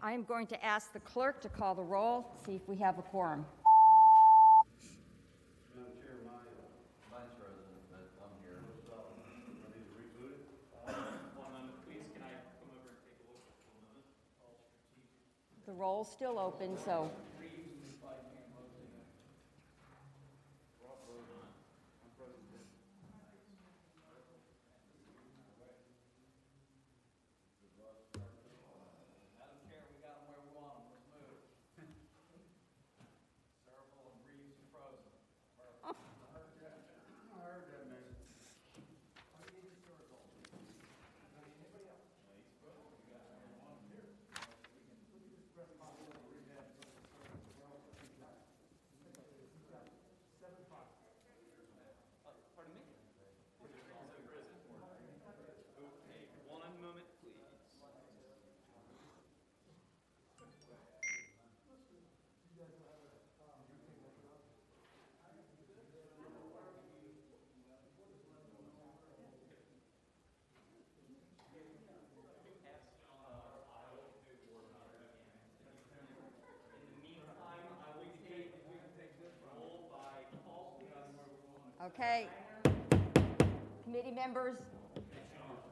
I am going to ask the clerk to call the roll, see if we have a quorum. Madam Chair, mine's resident, but I'm here. I need to reboot it. 1 moment, please. Can I come over and take a look? 1 moment. The roll's still open, so. Madam Chair, we got them where we want them. Let's move. Circle and Reeves and frozen. I heard that, man. Pardon me? Also present. Okay, 1 moment, please. Okay. Committee members,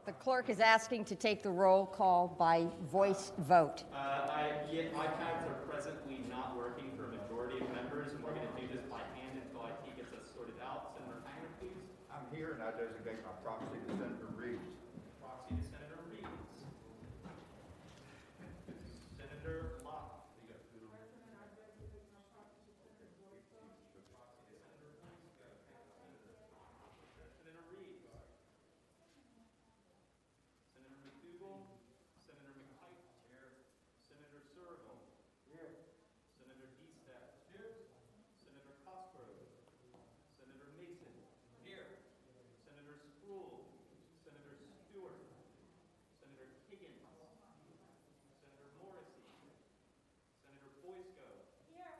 the clerk is asking to take the roll call by voice vote. iPads are presently not working for a majority of members, and we're going to do this by hand until IT gets us sorted out. Senator Heiner, please. I'm here and I designate my proxy to Senator Reeves. Proxy to Senator Reeves. Senator Locke. Senator Reeves. Senator McDougal. Senator McPike. Here. Senator Surville. Here. Senator Deestack. Here. Senator Cosgrove. Senator Mason. Here. Senator Sproul. Senator Stewart. Senator Higgins. Senator Morrissey. Senator Boysko. Here.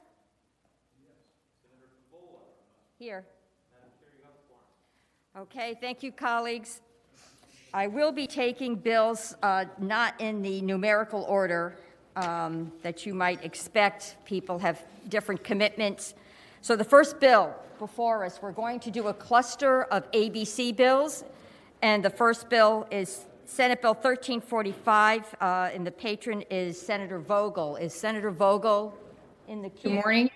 Yes. Senator Cavola. Here. Madam Chair, you have the floor. Okay, thank you, colleagues. I will be taking bills not in the numerical order that you might expect. People have different commitments. So the first bill before us, we're going to do a cluster of ABC bills, and the first bill is Senate Bill 1345, and the patron is Senator Vogel. Is Senator Vogel in the queue? Good morning.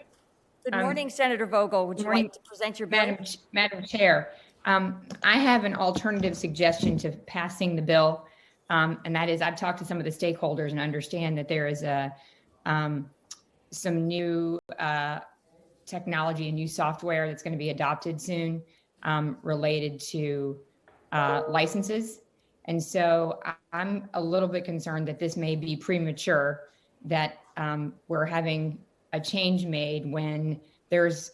Good morning, Senator Vogel. Would you like to present your bill? Madam Chair, I have an alternative suggestion to passing the bill, and that is I've talked to some of the stakeholders and understand that there is some new technology and new software that's going to be adopted soon related to licenses. And so I'm a little bit concerned that this may be premature, that we're having a change made when there's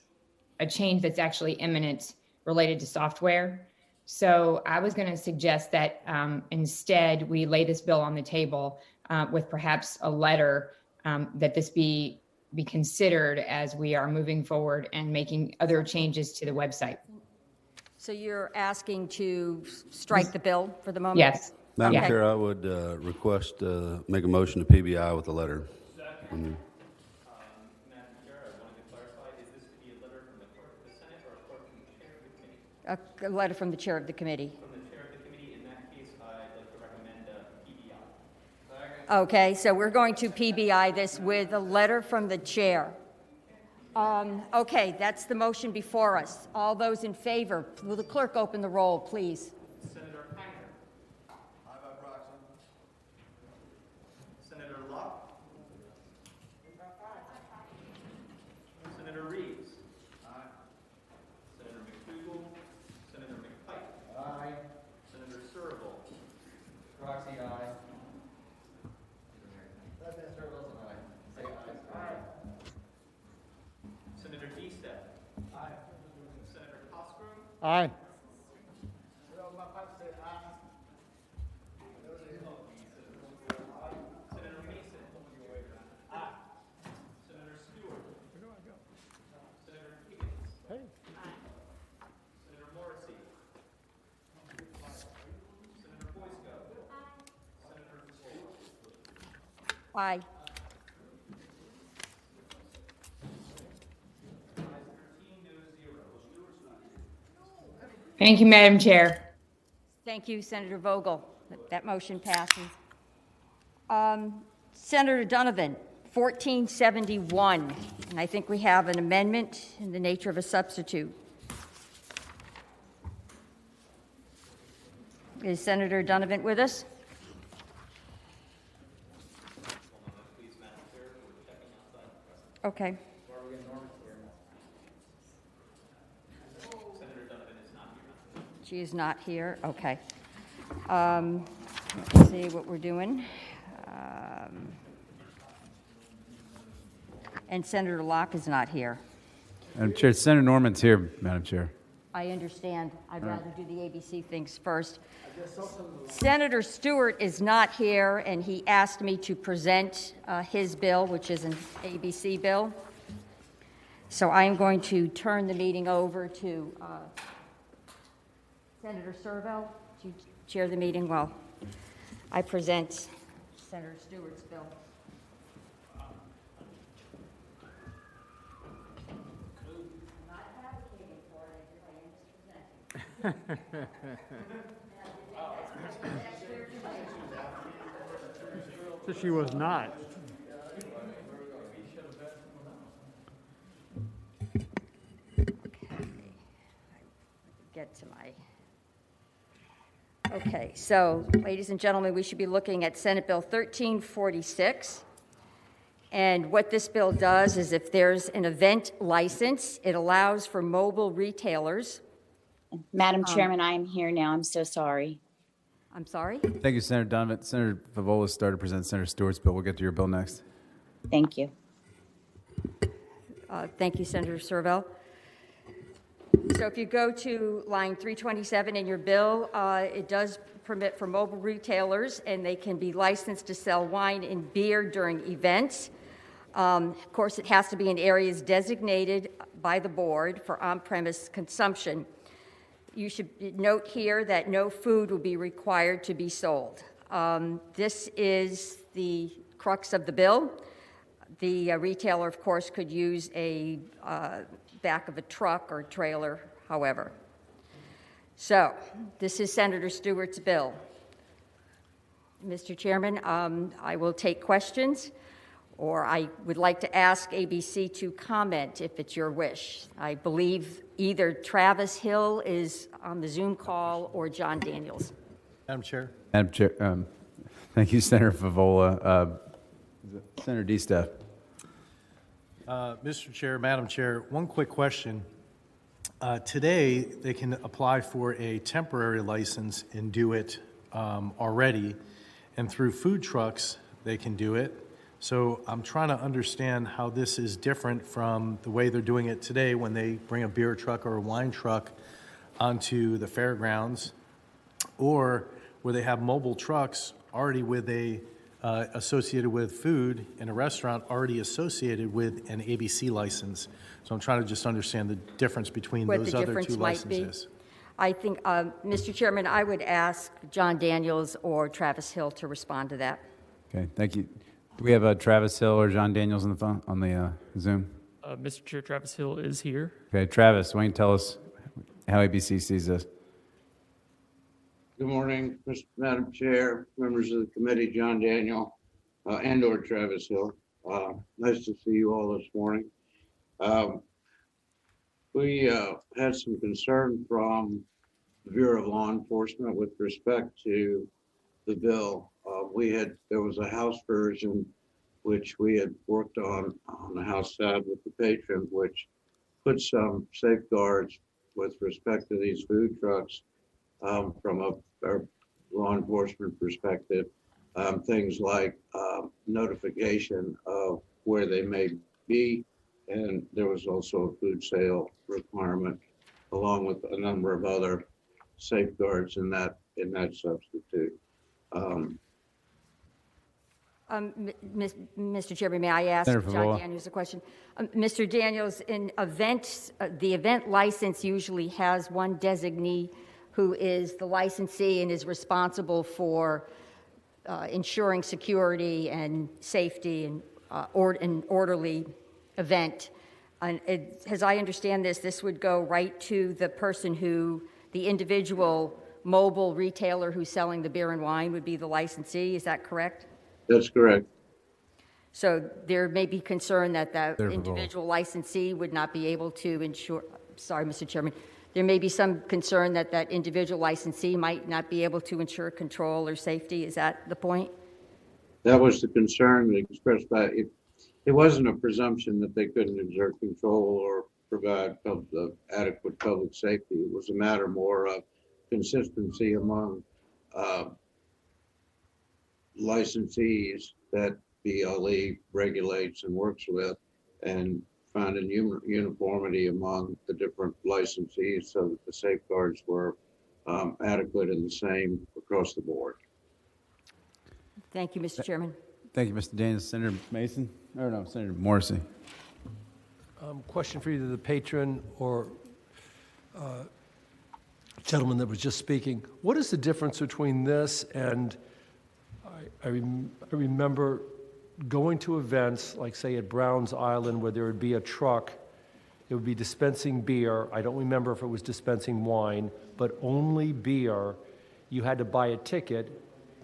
a change that's actually imminent related to software. So I was going to suggest that instead we lay this bill on the table with perhaps a letter that this be considered as we are moving forward and making other changes to the website. So you're asking to strike the bill for the moment? Yes. Madam Okay. Chair, I would request make a motion to PBI with a letter. Madam Chair, I wanted to clarify, is this to be a letter from the clerk of the Senate or a clerk from the chair of the committee? A letter from the chair of the committee. From the chair of the committee, in that case, I'd like to recommend PBI. Okay, so we're going to PBI this with a letter from the chair. Okay, that's the motion before us. All those in favor, will the clerk open the roll, please? Senator Heiner. Aye by proxy. Senator Locke. Senator Reeves. Aye. Senator McDougal. Senator McPike. Aye. Senator Surville. Proxy aye. That's Mr. Wilson, aye. Say aye. Senator Deestack. Aye. Senator Cosgrove. Aye. Senator Mason. Aye. Senator Stewart. Senator Higgins. Senator Morrissey. Senator Boysko. Senator Cavola. Aye. Thank you, Madam Chair. Thank you, Senator Vogel. That motion passes. Senator Donovan, 1471, and I think we have an amendment in the nature of a substitute. Is Senator Donovan with us? Okay. She is not here. Okay. Let's see what we're doing. And Senator Locke is not here. Madam Chair, Senator Norman's here, Madam Chair. I understand. I'd rather do the ABC things first. Senator Stewart is not here, and he asked me to present his bill, which is an ABC bill. So I am going to turn the meeting over to Senator Servo to chair the meeting while I present Senator Stewart's bill. She was not. Get to my... Okay, so, ladies and gentlemen, we should be looking at Senate Bill 1346. And what this bill does is if there's an event license, it allows for mobile retailers. Madam Chairman, I am here now. I'm so sorry. I'm sorry? Thank you, Senator Donovan. Senator Favola started to present Senator Stewart's bill. We'll get to your bill next. Thank you. Thank you, Senator Servo. So if you go to line 327 in your bill, it does permit for mobile retailers, and they can be licensed to sell wine and beer during events. Of course, it has to be in areas designated by the board for on-premise consumption. You should note here that no food will be required to be sold. This is the crux of the bill. The retailer, of course, could use a back of a truck or trailer, however. So, this is Senator Stewart's bill. Mr. Chairman, I will take questions, or I would like to ask ABC to comment if it's your wish. I believe either Travis Hill is on the Zoom call or John Daniels. Madam Chair. Madam Chair, thank you, Senator Favola. Senator D-Staff. Mr. Chair, Madam Chair, one quick question. Today, they can apply for a temporary license and do it already, and through food trucks, they can do it. So I'm trying to understand how this is different from the way they're doing it today when they bring a beer truck or a wine truck onto the fairgrounds, or where they have mobile trucks already with a associated with food in a restaurant already associated with an ABC license. So I'm trying to just understand the difference between What those the other difference two might be. licenses. I think, Mr. Chairman, I would ask John Daniels or Travis Hill to respond to that. Okay, thank you. Do we have Travis Hill or John Daniels on the phone, on the Zoom? Mr. Chair, Travis Hill is here. Okay, Travis, why don't you tell us how ABC sees this? Good morning, Madam Chair, members of the committee, John Daniel, and/or Travis Hill. Nice to see you all this morning. We had some concern from the Bureau of Law Enforcement with respect to the bill. There was a House version which we had worked on the House side with the patron, which put some safeguards with respect to these food trucks from a law enforcement perspective. Things like notification of where they may be, and there was also a food sale requirement, along with a number of other safeguards in that substitute. Mr. Chairman, may I ask Senator John Favola. Daniels a question? Mr. Daniels, in events, the event license usually has one designee who is the licensee and is responsible for ensuring security and safety and an orderly event. And as I understand this, this would go right to the person who the individual mobile retailer who's selling the beer and wine would be the licensee. Is that correct? That's correct. So there may be concern that the They're individual licensee would not be able to ensure, sorry, Mr. Chairman, there may be some concern that that individual licensee might not be able to ensure control or safety. Is that the point? That was the concern expressed by, it wasn't a presumption that they couldn't exert control or provide adequate public safety. It was a matter more of consistency among licensees that BLE regulates and works with, and finding uniformity among the different licensees so that the safeguards were adequate and the same across the board. Thank you, Mr. Chairman. Thank you, Mr. Daniels. Senator Mason? Or no, Senator Morrissey. Question for either the patron or gentleman that was just speaking. What is the difference between this and, I remember going to events, like say at Browns Island, where there would be a truck, it would be dispensing beer. I don't remember if it was dispensing wine, but only beer. You had to buy a ticket,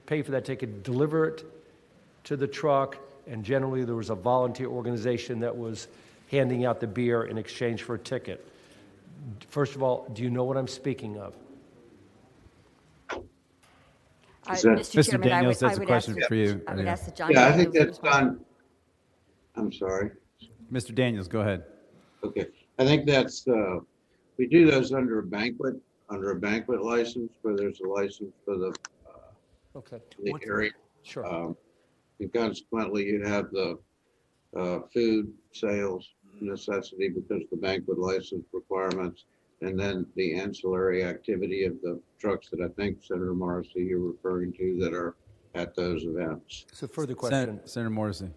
pay for that ticket, deliver it to the truck, and generally there was a volunteer organization that was handing out the beer in exchange for a ticket. First of all, do you know what I'm speaking of? Mr. Chairman, Daniels, that's a ask question the- for you. I would ask the John Yeah, I think Daniels that's to respond. done. I'm sorry. Mr. Daniels, go ahead. Okay, I think that's, we do those under a banquet license, where there's a license for the Okay. area. Sure. And consequently, you have the food sales necessity because of the banquet license requirements, and then the ancillary activity of the trucks that I think, Senator Morrissey, you're referring to that are at those events. So further question. Senator Morrissey.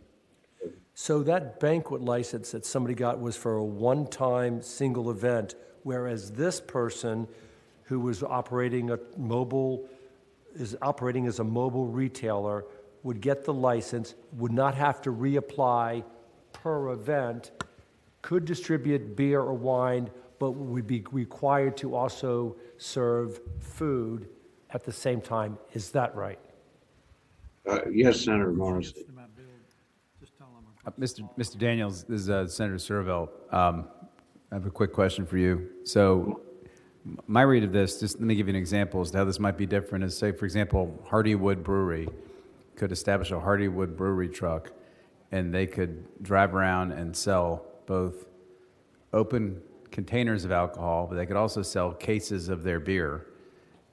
So that banquet license that somebody got was for a one-time single event, whereas this person who was operating as a mobile retailer would get the license, would not have to reapply per event, could distribute beer or wine, but would be required to also serve food at the same time. Is that right? Yes, Senator Morrissey. Mr. Daniels, this is Senator Servell. I have a quick question for you. So my read of this, just let me give you an example as to how this might be different, is say, for example, Hardywood Brewery could establish a Hardywood Brewery truck, and they could drive around and sell both open containers of alcohol, but they could also sell cases of their beer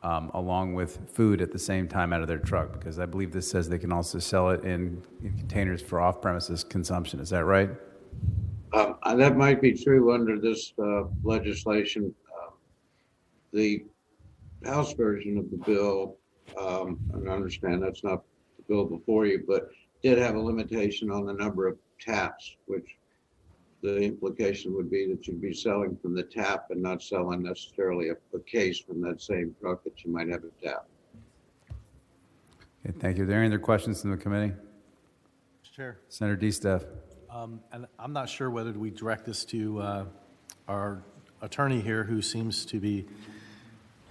along with food at the same time out of their truck, because I believe this says they can also sell it in containers for off-premises consumption. Is that right? That might be true under this legislation. The House version of the bill, and I understand that's not the bill before you, but did have a limitation on the number of taps, which the implication would be that you'd be selling from the tap and not selling necessarily a case from that same truck that you might have a tap. Okay, thank you. Are there any other questions from the committee? Mr. Chair. Senator DeSteff. And I'm not sure whether we direct this to our attorney here, who seems to be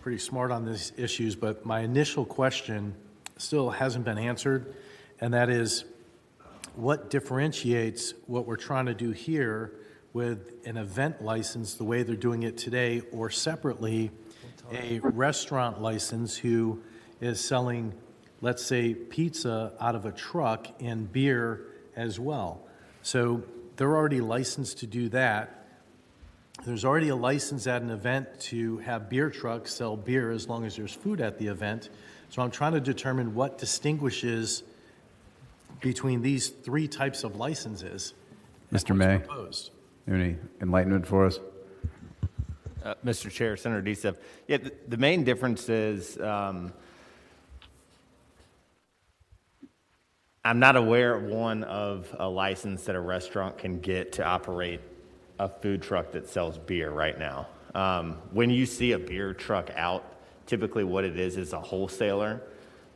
pretty smart on these issues, but my initial question still hasn't been answered, and that is, what differentiates what we're trying to do here with an event license the way they're doing it today, or separately a restaurant license who is selling, let's say, pizza out of a truck and beer as well? So they're already licensed to do that. There's already a license at an event to have beer trucks sell beer as long as there's food at the event. So I'm trying to determine what distinguishes between these three types of licenses. Mr. May, Proposed. any enlightenment for us? Mr. Chair, Senator DeSteff. Yeah, the main difference is I'm not aware of one of a license that a restaurant can get to operate a food truck that sells beer right now. When you see a beer truck out, typically what it is a wholesaler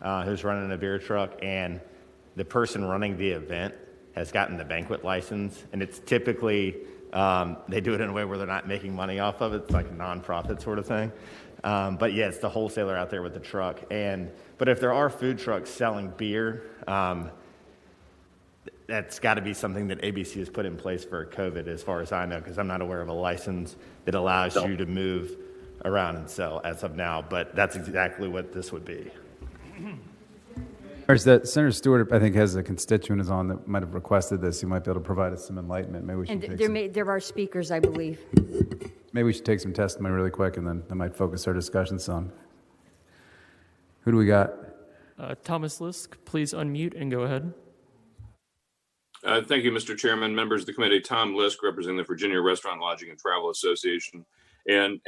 who's running a beer truck, and the person running the event has gotten the banquet license, and it's typically, they do it in a way where they're not making money off of it. It's like a nonprofit sort of thing. But yeah, it's the wholesaler out there with the truck. But if there are food trucks selling beer, that's got to be something that ABC has put in place for COVID, as far as I know, because I'm not aware of a license that allows you to move around and sell as of now. But that's exactly what this would be. There's that Senator Stewart, I think, has a constituent is on that might have requested this. He might be able to provide us some enlightenment. Maybe we should And there are speakers, I believe. maybe we should take some testimony really quick, and then that might focus our discussion some. Who do we got? Thomas Lisk, please unmute and go ahead. Thank you, Mr. Chairman, members of the committee. Tom Lisk, representing the Virginia Restaurant Lodging and Travel Association. And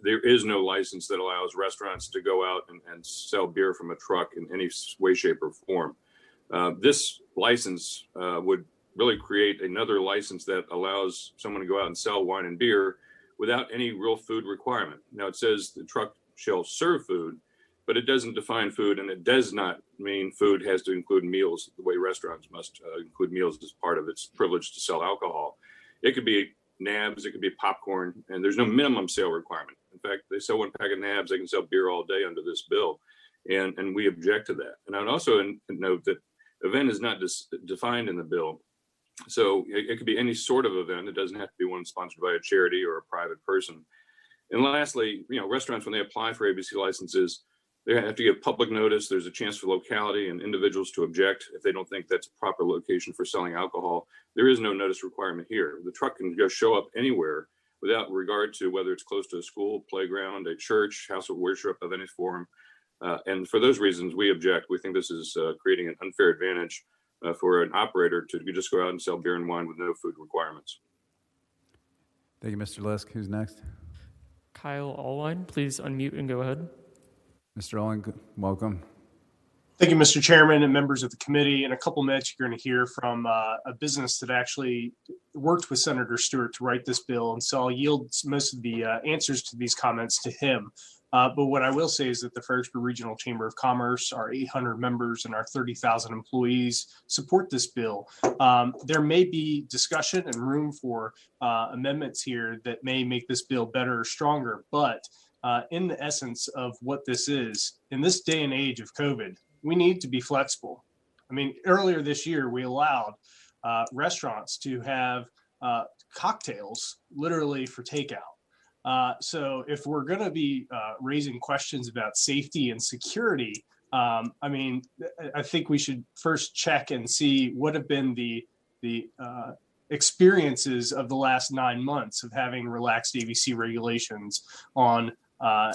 there is no license that allows restaurants to go out and sell beer from a truck in any way, shape, or form. This license would really create another license that allows someone to go out and sell wine and beer without any real food requirement. Now, it says the truck shall serve food, but it doesn't define food, and it does not mean food has to include meals the way restaurants must include meals as part of its privilege to sell alcohol. It could be nabs, it could be popcorn, and there's no minimum sale requirement. In fact, they sell one pack of nabs, they can sell beer all day under this bill, and we object to that. And I would also note that event is not defined in the bill. So it could be any sort of event. It doesn't have to be one sponsored by a charity or a private person. And lastly, restaurants, when they apply for ABC licenses, they have to give public notice. There's a chance for locality and individuals to object if they don't think that's a proper location for selling alcohol. There is no notice requirement here. The truck can just show up anywhere without regard to whether it's close to a school, playground, a church, house of worship of any form. And for those reasons, we object. We think this is creating an unfair advantage for an operator to just go out and sell beer and wine with no food requirements. Thank you, Mr. Lisk. Who's next? Kyle Allwine, please unmute and go ahead. Mr. Owen, welcome. Thank you, Mr. Chairman and members of the committee. In a couple minutes, you're going to hear from a business that actually worked with Senator Stewart to write this bill. And so I'll yield most of the answers to these comments to him. But what I will say is that the Fredericksburg Regional Chamber of Commerce, our 800 members and our 30,000 employees support this bill. There may be discussion and room for amendments here that may make this bill better or stronger. But in the essence of what this is, in this day and age of COVID, we need to be flexible. I mean, earlier this year, we allowed restaurants to have cocktails literally for takeout. So if we're going to be raising questions about safety and security, I mean, I think we should first check and see what have been the experiences of the last 9 months of having relaxed ABC regulations on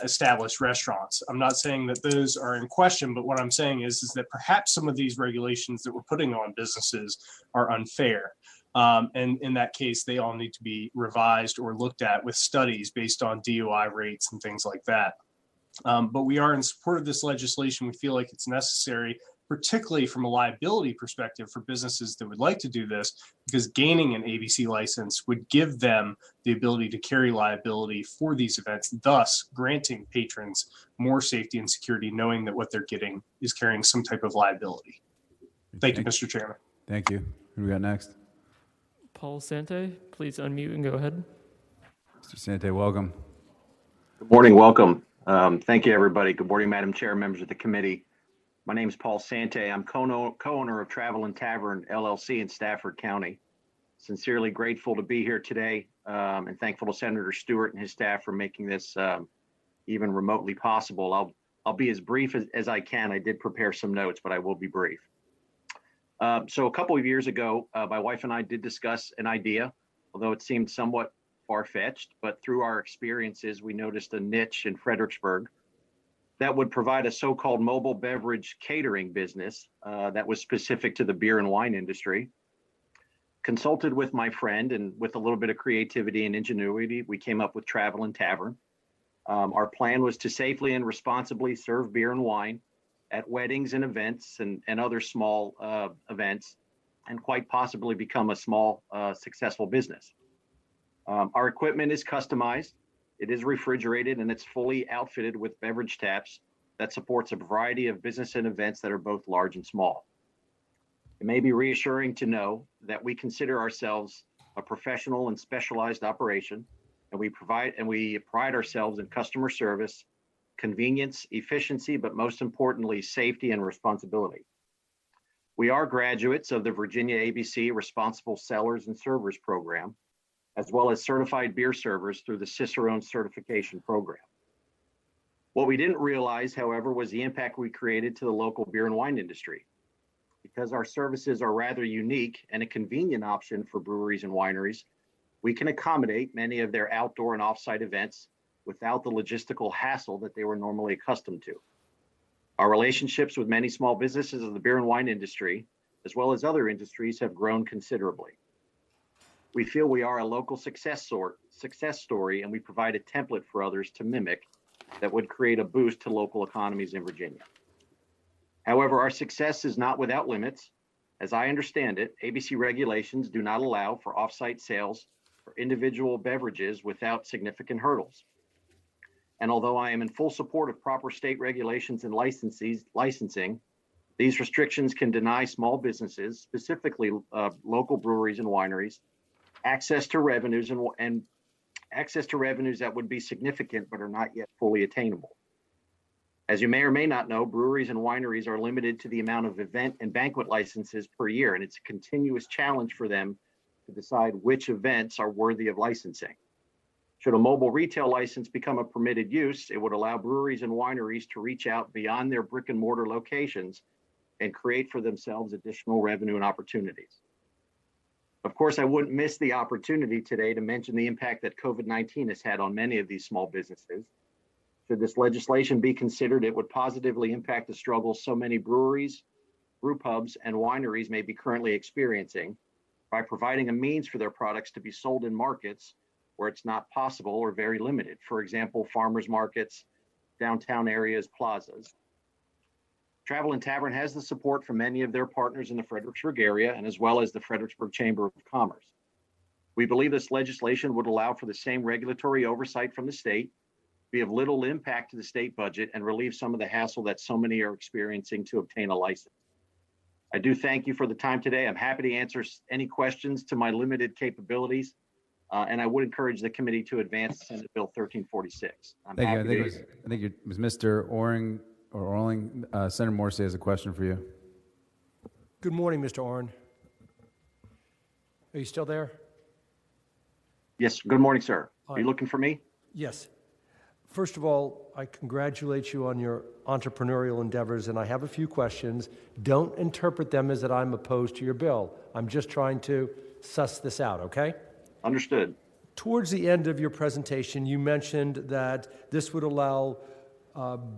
established restaurants. I'm not saying that those are in question, but what I'm saying is that perhaps some of these regulations that we're putting on businesses are unfair. And in that case, they all need to be revised or looked at with studies based on DUI rates and things like that. But we are in support of this legislation. We feel like it's necessary, particularly from a liability perspective for businesses that would like to do this, because gaining an ABC license would give them the ability to carry liability for these events, thus granting patrons more safety and security, knowing that what they're getting is carrying some type of liability. Thank you, Mr. Chairman. Thank you. Who do we got next? Paul Sante, please unmute and go ahead. Mr. Sante, welcome. Good morning, welcome. Thank you, everybody. Good morning, Madam Chair, members of the committee. My name is Paul Sante. I'm co-owner of Travel and Tavern LLC in Stafford County. Sincerely grateful to be here today and thankful to Senator Stewart and his staff for making this even remotely possible. I'll be as brief as I can. I did prepare some notes, but I will be brief. So a couple of years ago, my wife and I did discuss an idea, although it seemed somewhat far-fetched, but through our experiences, we noticed a niche in Fredericksburg that would provide a so-called mobile beverage catering business that was specific to the beer and wine industry. Consulted with my friend, and with a little bit of creativity and ingenuity, we came up with Travel and Tavern. Our plan was to safely and responsibly serve beer and wine at weddings and events and other small events, and quite possibly become a small successful business. Our equipment is customized. It is refrigerated, and it's fully outfitted with beverage taps that supports a variety of business and events that are both large and small. It may be reassuring to know that we consider ourselves a professional and specialized operation, and we pride ourselves in customer service convenience, efficiency, but most importantly, safety and responsibility. We are graduates of the Virginia ABC Responsible Sellers and Servers program, as well as certified beer servers through the Cicerone certification program. What we didn't realize, however, was the impact we created to the local beer and wine industry. Because our services are rather unique and a convenient option for breweries and wineries, we can accommodate many of their outdoor and offsite events without the logistical hassle that they were normally accustomed to. Our relationships with many small businesses of the beer and wine industry, as well as other industries, have grown considerably. We feel we are a local success story, and we provide a template for others to mimic that would create a boost to local economies in Virginia. However, our success is not without limits. As I understand it, ABC regulations do not allow for offsite sales for individual beverages without significant hurdles. And although I am in full support of proper state regulations and licensing, these restrictions can deny small businesses, specifically local breweries and wineries, access to revenues and access to revenues that would be significant but are not yet fully attainable. As you may or may not know, breweries and wineries are limited to the amount of event and banquet licenses per year, and it's a continuous challenge for them to decide which events are worthy of licensing. Should a mobile retail license become a permitted use, it would allow breweries and wineries to reach out beyond their brick and mortar locations and create for themselves additional revenue and opportunities. Of course, I wouldn't miss the opportunity today to mention the impact that COVID-19 has had on many of these small businesses. Should this legislation be considered, it would positively impact the struggles so many breweries, brew pubs, and wineries may be currently experiencing by providing a means for their products to be sold in markets where it's not possible or very limited. For example, farmers markets, downtown areas, plazas. Travel and Tavern has the support from many of their partners in the Fredericksburg area and as well as the Fredericksburg Chamber of Commerce. We believe this legislation would allow for the same regulatory oversight from the state, be of little impact to the state budget, and relieve some of the hassle that so many are experiencing to obtain a license. I do thank you for the time today. I'm happy to answer any questions to my limited capabilities, and I would encourage the committee to advance Senate Bill 1346. Thank you. I think it was Mr. Orring. Senator Morrissey has a question for you. Good morning, Mr. Orrin. Are you still there? Yes, good morning, sir. Hi. Are you looking for me? Yes. First of all, I congratulate you on your entrepreneurial endeavors, and I have a few questions. Don't interpret them as that I'm opposed to your bill. I'm just trying to suss this out, okay? Understood. Towards the end of your presentation, you mentioned that this would allow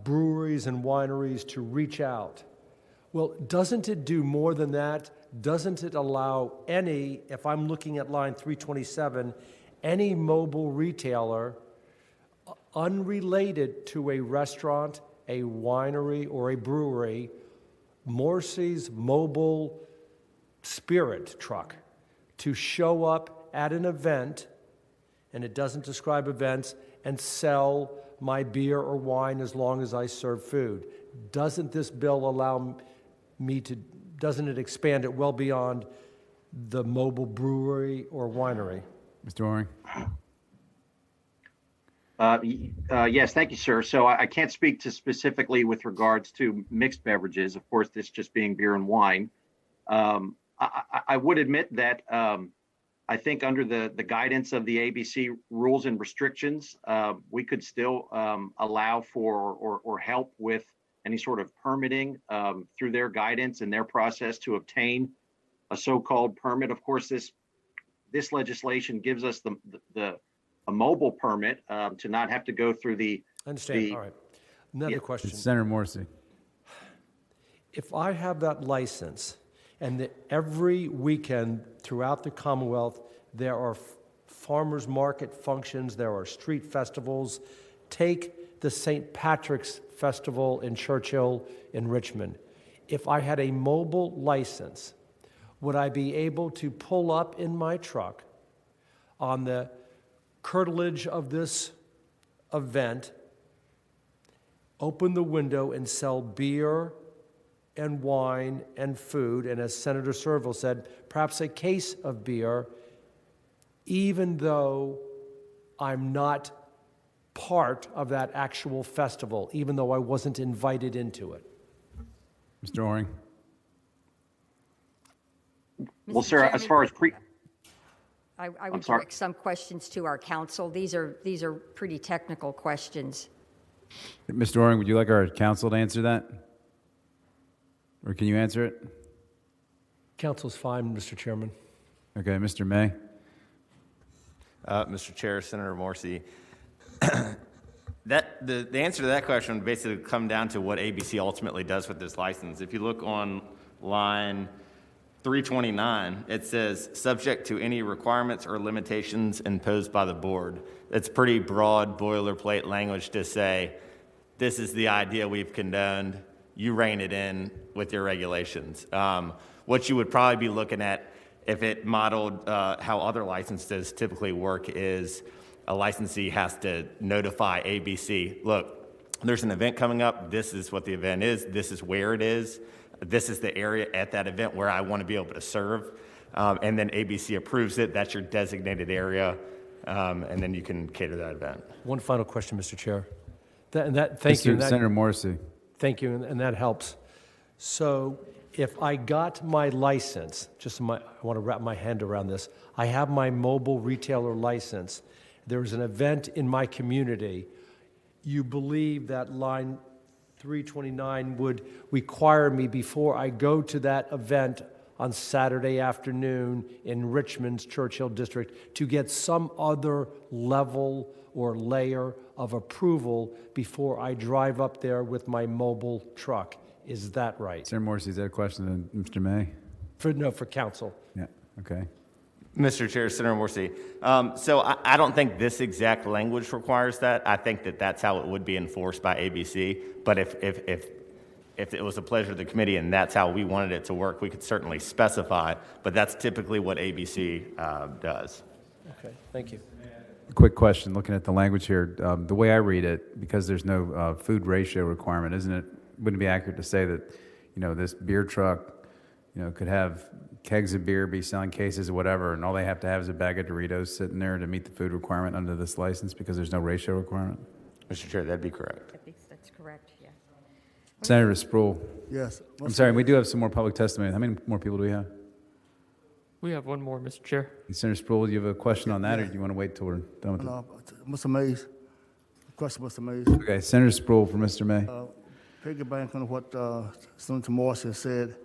breweries and wineries to reach out. Well, doesn't it do more than that? Doesn't it allow any, if I'm looking at line 327, any mobile retailer unrelated to a restaurant, a winery, or a brewery, Morrissey's mobile spirit truck to show up at an event, and it doesn't describe events, and sell my beer or wine as long as I serve food? Doesn't this bill allow me to, doesn't it expand it well beyond the mobile brewery or winery? Mr. Orring. Yes, thank you, sir. So I can't speak to specifically with regards to mixed beverages, of course, this just being beer and wine. I would admit that I think under the guidance of the ABC rules and restrictions, we could still allow for or help with any sort of permitting through their guidance and their process to obtain a so-called permit. Of course, this legislation gives us a mobile permit to not have to go through the. I understand. All right. Another question. Senator Morrissey. If I have that license, and that every weekend throughout the Commonwealth, there are farmers market functions, there are street festivals. Take the St. Patrick's Festival in Churchill in Richmond. If I had a mobile license, would I be able to pull up in my truck on the curtilage of this event, open the window and sell beer and wine and food, and as Senator Serval said, perhaps a case of beer, even though I'm not part of that actual festival, even though I wasn't invited into it. Mr. Oring? Well, Mr. sir, as Chairman, far as I would sorry. direct some questions to our counsel. These are pretty technical questions. Mr. Oring, would you like our counsel to answer that? Or can you answer it? Council's fine, Mr. Chairman. Okay, Mr. May? Mr. Chair, Senator Morsi, the answer to that question would basically come down to what ABC ultimately does with this license. If you look on line 329, it says, subject to any requirements or limitations imposed by the board. It's pretty broad boilerplate language to say, this is the idea we've condoned, you rein it in with your regulations. What you would probably be looking at if it modeled how other licenses typically work is a licensee has to notify ABC, look, there's an event coming up, this is what the event is, this is where it is, this is the area at that event where I want to be able to serve, and then ABC approves it, that's your designated area, and then you can cater that event. One final question, Mr. Chair. Thank you. Senator Morsi. Thank you, and that helps. So if I got my license, I want to wrap my hand around this. I have my mobile retailer license. There's an event in my community. You believe that line 329 would require me before I go to that event on Saturday afternoon in Richmond's Churchill District to get some other level or layer of approval before I drive up there with my mobile truck. Is that right? Senator Morsi, is that a question to Mr. May? For council. Yeah, okay. Mr. Chair, Senator Morsi. So I don't think this exact language requires that. I think that that's how it would be enforced by ABC. But if it was a pleasure of the committee and that's how we wanted it to work, we could certainly specify. But that's typically what ABC does. Okay, thank you. Quick question, looking at the language here. The way I read it, because there's no food ratio requirement, wouldn't it be accurate to say that, this beer truck, could have kegs of beer, be selling cases or whatever, and all they have to have is a bag of Doritos sitting there to meet the food requirement under this license because there's no ratio requirement? Mr. Chair, that'd be correct. That's correct, yeah. Senator Sproul. Yes. I'm sorry, we do have some more public testimony. How many more people do we have? We have one more, Mr. Chair. Senator Sproul, do you have a question on that, or do you want to wait till we're done with it? No, Mr. Mays. Question, Mr. Mays. Okay, Senator Sproul for Mr. May. Piggyback on what Senator Morrison said,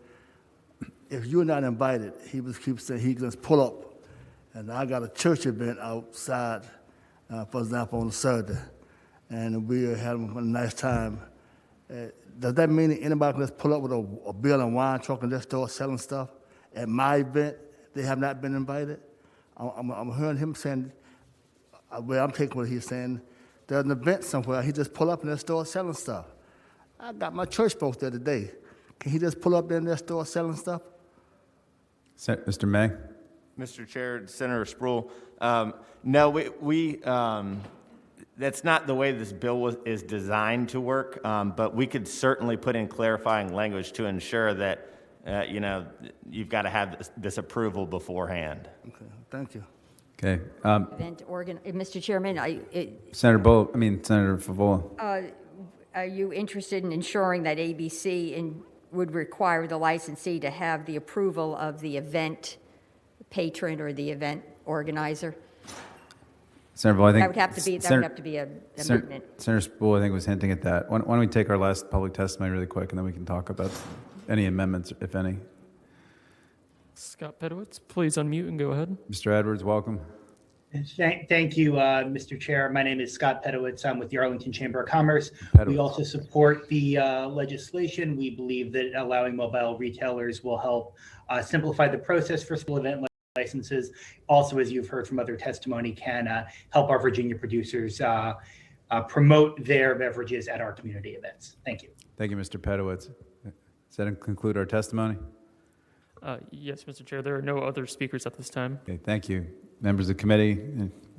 if you're not invited, he keeps saying he can just pull up. And I got a church event outside, for example, on Saturday, and we had a nice time. Does that mean that anybody can just pull up with a beer and wine truck and just start selling stuff? At my event, they have not been invited. I'm hearing him saying, well, I'm taking what he's saying, there's an event somewhere, he just pull up and just start selling stuff. I got my church folks there today. Can he just pull up there and just start selling stuff? Mr. May? Mr. Chair, Senator Sproul, no, that's not the way this bill is designed to work, but we could certainly put in clarifying language to ensure that, you've got to have this approval beforehand. Okay, thank you. Okay. Mr. Chairman, Senator Favola. are you interested in ensuring that ABC would require the licensee to have the approval of the event patron or the event organizer? Senator Sproul, I think That would have to be an amendment. Senator Sproul, I think, was hinting at that. Why don't we take our last public testimony really quick, and then we can talk about any amendments, if any. Scott Pedowitz, please unmute and go ahead. Mr. Edwards, welcome. Thank you, Mr. Chair. My name is Scott Pedowitz. I'm with the Arlington Chamber of Commerce. We also support the legislation. We believe that allowing mobile retailers will help simplify the process for small event licenses. Also, as you've heard from other testimony, can help our Virginia producers promote their beverages at our community events. Thank you. Thank you, Mr. Pedowitz. Does that conclude our testimony? Yes, Mr. Chair. There are no other speakers at this time. Okay, thank you. Members of the committee,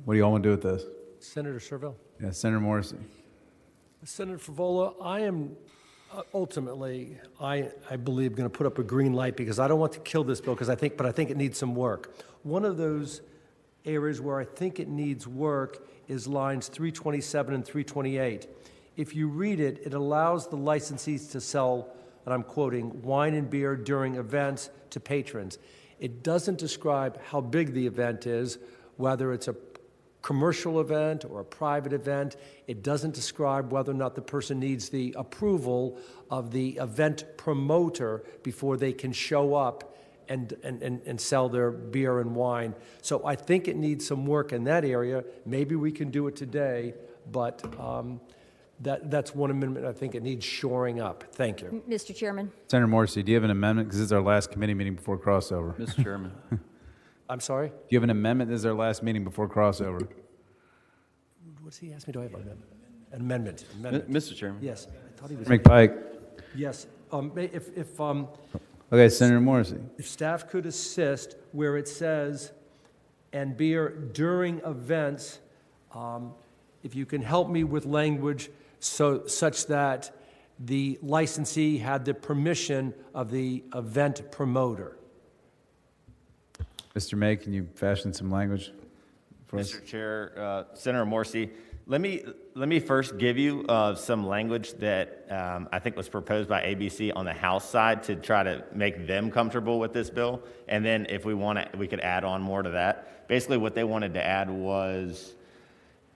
what do you all want to do with this? Senator Serville. Yeah, Senator Morrissey. Senator Favola, I am ultimately, I believe, going to put up a green light because I don't want to kill this bill, but I think it needs some work. One of those areas where I think it needs work is lines 327 and 328. If you read it, it allows the licensees to sell, and I'm quoting, wine and beer during events to patrons. It doesn't describe how big the event is, whether it's a commercial event or a private event. It doesn't describe whether or not the person needs the approval of the event promoter before they can show up and sell their beer and wine. So I think it needs some work in that area. Maybe we can do it today, but that's one amendment I think it needs shoring up. Thank you. Mr. Chairman. Senator Morrissey, do you have an amendment? Because this is our last committee meeting before crossover. Mr. Chairman. I'm sorry? Do you have an amendment? This is our last meeting before crossover. What's he asked me? Do I have an amendment? Mr. Chairman. Yes. I thought he was. McPike. Yes. If Okay, Senator Morrissey. If staff could assist where it says, and beer during events, if you can help me with language such that the licensee had the permission of the event promoter. Mr. May, can you fashion some language for us? Mr. Chair, Senator Morrissey, let me first give you some language that I think was proposed by ABC on the House side to try to make them comfortable with this bill, and then if we want to, we could add on more to that. Basically, what they wanted to add was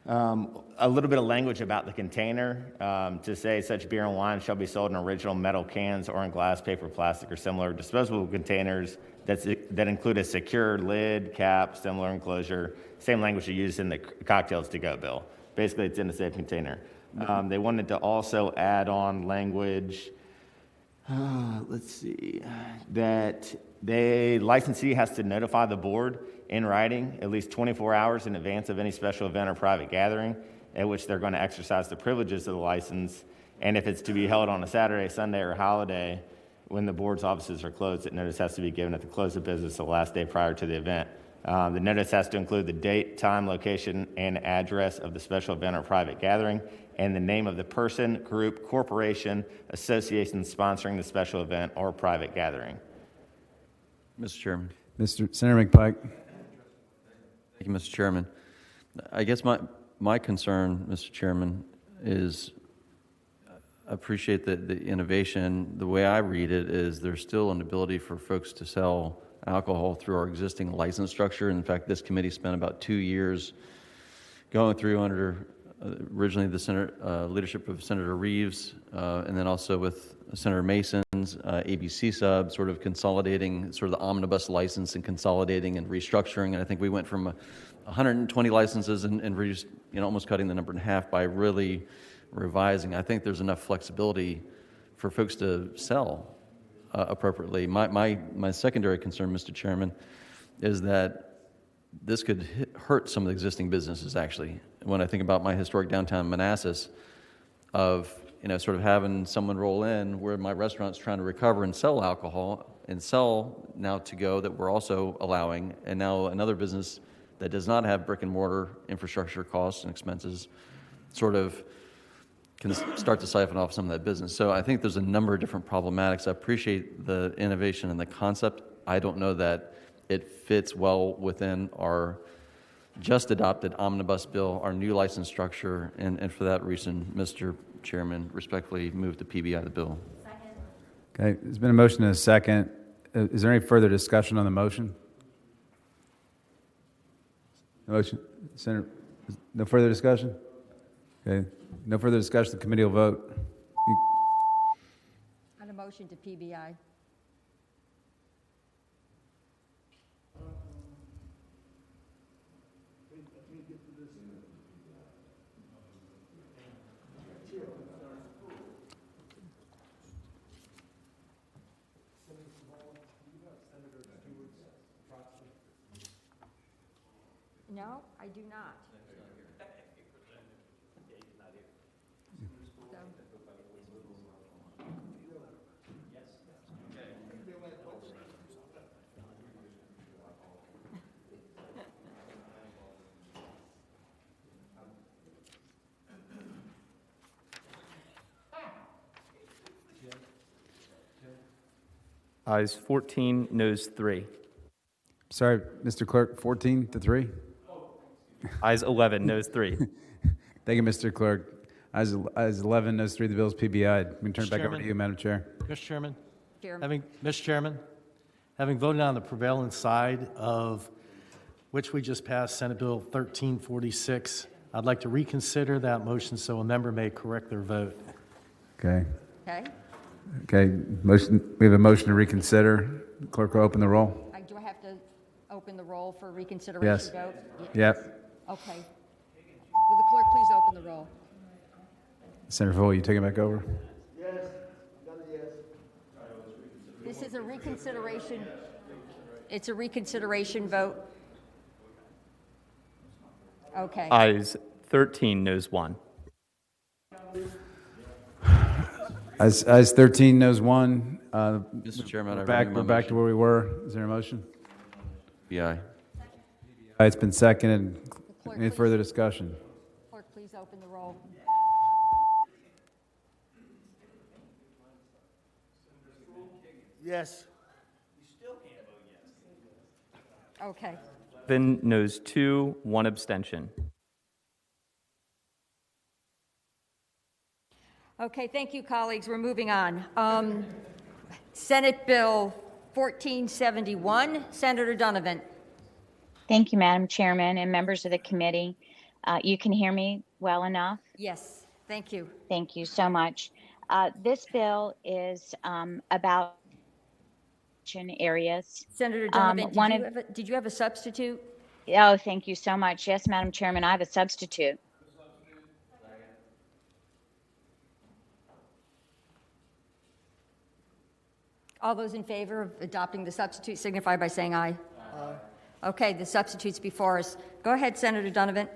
a little bit of language about the container to say such beer and wine shall be sold in original metal cans or in glass, paper, plastic, or similar disposable containers that include a secure lid, cap, similar enclosure, same language you use in the cocktails to go bill. Basically, it's in a safe container. They wanted to also add on language, let's see, that the licensee has to notify the board in writing at least 24 hours in advance of any special event or private gathering at which they're going to exercise the privileges of the license. And if it's to be held on a Saturday, Sunday, or holiday, when the board's offices are closed, that notice has to be given at the close of business the last day prior to the event. The notice has to include the date, time, location, and address of the special event or private gathering, and the name of the person, group, corporation, association sponsoring the special event or private gathering. Mr. Chairman. Senator McPike. Thank you, Mr. Chairman. I guess my concern, Mr. Chairman, is I appreciate the innovation. The way I read it is there's still an ability for folks to sell alcohol through our existing license structure. In fact, this committee spent about 2 years going through under originally the leadership of Senator Reeves, and then also with Senator Mason's ABC sub, sort of consolidating sort of the omnibus license and consolidating and restructuring. And I think we went from 120 licenses and reduced, almost cutting the number in half by really revising. I think there's enough flexibility for folks to sell appropriately. My secondary concern, Mr. Chairman, is that this could hurt some of the existing businesses, actually. When I think about my historic downtown Manassas, of sort of having someone roll in where my restaurant's trying to recover and sell alcohol and sell now to go that we're also allowing, and now another business that does not have brick and mortar infrastructure costs and expenses sort of can start to siphon off some of that business. So I think there's a number of different problematics. I appreciate the innovation and the concept. I don't know that it fits well within our just adopted omnibus bill, our new license structure, and for that reason, Mr. Chairman, respectfully move to PBI the bill. Second. Okay, there's been a motion and a second. Is there any further discussion on the motion? Motion, Senator, no further discussion? Okay, no further discussion, the committee will vote. On a motion to PBI. No, I do not. Ayes 14, noes 3. Sorry, Mr. Clerk, 14 to 3? Ayes 11, noes 3. Thank you, Mr. Clerk. Ayes 11, noes 3, the bill is PBI'd. We can turn it back over to you, Madam Chair. Mr. Chairman? Chairman. Mr. Chairman, having voted on the prevailing side of which we just passed, Senate Bill 1346, I'd like to reconsider that motion so a member may correct their vote. Okay. Okay. Okay. Motion. We have a motion to reconsider. Clerk will open the roll. Do I have to open the roll for reconsideration Yes. vote? Yep. Okay. Will the clerk please open the roll? Senator Full, you taking it back over? This is a reconsideration. It's a reconsideration vote. Okay. Ayes 13, noes 1. Ayes 13, noes 1. Mr. Chairman, we're back to where we were. Is there a motion? PBI. It's been seconded. Any further discussion? Clerk, please open the roll. Yes. Okay. 11, noes 2, 1 abstention. Okay, thank you, colleagues. We're moving on. Senate Bill 1471, Senator Donovan. Thank you, Madam Chairman and members of the committee. You can hear me well enough? Yes, thank you. Thank you so much. This bill is about areas. Senator Donovan, did you have a substitute? Oh, thank you so much. Yes, Madam Chairman, I have a substitute. All those in favor of adopting the substitute signify by saying aye. Aye. Okay, the substitute's before us. Go ahead, Senator Donovan.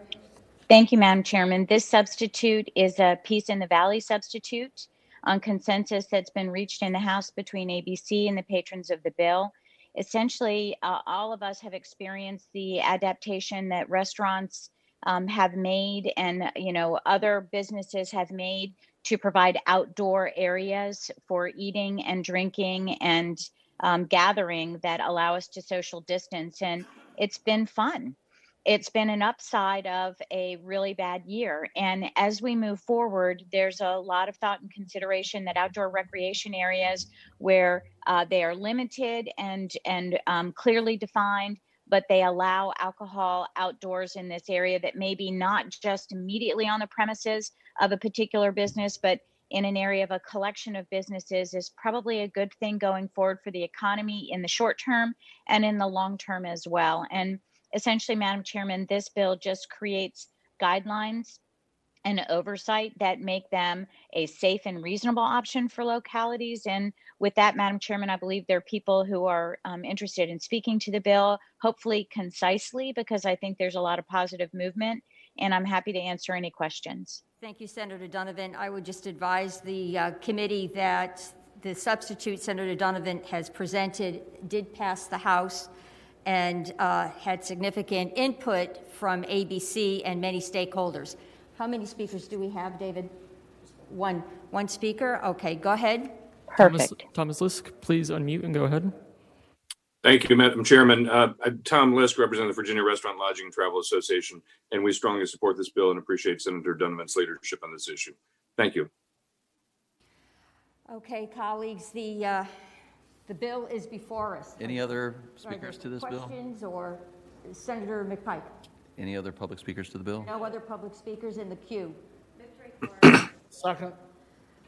Thank you, Madam Chairman. This substitute is a Peace in the Valley substitute on consensus that's been reached in the House between ABC and the patrons of the bill. Essentially, all of us have experienced the adaptation that restaurants have made and other businesses have made to provide outdoor areas for eating and drinking and gathering that allow us to social distance. And it's been fun. It's been an upside of a really bad year. And as we move forward, there's a lot of thought and consideration that outdoor recreation areas where they are limited and clearly defined, but they allow alcohol outdoors in this area that maybe not just immediately on the premises of a particular business, but in an area of a collection of businesses is probably a good thing going forward for the economy in the short term and in the long term as well. And essentially, Madam Chairman, this bill just creates guidelines and oversight that make them a safe and reasonable option for localities. And with that, Madam Chairman, I believe there are people who are interested in speaking to the bill, hopefully concisely, because I think there's a lot of positive movement, and I'm happy to answer any questions. Thank you, Senator Donovan. I would just advise the committee that the substitute Senator Donovan has presented did pass the House and had significant input from ABC and many stakeholders. How many speakers do we have, David? One speaker? Okay, go ahead. Perfect. Thomas Lisk, please unmute and go ahead. Thank you, Madam Chairman. I'm Tom Lisk, representing the Virginia Restaurant, Lodging, and Travel Association, and we strongly support this bill and appreciate Senator Donovan's leadership on this issue. Thank you. Okay, colleagues, the bill is before us. Any other speakers to this bill? Questions or Senator McPike? Any other public speakers to the bill? No other public speakers in the queue. Second.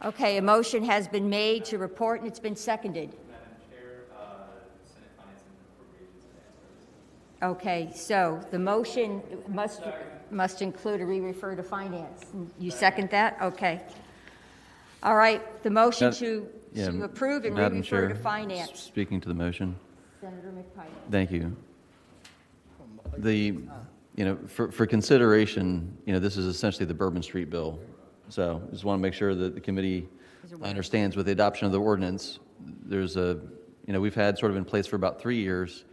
Okay, a motion has been made to report and it's been seconded. Okay, so the motion must include a re-refer to finance. You second that? Okay. All right, the motion to approve and Madam re-refer to Chair, finance. Speaking to the motion. Senator McPike. Thank you. For consideration, this is essentially the Bourbon Street bill. So just want to make sure that the committee understands with the adoption of the ordinance, there's we've had sort of in place for about 3 years,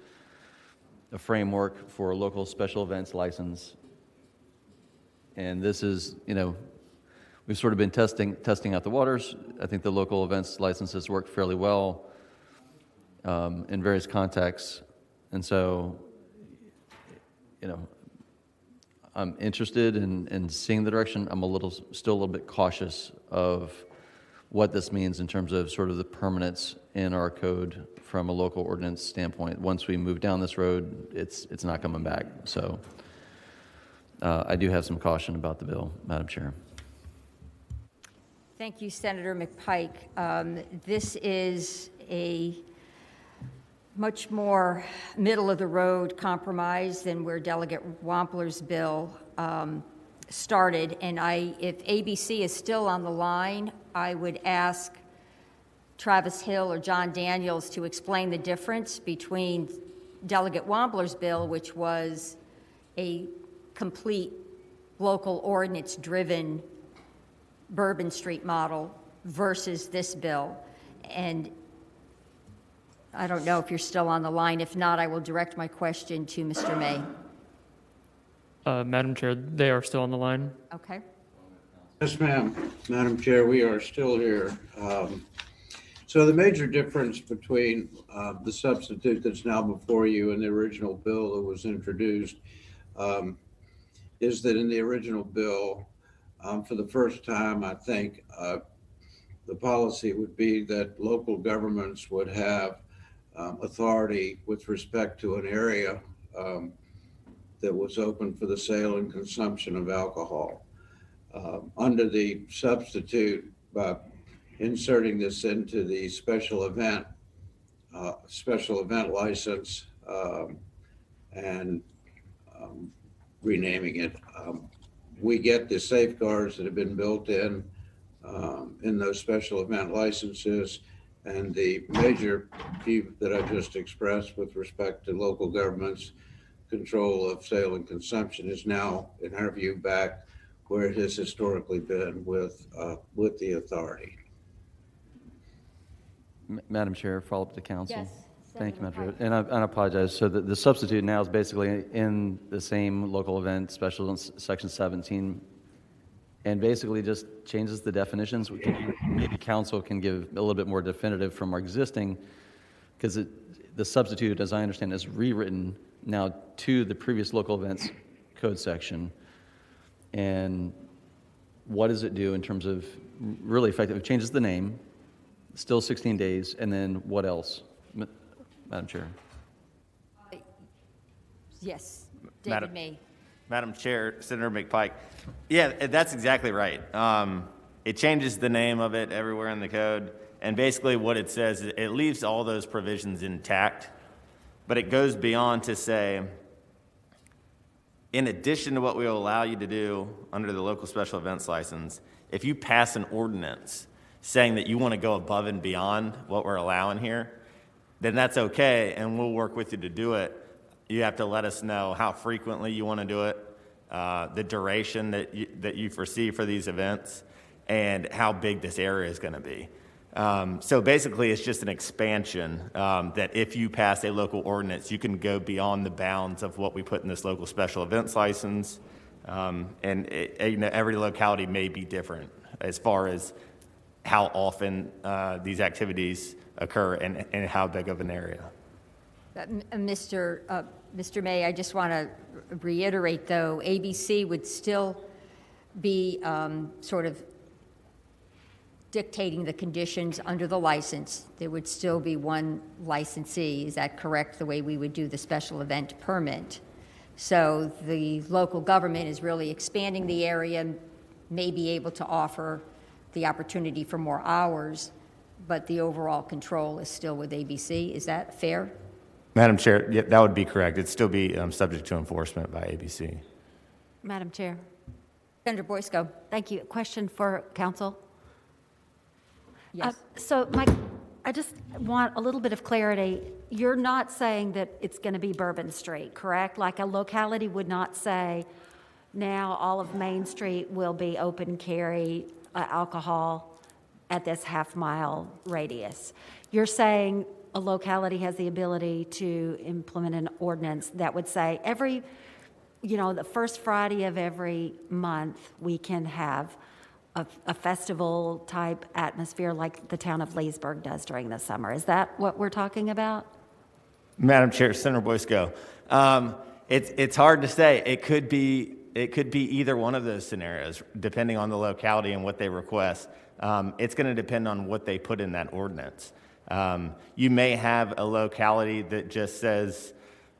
a framework for a local special events license. And this is, we've sort of been testing out the waters. I think the local events licenses work fairly well in various contexts. And so, I'm interested in seeing the direction. I'm still a little bit cautious of what this means in terms of sort of the permanence in our code from a local ordinance standpoint. Once we move down this road, it's not coming back. So I do have some caution about the bill, Madam Chair. Thank you, Senator McPike. This is a much more middle-of-the-road compromise than where Delegate Wampler's bill started. And if ABC is still on the line, I would ask Travis Hill or John Daniels to explain the difference between Delegate Wampler's bill, which was a complete local ordinance-driven Bourbon Street model, versus this bill. And I don't know if you're still on the line. If not, I will direct my question to Mr. May. Madam Chair, they are still on the line. Okay. Yes, ma'am. Madam Chair, we are still here. So the major difference between the substitute that's now before you and the original bill that was introduced is that in the original bill, for the first time, I think the policy would be that local governments would have authority with respect to an area that was open for the sale and consumption of alcohol. Under the substitute, by inserting this into the special event license and renaming it, we get the safeguards that have been built in those special event licenses, and the major view that I just expressed with respect to local governments' control of sale and consumption is now, in our view, back where it has historically been with the authority. Madam Chair, follow up to council. Yes. Thank you, Madam Chair. And I apologize. So the substitute now is basically in the same local event, special section 17, and basically just changes the definitions. Maybe council can give a little bit more definitive from our existing, because the substitute, as I understand, is rewritten now to the previous local events code section. And what does it do in terms of really effective? It changes the name, still 16 days, and then what else, Madam Chair? Yes, David May. Madam Chair, Senator McPike. Yeah, that's exactly right. It changes the name of it everywhere in the code, and basically what it says, it leaves all those provisions intact, but it goes beyond to say, in addition to what we will allow you to do under the local special events license, if you pass an ordinance saying that you want to go above and beyond what we're allowing here, then that's okay, and we'll work with you to do it. You have to let us know how frequently you want to do it, the duration that you foresee for these events, and how big this area is going to be. So basically, it's just an expansion that if you pass a local ordinance, you can go beyond the bounds of what we put in this local special events license. Every locality may be different as far as how often these occur and how big of an area. Mr. May, I just want to reiterate, though, ABC would still be sort of dictating the conditions under the license. There would still be one licensee. Is that correct, the way we would do the special event permit? So the local government is really expanding the area, may be able to offer the opportunity for more hours, but the overall control is still with ABC. Is that fair? Madam Chair, yeah, that would be correct. It'd still be subject to enforcement by ABC. Madam Chair. Senator Boysko. Thank you. Question for council. Yes. I just want a little bit of clarity. You're not saying that it's going to be Bourbon Street, correct? Like a locality would not say, now all of Main Street will be open carry alcohol at this half-mile radius. You're saying a locality has the ability to implement an ordinance that would say the first Friday of every month we can have a festival type atmosphere like the town of Leesburg does during the summer. Is that what we're talking about? Madam Chair, Senator Boysko. It's hard to say. It could be either one of those scenarios, depending on the locality and what they request. It's going to depend on what they put in that ordinance. You may have a locality that just says,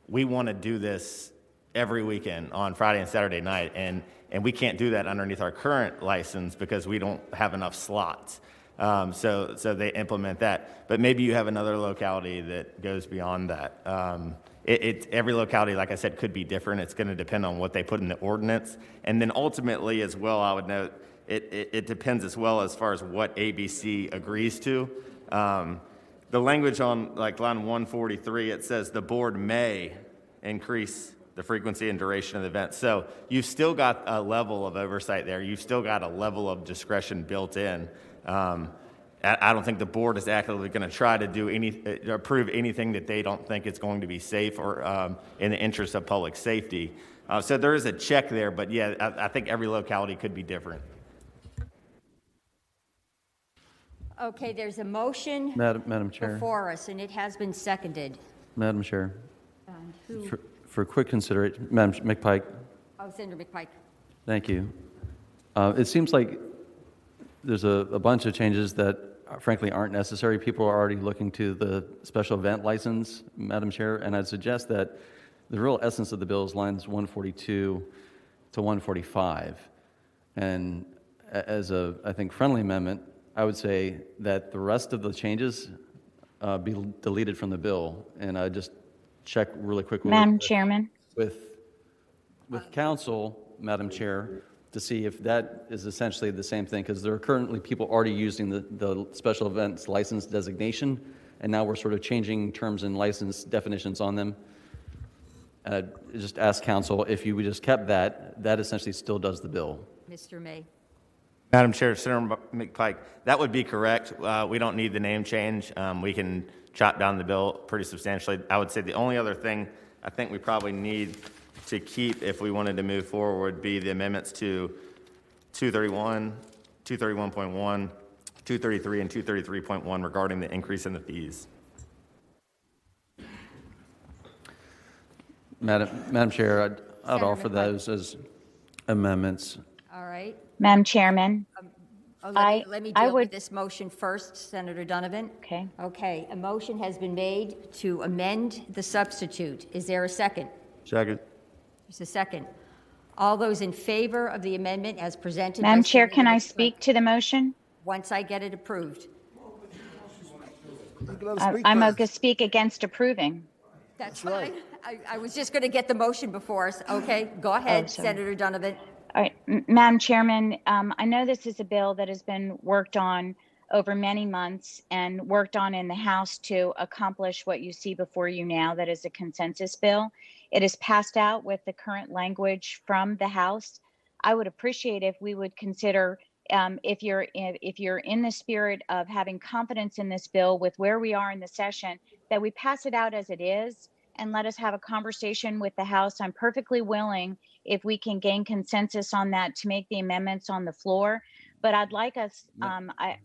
we want to do this every weekend on Friday and Saturday night, and we can't do that underneath our current license because we don't have enough slots. So they implement that. But maybe you have another locality that goes beyond that. Every locality, like I said, could be different. It's going to depend on what they put in the ordinance. And then ultimately as well, I would note, it depends as well as far as what ABC agrees to. The language on like line 143, it says the board may increase the frequency and duration of the event. So you've still got a level of oversight there. You've still got a level of discretion built in. I don't think the board is actively going to try to approve anything that they don't think is going to be safe or in the interest of public safety. So there is a check there, but yeah, I think every locality could be different. Okay, there's a motion Madam Chair. before us, and it has been seconded. Madam Chair. And who? For quick consideration, Madam McPike. Oh, Senator McPike. Thank you. It seems like there's a bunch of changes that frankly aren't necessary. People are already looking to the special event license, Madam Chair, and I'd suggest that the real essence of the bill is lines 142 to 145. And as a, I think, friendly amendment, I would say that the rest of the changes be deleted from the bill. And I just check really quickly. Madam Chairman. With council, Madam Chair, to see if that is essentially the same thing, because there are currently people already using the special events license designation, and now we're sort of changing terms and license definitions on them. Just ask council if you just kept that essentially still does the bill. Mr. May. Madam Chair, Senator McPike, that would be correct. We don't need the name change. We can chop down the bill pretty substantially. I would say the only other thing I think we probably need to keep if we wanted to move forward would be the amendments to 231, 231.1, 233, and 233.1 regarding the increase in the fees. Madam Chair, I'd offer those as amendments. All right. Madam Chairman. Let me deal with this motion first, Senator Donovan. Okay. Okay, a motion has been made to amend the substitute. Is there a second? Second. There's a second. All those in favor of the amendment as presented? Madam Chair, Senator can I McPike? speak to the motion? Once I get it approved. I'm going to speak against approving. That's right. I was just going to get the motion before us. Okay, go ahead, sorry. Senator Donovan. All right, Madam Chairman, I know this is a bill that has been worked on over many months and worked on in the House to accomplish what you see before you now, that is a consensus bill. It is passed out with the current language from the House. I would appreciate if we would consider, if you're in the spirit of having confidence in this bill with where we are in the session, that we pass it out as it is and let us have a conversation with the House. I'm perfectly willing, if we can gain consensus on that, to make the amendments on the floor. But I'd like us, I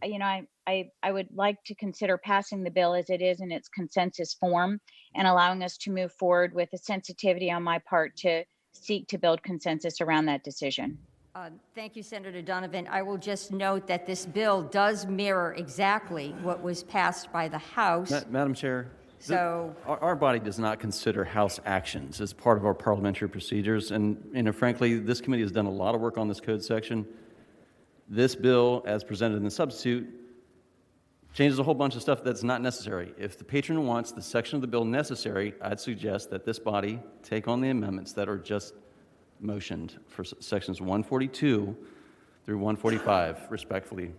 would like to consider passing the bill as it is in its consensus form and allowing us to move forward with a sensitivity on my part to seek to build consensus around that decision. Thank you, Senator Donovan. I will just note that this bill does mirror exactly what was passed by the House. Madam Chair, So our body does not consider House actions as part of our parliamentary procedures. And frankly, this committee has done a lot of work on this code section. This bill, as presented in the substitute, changes a whole bunch of stuff that's not necessary. If the patron wants the section of the bill necessary, I'd suggest that this body take on the amendments that are just motioned for sections 142 through 145, respectfully.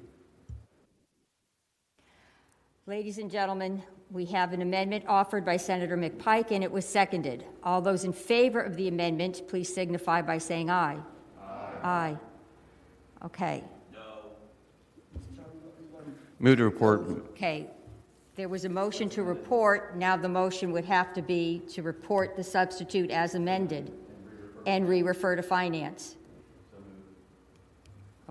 Ladies and gentlemen, we have an amendment offered by Senator McPike, and it was seconded. All those in favor of the amendment, please signify by saying aye. Aye. Aye. Okay. Move to report. Okay. There was a motion to report. Now the motion would have to be to report the substitute as amended and re-refer to finance.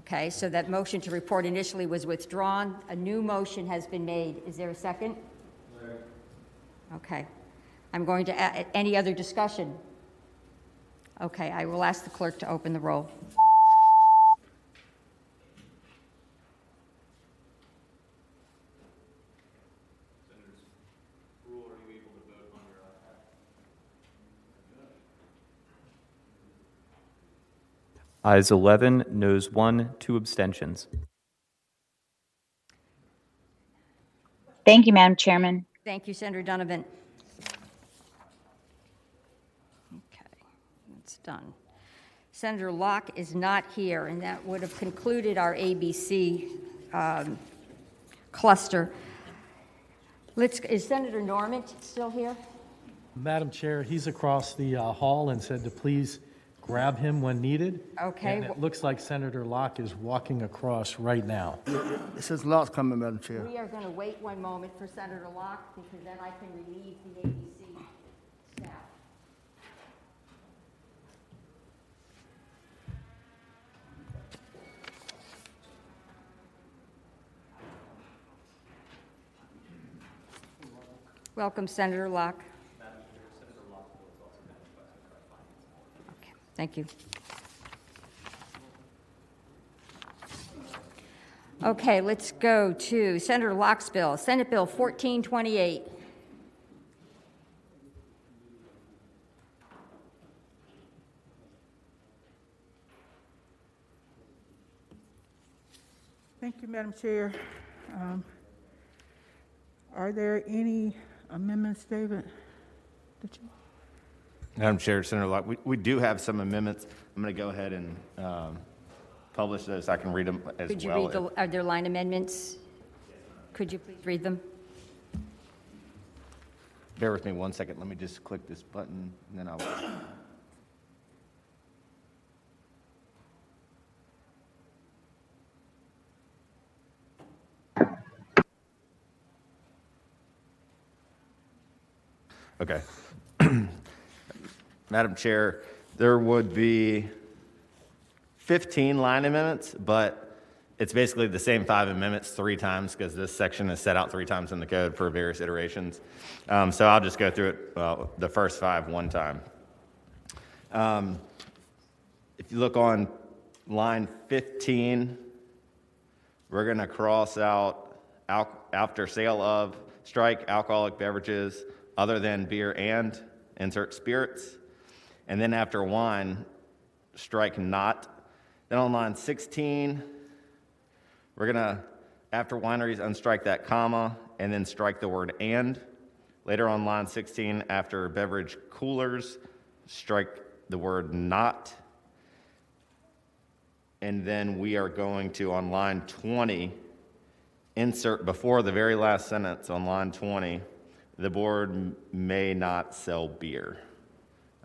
Okay, so that motion to report initially was withdrawn. A new motion has been made. Is there a second? Okay. I'm going to add any other discussion? Okay, I will ask the clerk to open the roll. Ayes 11, noes 1, 2 abstentions. Thank you, Madam Chairman. Thank you, Senator Donovan. Okay, that's done. Senator Locke is not here, and that would have concluded our ABC cluster. Is Senator Norman still here? Madam Chair, he's across the hall and said to please grab him when needed. Okay. And it looks like Senator Locke is walking across right now. It says Locke's coming, Madam Chair. We are going to wait one moment for Senator Locke, because then I can relieve the ABC staff. Welcome, Senator Locke. Okay, thank you. Okay, let's go to Senator Locke's bill, Senate Bill 1428. Thank you, Madam Chair. Are there any amendments, David? Madam Chair, Senator Locke, we do have some amendments. I'm going to go ahead and publish those. I can read them as Could you well. read are there line amendments? Could you please read them? Bear with me one second. Let me just click this button, and then I'll. Okay. Madam Chair, there would be 15 line amendments, but it's basically the same 5 amendments 3 times because this section is set out 3 times in the code for various iterations. So I'll just go through it, the first 5 one time. If you look on line 15, we're going to cross out after sale of, strike alcoholic beverages other than beer and insert spirits. And then after wine, strike not. Then on line 16, we're going to, after wineries, unstrike that comma and then strike the word and. Later on line 16, after beverage coolers, strike the word not. And then we are going to, on line 20, insert before the very last sentence on line 20, the board may not sell beer.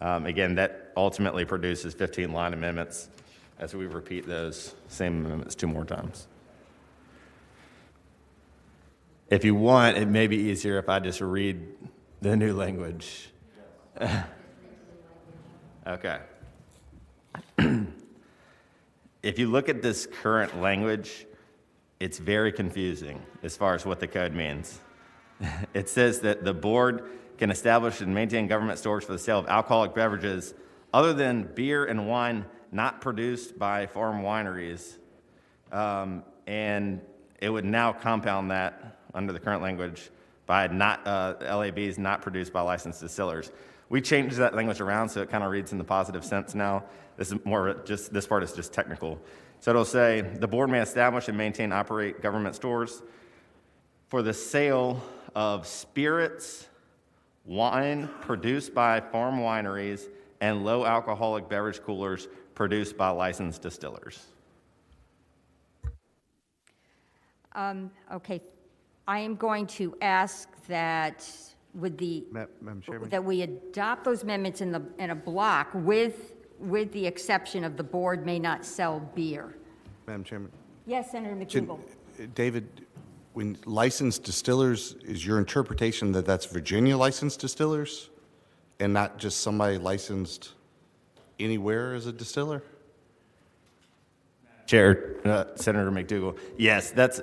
Again, that ultimately produces 15 line amendments as we repeat those same amendments 2 more times. If you want, it may be easier if I just read the new language. Okay. If you look at this current language, it's very confusing as far as what the code means. It says that the board can establish and maintain government stores for the sale of alcoholic beverages other than beer and wine not produced by farm wineries. And it would now compound that under the current language by LABs not produced by licensed distillers. We changed that language around so it kind of reads in the positive sense now. This is more just, this part is just technical. So it'll say, the board may establish and maintain, operate government stores for the sale of spirits, wine produced by farm wineries, and low alcoholic beverage coolers produced by licensed distillers. Okay, I am going to ask that Madam Chairman? that we adopt those amendments in a block with the exception of the board may not sell beer. Madam Chairman? Yes, Senator McDougal. David, when licensed distillers, is your interpretation that that's Virginia licensed distillers and not just somebody licensed anywhere as a distiller? Chair, Senator McDougal. Yes, that's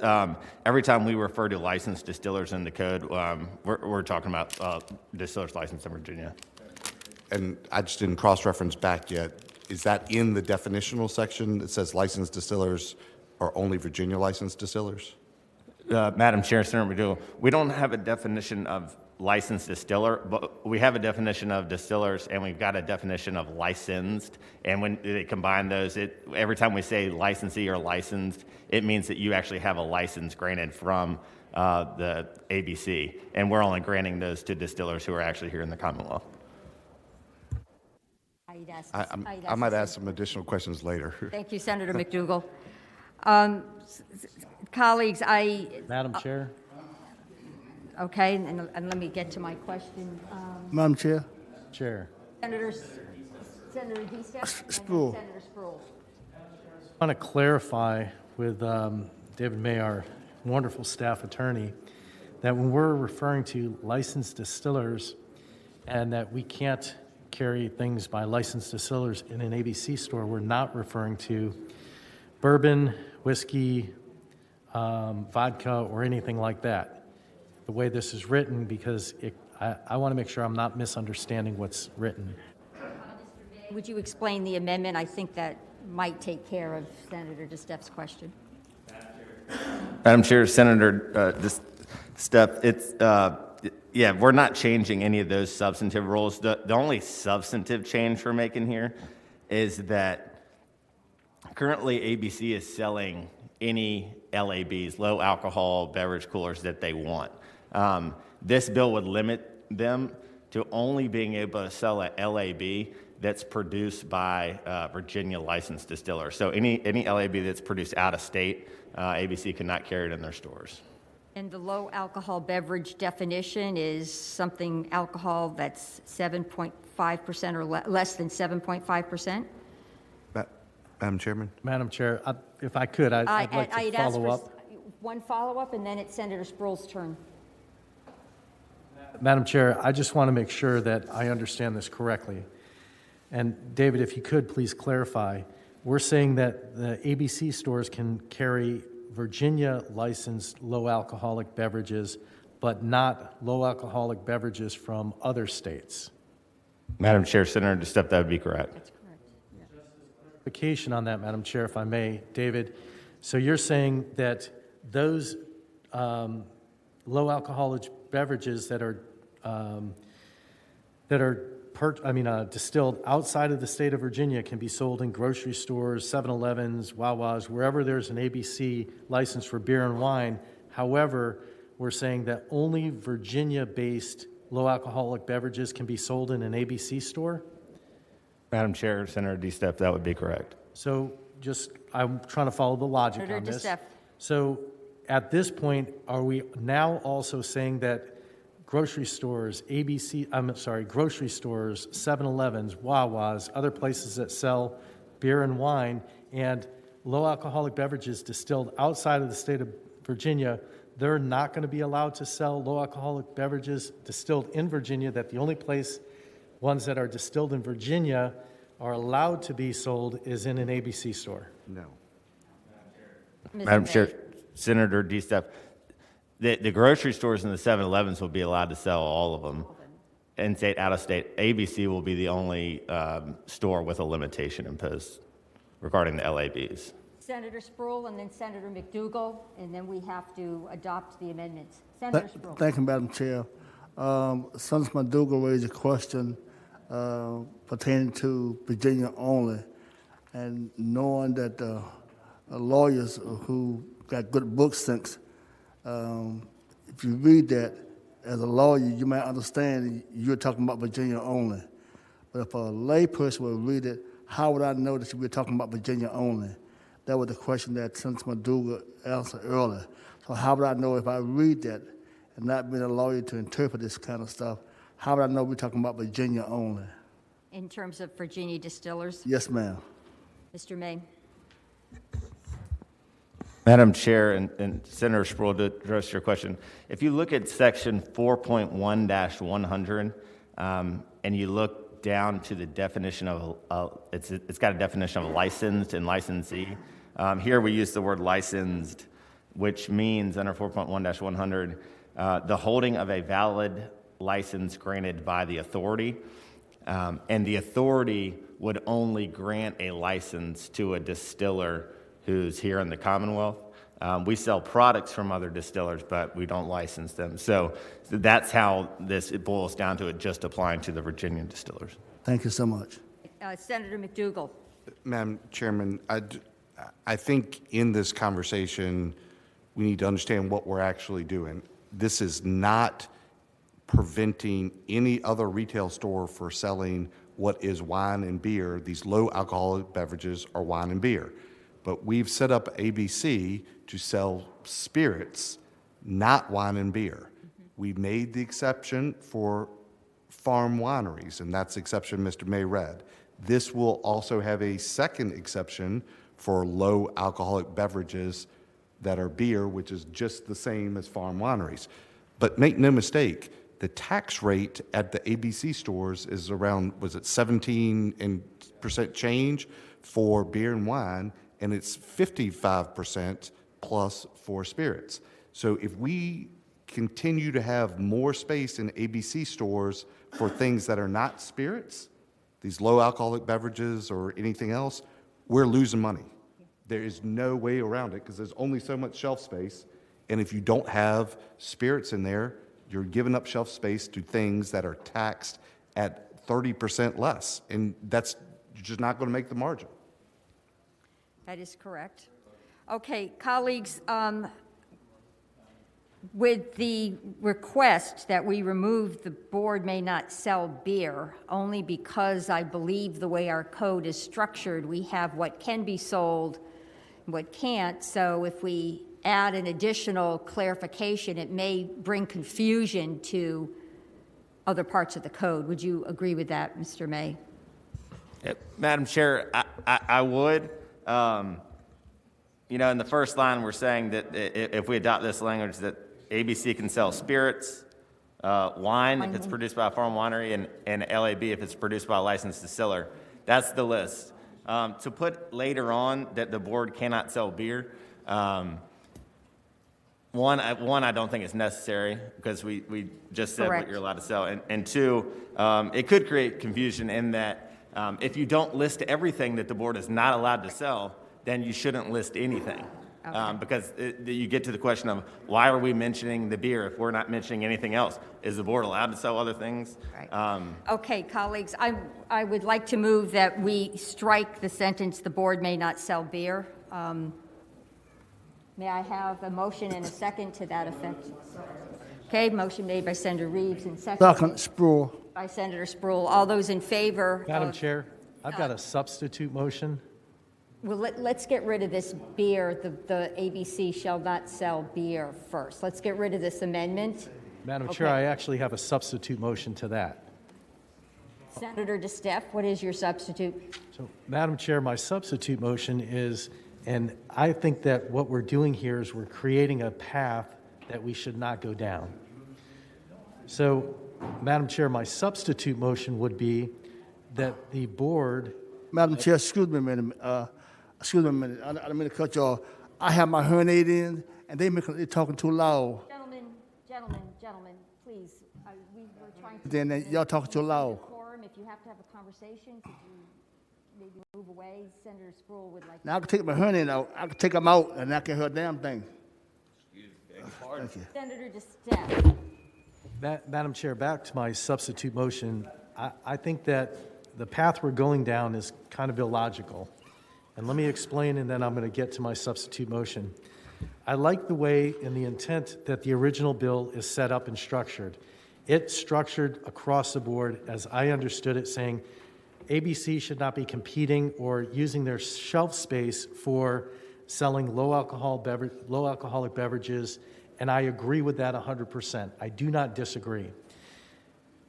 every time we refer to licensed distillers in the code, we're talking about distillers licensed in Virginia. and I just didn't cross-reference back yet, is that in the definitional section that says licensed distillers are only Virginia licensed distillers? Madam Chair, Senator McDougal, we don't have a definition of licensed distiller, but we have a definition of distillers, and we've got a definition of licensed. And when they combine those, every time we say licensee or licensed, it means that you actually have a license granted from the ABC, and we're only granting those to distillers who are actually here in the Commonwealth. I might ask some additional questions later. Thank you, Senator McDougal. Colleagues, Madam Chair? Okay, and let me get to my question. Madam Chair? Chair. Senator DeStefano Sproul. and Senator Sproul. I want to clarify with David May, our wonderful staff attorney, that when we're referring to licensed distillers and that we can't carry things by licensed distillers in an ABC store, we're not referring to bourbon, whiskey, vodka, or anything like that. The way this is written, because I want to make sure I'm not misunderstanding what's written. Would you explain the amendment? I think that might take care of Senator DeStef's question. Madam Chair, Senator DeStef, yeah, we're not changing any of those substantive rules. The only substantive change we're making here is that currently ABC is selling any LABs, low alcohol beverage coolers, that they want. This bill would limit them to only being able to sell a LAB that's produced by Virginia licensed distillers. So any LAB that's produced out of state, ABC cannot carry it in their stores. And the low alcohol beverage definition is something alcohol that's 7.5% or less than 7.5%? Madam Chairman? Madam Chair, if I could, I'd like to follow up. One follow-up, and then it's Senator Sproul's turn. Madam Chair, I just want to make sure that I understand this correctly. And David, if you could, please clarify. We're saying that the ABC stores can carry Virginia licensed low alcoholic beverages, but not low alcoholic beverages from other states. Madam Chair, Senator DeStef, that would be correct. That's correct. Yeah. Clarification on that, Madam Chair, if I may, David. So you're saying that those low alcoholic beverages that are distilled outside of the state of Virginia can be sold in grocery stores, 7-Elevens, Wawa's, wherever there's an ABC license for beer and wine. However, we're saying that only Virginia-based low alcoholic beverages can be sold in an ABC store? Madam Chair, Senator DeStef, that would be correct. So I'm trying to follow the logic Senator on this. DeStef. So at this point, are we now also saying that grocery stores, grocery stores, 7-Elevens, Wawa's, other places that sell beer and wine and low alcoholic beverages distilled outside of the state of Virginia, they're not going to be allowed to sell low alcoholic beverages distilled in Virginia, that the only place ones that are distilled in Virginia are allowed to be sold is in an ABC store? No. Madam Chair, Senator DeStef, the grocery stores and the 7-Elevens will be allowed to sell all of them. In-state, out-of-state, ABC will be the only store with a limitation imposed regarding the LABs. Senator Sproul and then Senator McDougal, and then we have to adopt the amendments. Senator Sproul. Thank you, Madam Chair. Senator McDougal raised a question pertaining to Virginia only, and knowing that lawyers who got good book sense, if you read that as a lawyer, you might understand you're talking about Virginia only. But if a layperson would read it, how would I know that you were talking about Virginia only? That was the question that Senator McDougal answered earlier. So how would I know if I read that and not being a lawyer to interpret this kind of stuff, how would I know we're talking about Virginia only? In terms of Virginia distillers? Yes, ma'am. Mr. May. Madam Chair and Senator Sproul, to address your question, if you look at section 4.1-100 and you look down to the definition of, it's got a definition of licensed and licensee. Here we use the word licensed, which means under 4.1-100, the holding of a valid license granted by the authority. And the authority would only grant a license to a distiller who's here in the Commonwealth. We sell products from other distillers, but we don't license them. So that's how it boils down to it just applying to the Virginian distillers. Thank you so much. Senator McDougal. Madam Chairman, I think in this conversation, we need to understand what we're actually doing. This is not preventing any other retail store for selling what is wine and beer. These low alcoholic beverages are wine and beer. But we've set up ABC to sell spirits, not wine and beer. We made the exception for farm wineries, and that's the exception Mr. May read. This will also have a second exception for low alcoholic beverages that are beer, which is just the same as farm wineries. But make no mistake, the tax rate at the ABC stores is around, was it 17% change for beer and wine, and it's 55% plus for spirits. So if we continue to have more space in ABC stores for things that are not spirits, these low alcoholic beverages or anything else, we're losing money. There is no way around it because there's only so much shelf space. And if you don't have spirits in there, you're giving up shelf space to things that are taxed at 30% less. And that's just not going to make the margin. That is correct. Okay, colleagues, with the request that we remove the board may not sell beer, only because I believe the way our code is structured, we have what can be sold, what can't. So if we add an additional clarification, it may bring confusion to other parts of the code. Would you agree with that, Mr. May? Madam Chair, I would. You know, in the first line, we're saying that if we adopt this language, that ABC can sell spirits, wine if it's produced by a farm winery, and LAB if it's produced by a licensed distiller. That's the list. To put later on that the board cannot sell beer, one, I don't think it's necessary because we just said what you're allowed to sell. And two, it could create confusion in that if you don't list everything that the board is not allowed to sell, then you shouldn't list anything. Because you get to the question of why are we mentioning the beer if we're not mentioning anything else? Is the board allowed to sell other things? Right. Okay, colleagues, I would like to move that we strike the sentence, the board may not sell beer. May I have a motion and a second to that effect? Okay, motion made by Senator Reeves and second Sproul. by Senator Sproul. All those in favor? Madam Chair, I've got a substitute motion. Well, let's get rid of this beer, the ABC shall not sell beer first. Let's get rid of this amendment. Madam Chair, I actually have a substitute motion to that. Senator DeSteph, what is your substitute? So, Madam Chair, my substitute motion is, and I think that what we're doing here is we're creating a path that we should not go down. So, Madam Chair, my substitute motion would be that the board... Madam Chair, excuse me a minute. Excuse me a minute. I don't mean to cut you off. I have my hearing aid in, and they're talking too loud. Gentlemen, please. We were trying to... Then y'all talking too loud. If you have to have a conversation, could you maybe move away? Senator Sproul would like... Now I can take my hearing aid out. I can take them out, and I can hear a damn thing. Thank you. Senator DeSteph. Madam Chair, back to my substitute motion. I think that the path we're going down is kind of illogical. And let me explain, and then I'm going to get to my substitute motion. I like the way and the intent that the original bill is set up and structured. It's structured across the board, as I understood it, saying ABC should not be competing or using their shelf space for selling low alcoholic beverages, and I agree with that 100%. I do not disagree.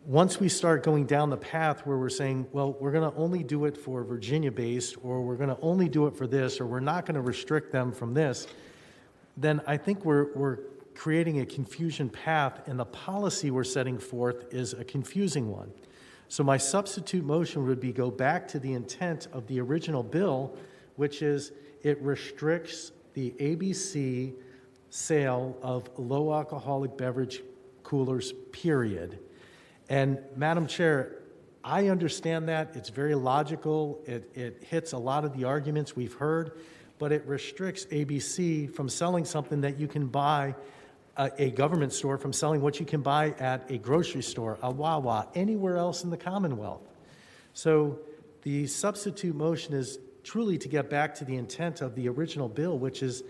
Once we start going down the path where we're saying, well, we're going to only do it for Virginia-based, or we're going to only do it for this, or we're not going to restrict them from this, then I think we're creating a confusion path, and the policy we're setting forth is a confusing one. So my substitute motion would be go back to the intent of the original bill, which is it restricts the ABC sale of low alcoholic beverage coolers, period. And Madam Chair, I understand that. It's very logical. It hits a lot of the arguments we've heard, but it restricts ABC from selling something that you can buy, a government store from selling what you can buy at a grocery store, a Wawa, anywhere else in the Commonwealth. So the substitute motion is truly to get back to the intent of the original bill, which is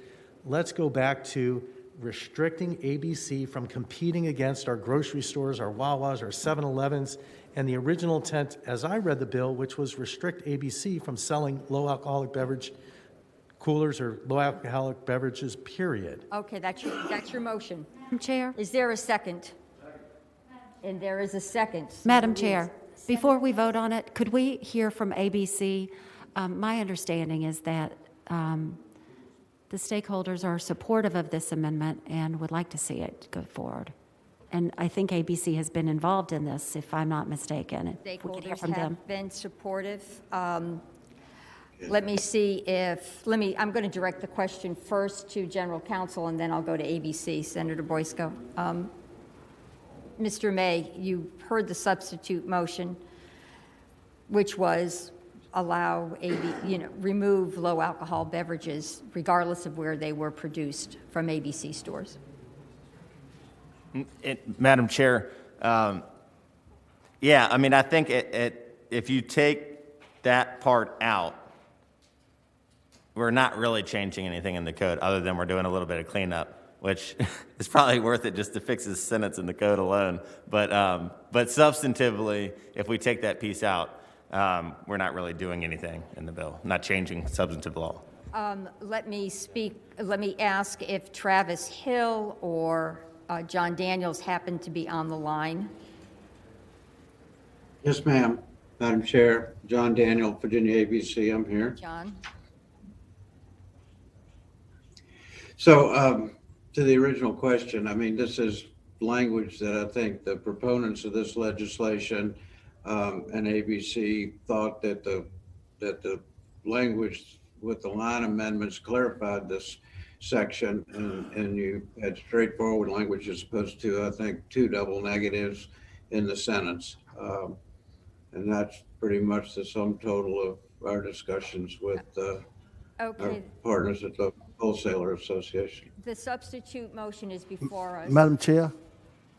let's go back to restricting ABC from competing against our grocery stores, our Wawas, our 7-Elevens, and the original intent, as I read the bill, which was restrict ABC from selling low alcoholic beverage coolers or low alcoholic beverages, period. Okay, that's your motion. Madam Chair? Is there a second? And there is a second. Madam Chair, before we vote on it, could we hear from ABC? My understanding is that the stakeholders are supportive of this amendment and would like to see it go forward. And I think ABC has been involved in this, if I'm not mistaken. If we could hear Stakeholders from them. have been supportive. Let me see if, I'm going to direct the question first to General Counsel, and then I'll go to ABC. Senator Boysko. Mr. May, you heard the substitute motion, which was allow remove low alcohol beverages regardless of where they were produced from ABC stores. Madam Chair, yeah, I mean, I think if you take that part out, we're not really changing anything in the code other than we're doing a little bit of cleanup, which is probably worth it just to fix this sentence in the code alone. But substantively, if we take that piece out, we're not really doing anything in the bill, not changing substantive law. Let me ask if Travis Hill or John Daniels happen to be on the line. Yes, ma'am. Madam Chair, John Daniel, Virginia ABC, I'm here. John? So to the original question, I mean, this is language that I think the proponents of this legislation and ABC thought that the language with the line amendments clarified this section, and you had straightforward language as opposed to, I think, 2 double negatives in the sentence. And that's pretty much the sum total of our discussions with our partners at the Wholesaler Association. The substitute motion is before us. Madam Chair,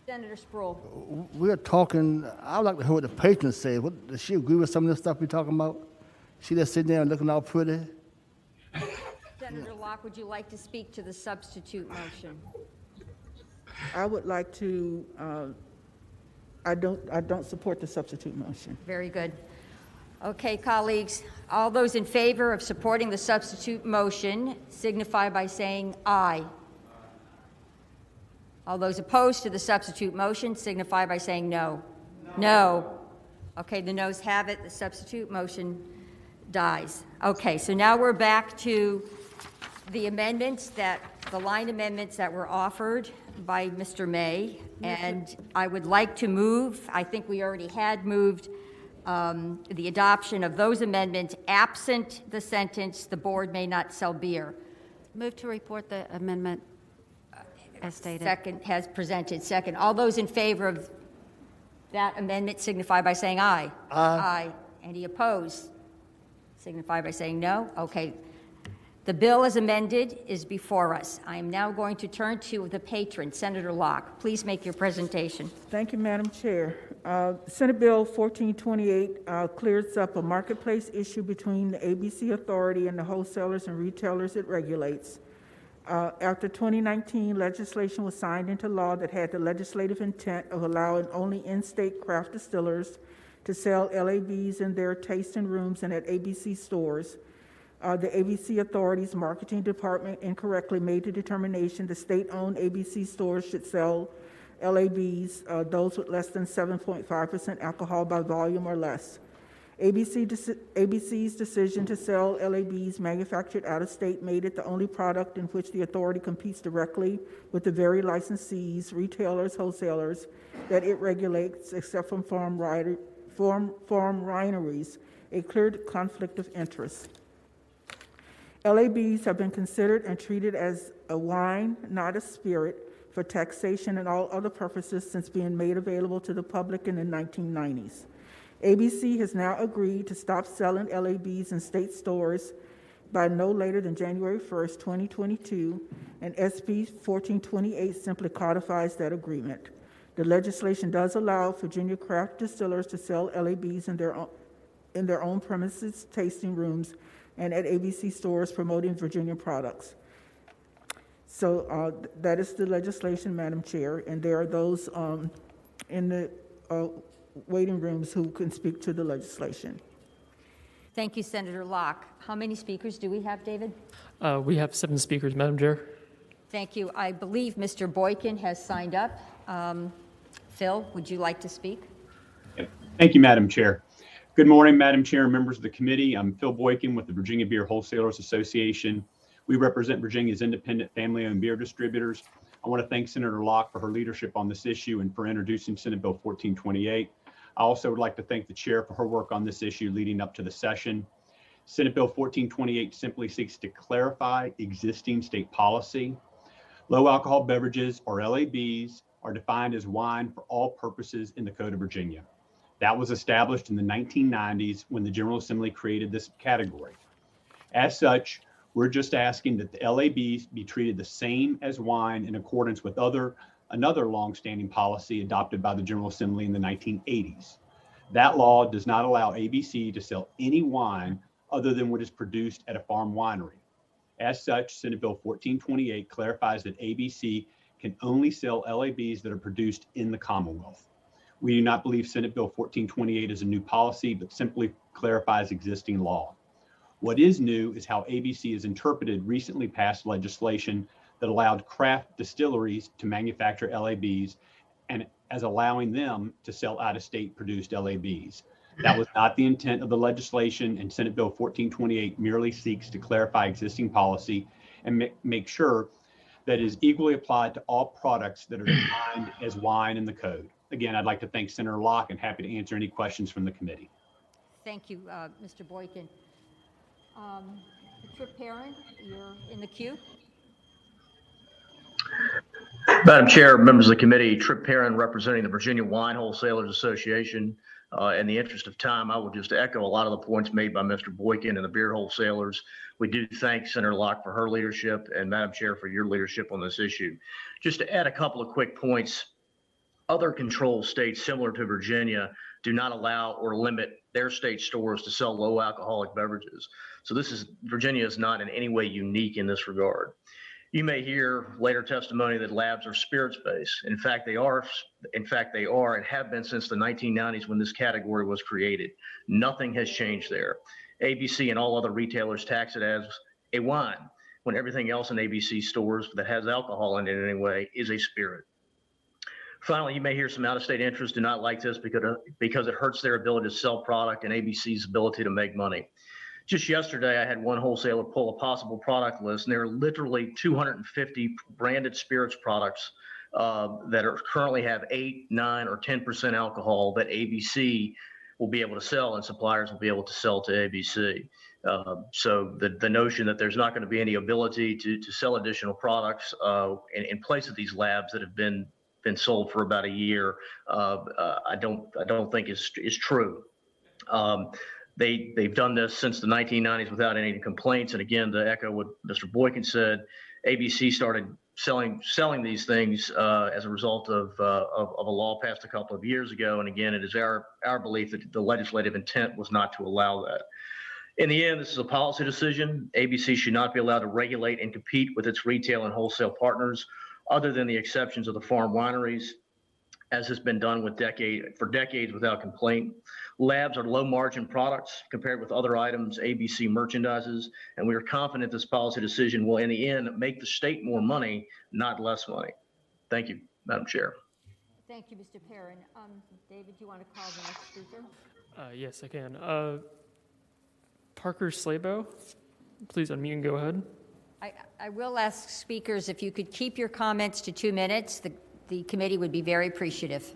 Senator Sproul. we're talking, I would like to hear what the patron say. Does she agree with some of the stuff we're talking about? She just sitting there and looking all pretty. Senator Locke, would you like to speak to the substitute motion? I would like to, I don't support the substitute motion. Very good. Okay, colleagues, all those in favor of supporting the substitute motion signify by saying aye. All those opposed to the substitute motion signify by saying no. No. Okay, the noes have it. The substitute motion dies. Okay, so now we're back to the amendments the line amendments that were offered by Mr. May, and I would like to move, I think we already had moved the adoption of those amendments absent the sentence, "The board may not sell beer." Move to report the amendment as stated. Second, has presented. Second, all those in favor of that amendment signify by saying aye. Aye. Any opposed? Signify by saying no. Okay. The bill as amended is before us. I am now going to turn to the patron, Senator Locke. Please make your presentation. Thank you, Madam Chair. Senate Bill 1428 clears up a marketplace issue between the ABC Authority and the wholesalers and retailers it regulates. After 2019, legislation was signed into law that had the legislative intent of allowing only in-state craft distillers to sell LABs in their tasting rooms and at ABC stores. The ABC Authority's marketing department incorrectly made the determination the state-owned ABC stores should sell LABs, those with less than 7.5% alcohol by volume or less. ABC's decision to sell LABs manufactured out of state made it the only product in which the authority competes directly with the very licensees, retailers, wholesalers that it regulates, except from farm wineries, a clear conflict of interest. LABs have been considered and treated as a wine, not a spirit, for taxation and all other purposes since being made available to the public in the 1990s. ABC has now agreed to stop selling LABs in state stores by no later than January 1st, 2022, and SB 1428 simply codifies that agreement. The legislation does allow Virginia craft distillers to sell LABs in their own premises, tasting rooms, and at ABC stores promoting Virginia products. So that is the legislation, Madam Chair, and there are those in the waiting rooms who can speak to the legislation. Thank you, Senator Locke. How many speakers do we have, David? We have 7 speakers, Madam Chair. Thank you. I believe Mr. Boykin has signed up. Phil, would you like to speak? Thank you, Madam Chair. Good morning, Madam Chair and members of the committee. I'm Phil Boykin with the Virginia Beer Wholesalers Association. We represent Virginia's independent family-owned beer distributors. I want to thank Senator Locke for her leadership on this issue and for introducing Senate Bill 1428. I also would like to thank the chair for her work on this issue leading up to the session. Senate Bill 1428 simply seeks to clarify existing state policy. Low alcohol beverages, or LABs, are defined as wine for all purposes in the Code of Virginia. That was established in the 1990s when the General Assembly created this category. As such, we're just asking that the LABs be treated the same as wine in accordance with another longstanding policy adopted by the General Assembly in the 1980s. That law does not allow ABC to sell any wine other than what is produced at a farm winery. As such, Senate Bill 1428 clarifies that ABC can only sell LABs that are produced in the Commonwealth. We do not believe Senate Bill 1428 is a new policy, but simply clarifies existing law. What is new is how ABC has interpreted recently passed legislation that allowed craft distilleries to manufacture LABs and as allowing them to sell out-of-state produced LABs. That was not the intent of the legislation, and Senate Bill 1428 merely seeks to clarify existing policy and make sure that it is equally applied to all products that are defined as wine in the code. Again, I'd like to thank Senator Locke and happy to answer any questions from the committee. Thank you, Mr. Boykin. Trip Perrin, you're in the queue. Madam Chair, members of the committee, Trip Perrin representing the Virginia Wine Wholesalers Association. In the interest of time, I will just echo a lot of the points made by Mr. Boykin and the beer wholesalers. We do thank Senator Locke for her leadership and Madam Chair for your leadership on this issue. Just to add a couple of quick points, other control states similar to Virginia do not allow or limit their state stores to sell low alcoholic beverages. So Virginia is not in any way unique in this regard. You may hear later testimony that labs are spirits-based. In fact, they are and have been since the 1990s when this category was created. Nothing has changed there. ABC and all other retailers tax it as a wine, when everything else in ABC stores that has alcohol in it in any way is a spirit. Finally, you may hear some out-of-state interests do not like this because it hurts their ability to sell product and ABC's ability to make money. Just yesterday, I had one wholesaler pull a possible product list, and there are literally 250 branded spirits products that currently have 8, 9, or 10% alcohol that ABC will be able to sell and suppliers will be able to sell to ABC. So the notion that there's not going to be any ability to sell additional products in place of these labs that have been sold for about a year, I don't think is true. They've done this since the 1990s without any complaints. And again, to echo what Mr. Boykin said, ABC started selling these things as a result of a law passed a couple of years ago. And again, it is our belief that the legislative intent was not to allow that. In the end, this is a policy decision. ABC should not be allowed to regulate and compete with its retail and wholesale partners, other than the exceptions of the farm wineries, as has been done for decades without complaint. Labs are low margin products compared with other items ABC merchandises, and we are confident this policy decision will in the end make the state more money, not less money. Thank you, Madam Chair. Thank you, Mr. Perrin. David, do you want to call the next speaker? Yes, I can. Parker Slabo, please unmute and go ahead. I will ask speakers if you could keep your comments to 2 minutes. The committee would be very appreciative.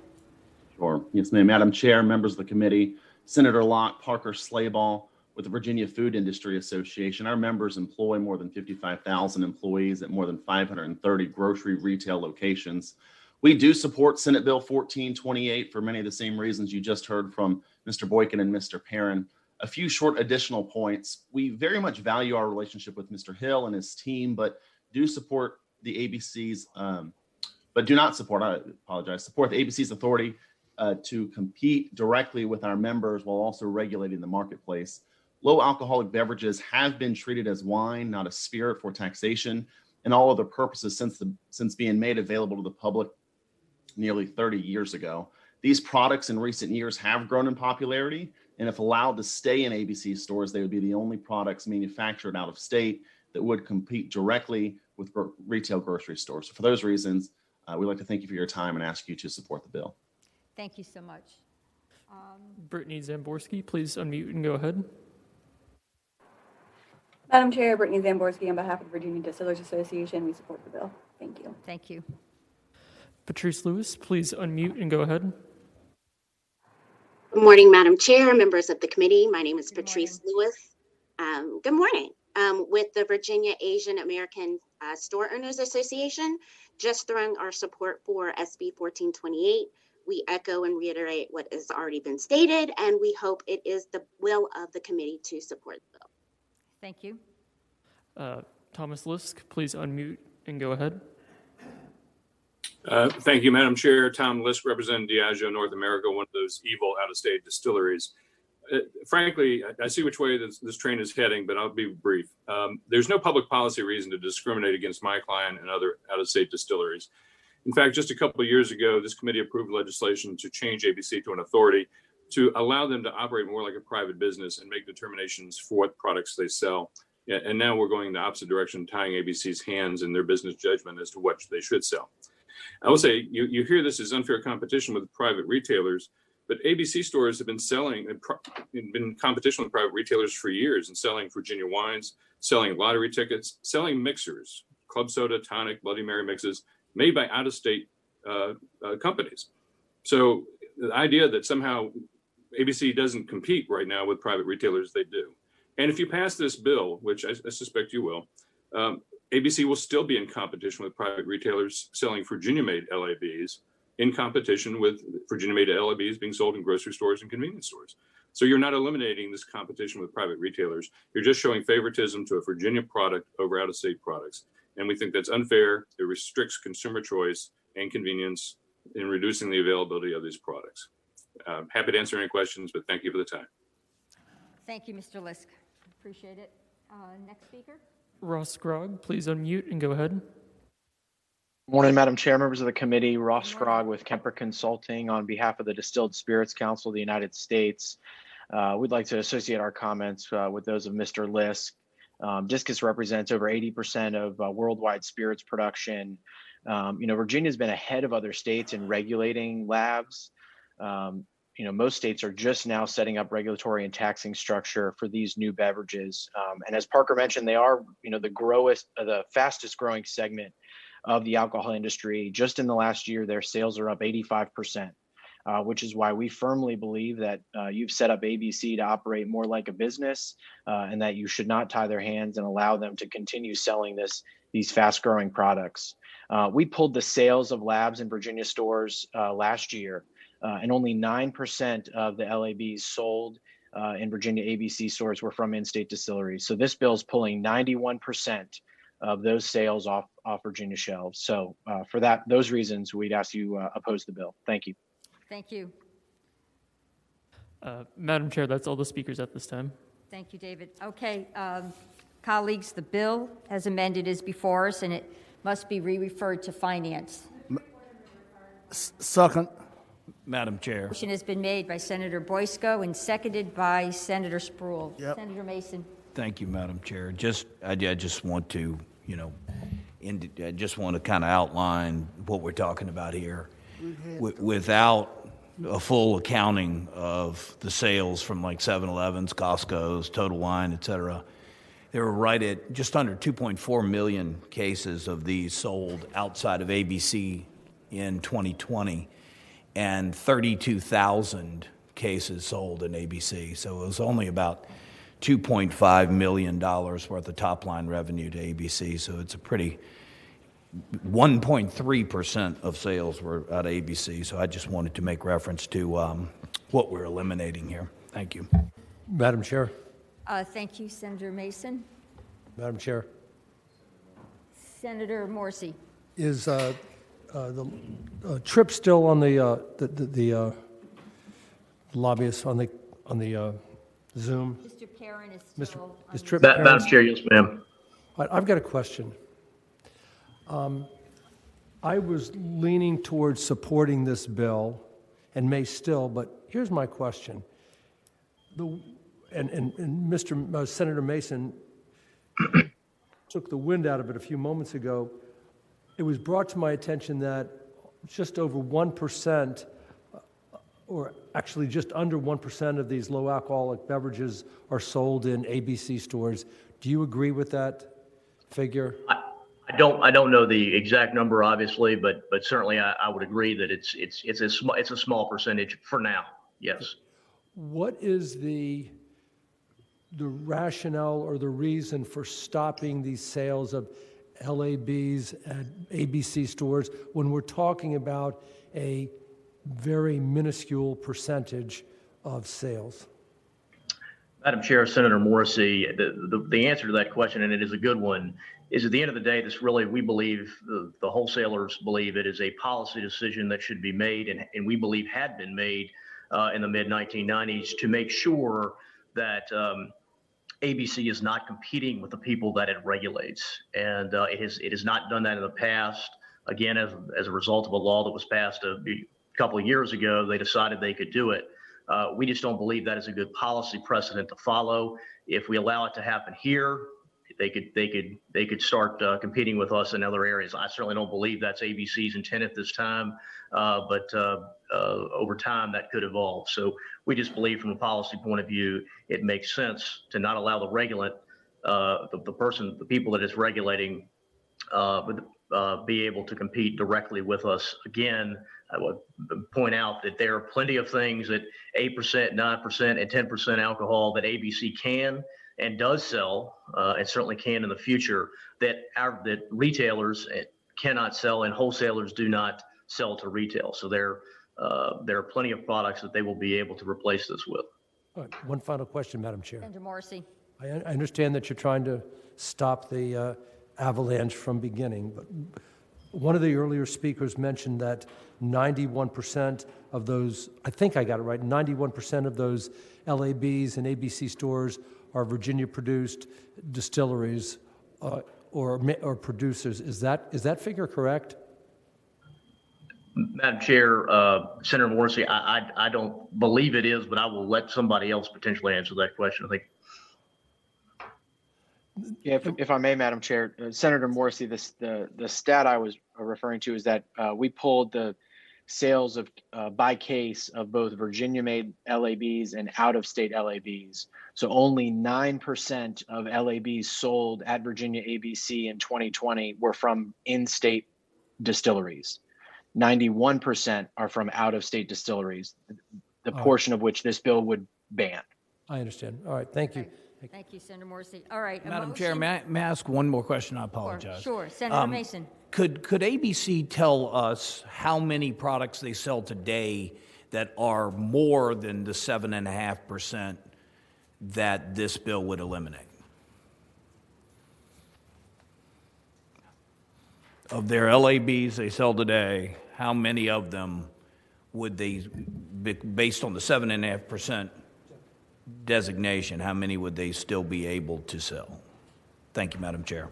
Sure. Yes, ma'am. Madam Chair, members of the committee, Senator Locke, Parker Slayball with the Virginia Food Industry Association. Our members employ more than 55,000 employees at more than 530 grocery retail locations. We do support Senate Bill 1428 for many of the same reasons you just heard from Mr. Boykin and Mr. Perrin. A few short additional points. We very much value our relationship with Mr. Hill and his team, but do support the ABC's, but do not support, I apologize, support the ABC's authority to compete directly with our members while also regulating the marketplace. Low alcoholic beverages have been treated as wine, not a spirit, for taxation and all other purposes since being made available to the public nearly 30 years ago. These products in recent years have grown in popularity, and if allowed to stay in ABC stores, they would be the only products manufactured out of state that would compete directly with retail grocery stores. So for those reasons, we'd like to thank you for your time and ask you to support the bill. Thank you so much. Brittany Zamborski, please unmute and go ahead. Madam Chair, Brittany Zamborski, on behalf of the Virginia Distillers Association, we support the bill. Thank you. Thank you. Patrice Lewis, please unmute and go ahead. Good morning, Madam Chair, members of the committee. My name is Patrice Lewis. Good morning. With the Virginia Asian American Store Owners Association, just throwing our support for SB 1428. We echo and reiterate what has already been stated, and we hope it is the will of the committee to support the bill. Thank you. Thomas Lisk, please unmute and go ahead. Thank you, Madam Chair. Tom Lisk, representing Diageo North America, one of those evil out-of-state distilleries. Frankly, I see which way this train is heading, but I'll be brief. There's no public policy reason to discriminate against my client and other out-of-state distilleries. In fact, just a couple of years ago, this committee approved legislation to change ABC to an authority to allow them to operate more like a private business and make determinations for what products they sell. And now we're going the opposite direction, tying ABC's hands in their business judgment as to what they should sell. I will say, you hear this as unfair competition with private retailers, but ABC stores have been selling, been in competition with private retailers for years and selling Virginia wines, selling lottery tickets, selling mixers, club soda, tonic, Bloody Mary mixes, made by out-of-state companies. So the idea that somehow ABC doesn't compete right now with private retailers, they do. And if you pass this bill, which I suspect you will, ABC will still be in competition with private retailers selling Virginia-made LABs in competition with Virginia-made LABs being sold in grocery stores and convenience stores. So you're not eliminating this competition with private retailers. You're just showing favoritism to a Virginia product over out-of-state products. And we think that's unfair. It restricts consumer choice and convenience in reducing the availability of these products. Happy to answer any questions, but thank you for the time. Thank you, Mr. Lisk. Appreciate it. Next speaker. Ross Grogg, please unmute and go ahead. Morning, Madam Chair, members of the committee. Ross Grogg with Kemper Consulting on behalf of the Distilled Spirits Council of the United States. We'd like to associate our comments with those of Mr. Lisk. Discus represents over 80% of worldwide spirits production. Virginia's been ahead of other states in regulating labs. Most states are just now setting up regulatory and taxing structure for these new beverages. And as Parker mentioned, they are, the fastest growing segment of the alcohol industry. Just in the last year, their sales are up 85%, which is why we firmly believe that you've set up ABC to operate more like a business and that you should not tie their hands and allow them to continue selling these fast growing products. We pulled the sales of labs in Virginia stores last year. And only 9% of the LABs sold in Virginia ABC stores were from in-state distilleries. So this bill is pulling 91% of those sales off Virginia shelves. So for those reasons, we'd ask you oppose the bill. Thank you. Thank you. Madam Chair, that's all the speakers at this time. Thank you, David. Okay, colleagues, the bill as amended is before us, and it must be re-referred to Finance. Second. Madam Chair. Motion has been made by Senator Boysko and seconded by Senator Spruill. Yep. Senator Mason. Thank you, Madam Chair. I just want to, I just want to kind of outline what we're talking about here. Without a full accounting of the sales from like 7-Elevens, Costco's, Total Wine, et cetera, they were right at just under 2.4 million cases of these sold outside of ABC in 2020. And 32,000 cases sold in ABC. So it was only about $2.5 million worth of top line revenue to ABC. So it's a pretty 1.3% of sales were out of ABC. So I just wanted to make reference to what we're eliminating here. Thank you. Madam Chair. Thank you, Senator Mason. Madam Chair. Senator Morsi. Is the Tripp still on the lobbyist on the Zoom? Mr. Perrin is still on Is Tripp Madam Perrin- Chair, yes, ma'am. I've got a question. I was leaning towards supporting this bill and may still, but here's my question. Senator Mason took the wind out of it a few moments ago. It was brought to my attention that just over 1%, or actually just under 1% of these low alcoholic beverages are sold in ABC stores. Do you agree with that figure? I don't know the exact number, obviously, but certainly I would agree that it's a small percentage for now. Yes. What is the rationale or the reason for stopping these sales of LABs at ABC stores when we're talking about a very minuscule percentage of sales? Madam Chair, Senator Morrissey, the answer to that question, and it is a good one, is at the end of the day, this really, we believe, the wholesalers believe it is a policy decision that should be made, and we believe had been made in the mid-1990s to make sure that ABC is not competing with the people that it regulates. And it has not done that in the past. Again, as a result of a law that was passed a couple of years ago, they decided they could do it. We just don't believe that is a good policy precedent to follow. If we allow it to happen here, they could start competing with us in other areas. I certainly don't believe that's ABC's intent at this time, but over time that could evolve. So we just believe from a policy point of view, it makes sense to not allow the regulant, the people that it's regulating, be able to compete directly with us. Again, I would point out that there are plenty of things at 8%, 9%, and 10% alcohol that ABC can and does sell, and certainly can in the future, that retailers cannot sell and wholesalers do not sell to retail. So there are plenty of products that they will be able to replace this with. All right, one final question, Madam Chair. Senator Morsi. I understand that you're trying to stop the avalanche from beginning, but one of the earlier speakers mentioned that 91% of those, I think I got it right, 91% of those LABs and ABC stores are Virginia-produced distilleries or producers. Is that figure correct? Madam Chair, Senator Morrissey, I don't believe it is, but I will let somebody else potentially answer that question. I think. Yeah, if I may, Madam Chair, Senator Morrissey, the stat I was referring to is that we pulled the sales of by case of both Virginia-made LABs and out-of-state LABs. So only 9% of LABs sold at Virginia ABC in 2020 were from in-state distilleries. 91% are from out-of-state distilleries, the portion of which this bill would ban. I understand. All right, thank you. Thank you, Senator Morsi. All right. Madam Chair, may I ask one more question? I apologize. Sure. Senator Mason. Could ABC tell us how many products they sell today that are more than the 7.5% that this bill would eliminate? Of their LABs they sell today, how many of them would they, based on the 7.5% designation, how many would they still be able to sell? Thank you, Madam Chair.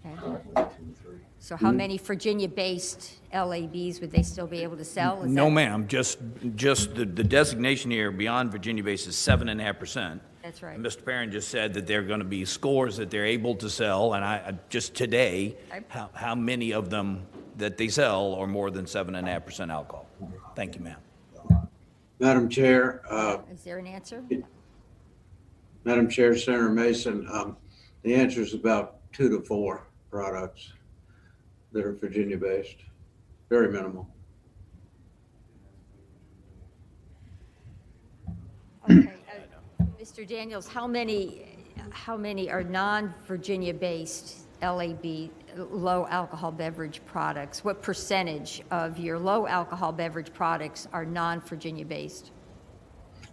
Okay. So how many Virginia-based LABs would they still be able to sell? No, ma'am. Just the designation here beyond Virginia-based is 7.5%. That's right. And Mr. Perrin just said that there are going to be scores that they're able to sell, and I just today, how many of them that they sell are more than 7.5% alcohol? Thank you, ma'am. Madam Chair. Is there an answer? Madam Chair, Senator Mason, the answer is about 2 to 4 products that are Virginia-based. Very minimal. Okay. Mr. Daniels, how many are non-Virginia-based LAB, low alcohol beverage products? What percentage of your low alcohol beverage products are non-Virginia based?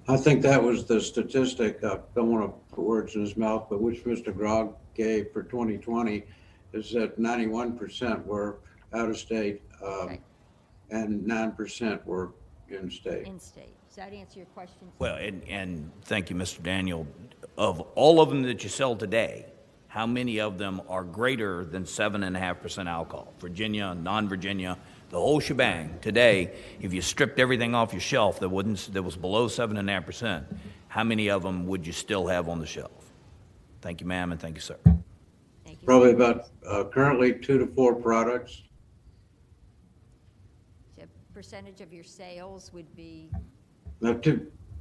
I think that was the statistic, I don't want to put words in his mouth, but which Mr. Grog gave for 2020, is that 91% were out of state, and 9% were in state. In state. Does that answer your question? Well, and thank you, Mr. Daniel. Of all of them that you sell today, how many of them are greater than 7.5% alcohol? Virginia, non-Virginia, the whole shebang. Today, if you stripped everything off your shelf that was below 7.5%, how many of them would you still have on the shelf? Thank you, ma'am, and thank you, sir. Thank you. Probably about currently 2 to 4 products. So percentage of your sales would be?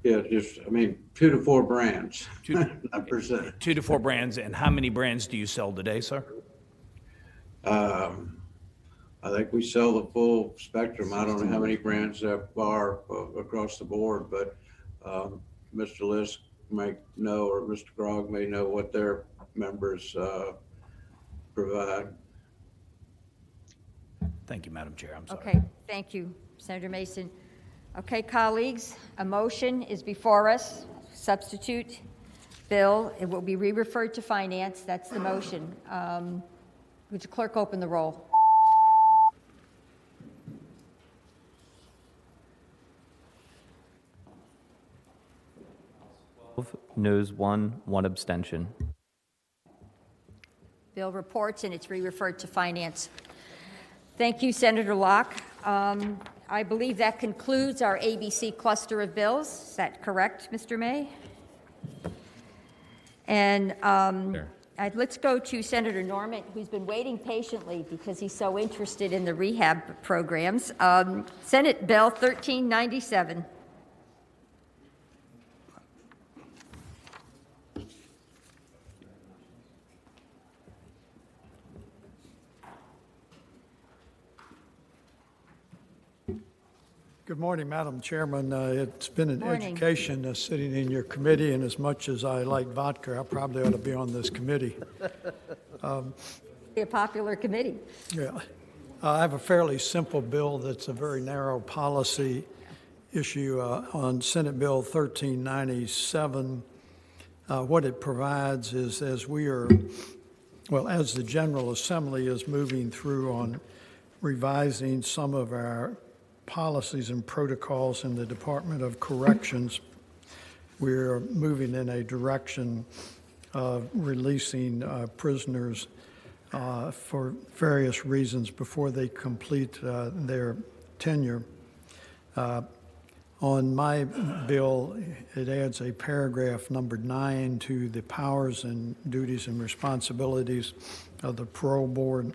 Just, I mean, 2 to 4 brands, not percent. 2 to 4 brands, and how many brands do you sell today, sir? I think we sell the full spectrum. I don't know how many brands there are across the board, but Mr. Lisk might know, or Mr. Grog may know what their members provide. Thank you, Madam Chair. I'm sorry. Okay, thank you, Senator Mason. Okay, colleagues, a motion is before us. Substitute bill. It will be re-referred to finance. That's the motion. Would the clerk open the roll? Noes, 1 abstention. Bill reports, and it's re-referred to finance. Thank you, Senator Locke. I believe that concludes our ABC cluster of bills. Is that correct, Mr. May? And let's go to Senator Norman, who's been waiting patiently because he's so interested in the rehab programs. Senate Bill 1397. Good morning, Madam Chairman. It's been an Morning. education sitting in your committee, and as much as I like vodka, I probably ought to be on this committee. A popular committee. Yeah. I have a fairly simple bill that's a very narrow policy issue on Senate Bill 1397. What it provides is as the General Assembly is moving through on revising some of our policies and protocols in the Department of Corrections, we're moving in a direction of releasing prisoners for various reasons before they complete their tenure. On my bill, it adds a paragraph numbered 9 to the powers and duties and responsibilities of the parole board,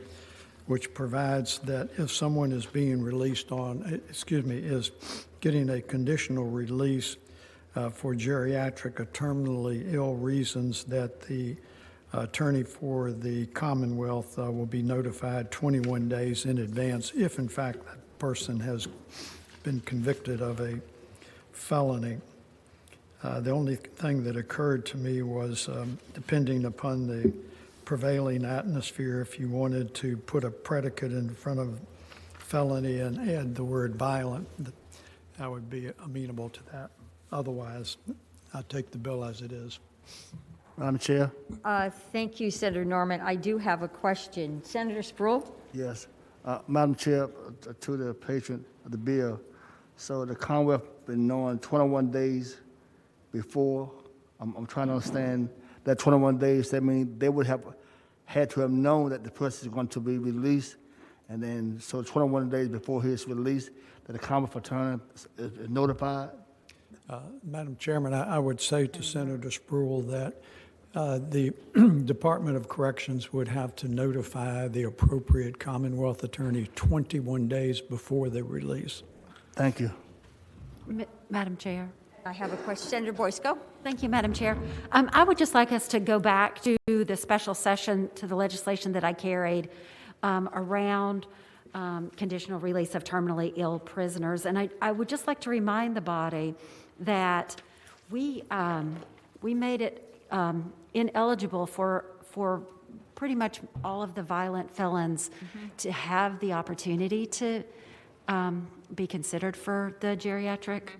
which provides that if someone is being released is getting a conditional release for geriatric or terminally ill reasons, that the attorney for the Commonwealth will be notified 21 days in advance if, in fact, that person has been convicted of a felony. The only thing that occurred to me was, depending upon the prevailing atmosphere, if you wanted to put a predicate in front of felony and add the word violent, I would be amenable to that. Otherwise, I take the bill as it is. Madam Chair? Thank you, Senator Norman. I do have a question. Senator Spruill? Yes. Madam Chair, to the patron of the bill, so the Commonwealth been knowing 21 days before. I'm trying to understand that 21 days, that means they would have had to have known that the person is going to be released, and then so 21 days before he is released, that the Commonwealth attorney is notified? Madam Chairman, I would say to Senator Spruill that the Department of Corrections would have to notify the appropriate Commonwealth attorney 21 days before the release. Thank you. Madam Chair. I have a question. Senator Boyce, go. Thank you, Madam Chair. I would just like us to go back to the special session, to the legislation that I carried around conditional release of terminally ill prisoners. And I would just like to remind the body that we made it ineligible for pretty much all of the violent felons to have the opportunity to be considered for the geriatric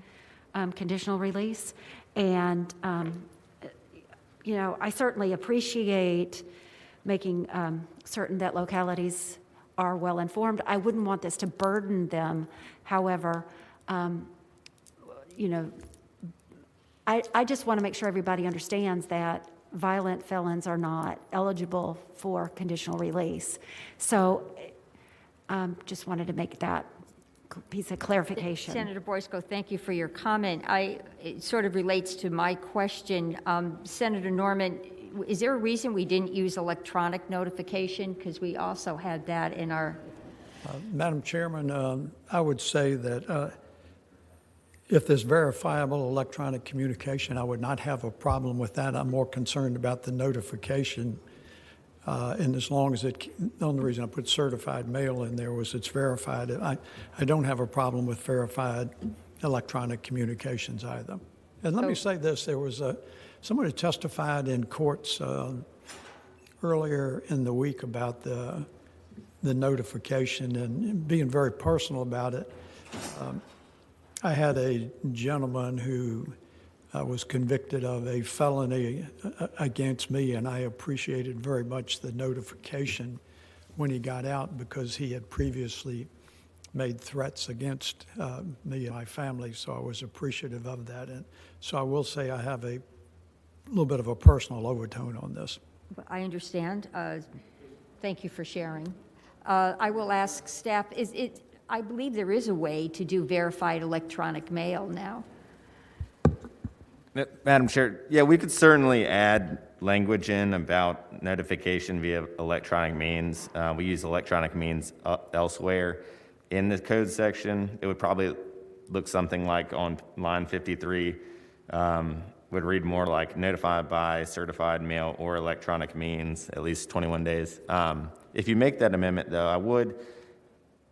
conditional release. And, you know, I certainly appreciate making certain that localities are well informed. I wouldn't want this to burden them. However, you know, I just want to make sure everybody understands that violent felons are not eligible for conditional release. So just wanted to make that piece of clarification. Senator Boysko, thank you for your comment. It sort of relates to my question. Senator Norman, is there a reason we didn't use electronic notification? Because we also had that in our... Madam Chairman, I would say that if there's verifiable electronic communication, I would not have a problem with that. I'm more concerned about the notification. And as long as the only reason I put certified mail in there was it's verified. I don't have a problem with verified electronic communications either. And let me say this, there was somebody testified in courts earlier in the week about the notification and being very personal about it. I had a gentleman who was convicted of a felony against me, and I appreciated very much the notification when he got out because he had previously made threats against me and my family, so I was appreciative of that. And so I will say I have a little bit of a personal overtone on this. I understand. Thank you for sharing. I will ask staff, I believe there is a way to do verified electronic mail now. Madam Chair, yeah, we could certainly add language in about notification via electronic means. We use electronic means elsewhere in the code section. It would probably look something like on line 53, would read more like notified by certified mail or electronic means, at least 21 days. If you make that amendment, though, I would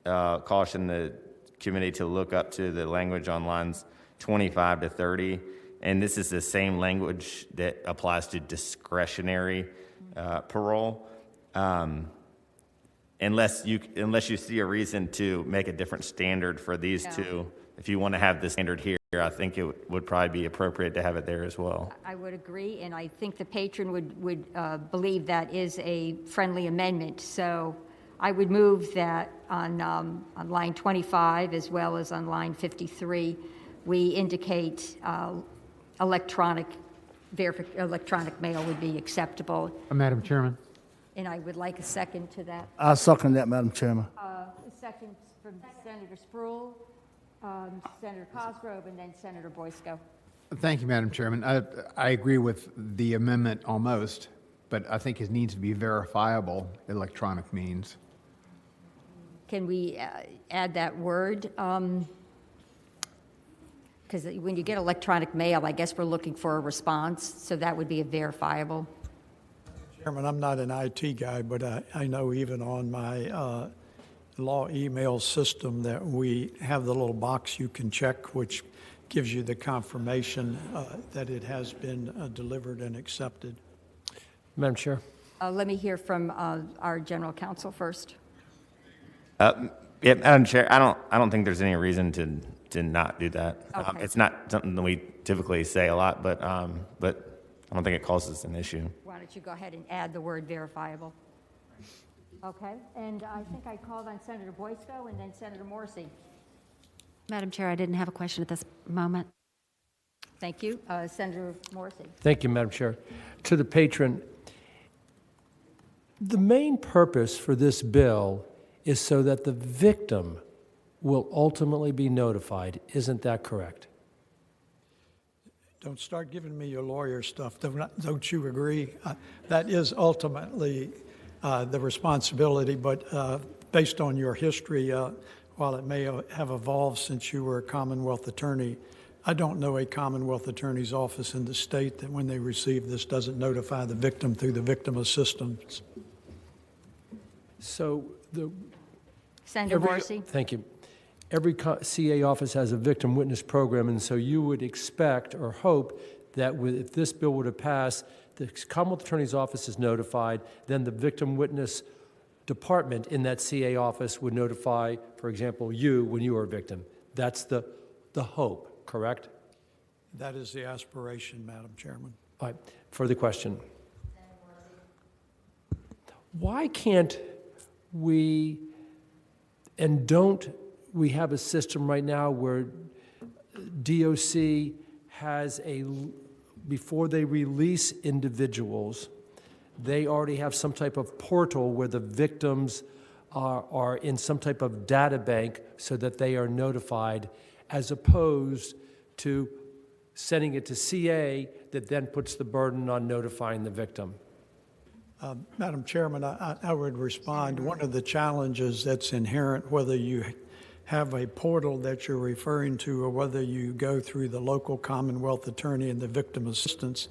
caution the committee to look up to the language on lines 25 to 30. And this is the same language that applies to discretionary parole. Unless you see a reason to make a different standard for these two, if you want to have the standard here, I think it would probably be appropriate to have it there as well. I would agree, and I think the patron would believe that is a friendly amendment. So I would move that on line 25 as well as on line 53, we indicate electronic mail would be acceptable. Madam Chairman. And I would like a second to that. I second that, Madam Chairman. A second from Senator Spruill, Senator Cosgrove, and then Senator Boysko. Thank you, Madam Chairman. I agree with the amendment almost, but I think it needs to be verifiable electronic means. Can we add that word? Because when you get electronic mail, I guess we're looking for a response, so that would be a verifiable. Chairman, I'm not an IT guy, but I know even on my law email system that we have the little box you can check, which gives you the confirmation that it has been delivered and accepted. Madam Chair. Let me hear from our general counsel first. Yeah, Madam Chair, I don't think there's any reason to not do that. Okay. It's not something that we typically say a lot, but I don't think it causes an issue. Why don't you go ahead and add the word verifiable? Okay, and I think I called on Senator Boysko and then Senator Morrissey. Madam Chair, I didn't have a question at this moment. Thank you. Senator Morrissey. Thank you, Madam Chair. To the patron, the main purpose for this bill is so that the victim will ultimately be notified. Isn't that correct? Don't start giving me your lawyer stuff. Don't you agree? That is ultimately the responsibility, but based on your history, while it may have evolved since you were a Commonwealth attorney, I don't know a Commonwealth attorney's office in the state that when they receive this doesn't notify the victim through the victim assistance. So Senator Morrissey. Thank you. Every CA office has a victim witness program, and so you would expect or hope that if this bill were to pass, the Commonwealth Attorney's Office is notified, then the victim witness department in that CA office would notify, for example, you when you are a victim. That's the hope, correct? That is the aspiration, Madam Chairman. All right, further question. Why can't we, and don't we have a system right now where DOC has before they release individuals, they already have some type of portal where the victims are in some type of data bank so that they are notified, as opposed to sending it to CA that then puts the burden on notifying the victim? Madam Chairman, I would respond. One of the challenges that's inherent, whether you have a portal that you're referring to or whether you go through the local Commonwealth attorney and the victim assistance,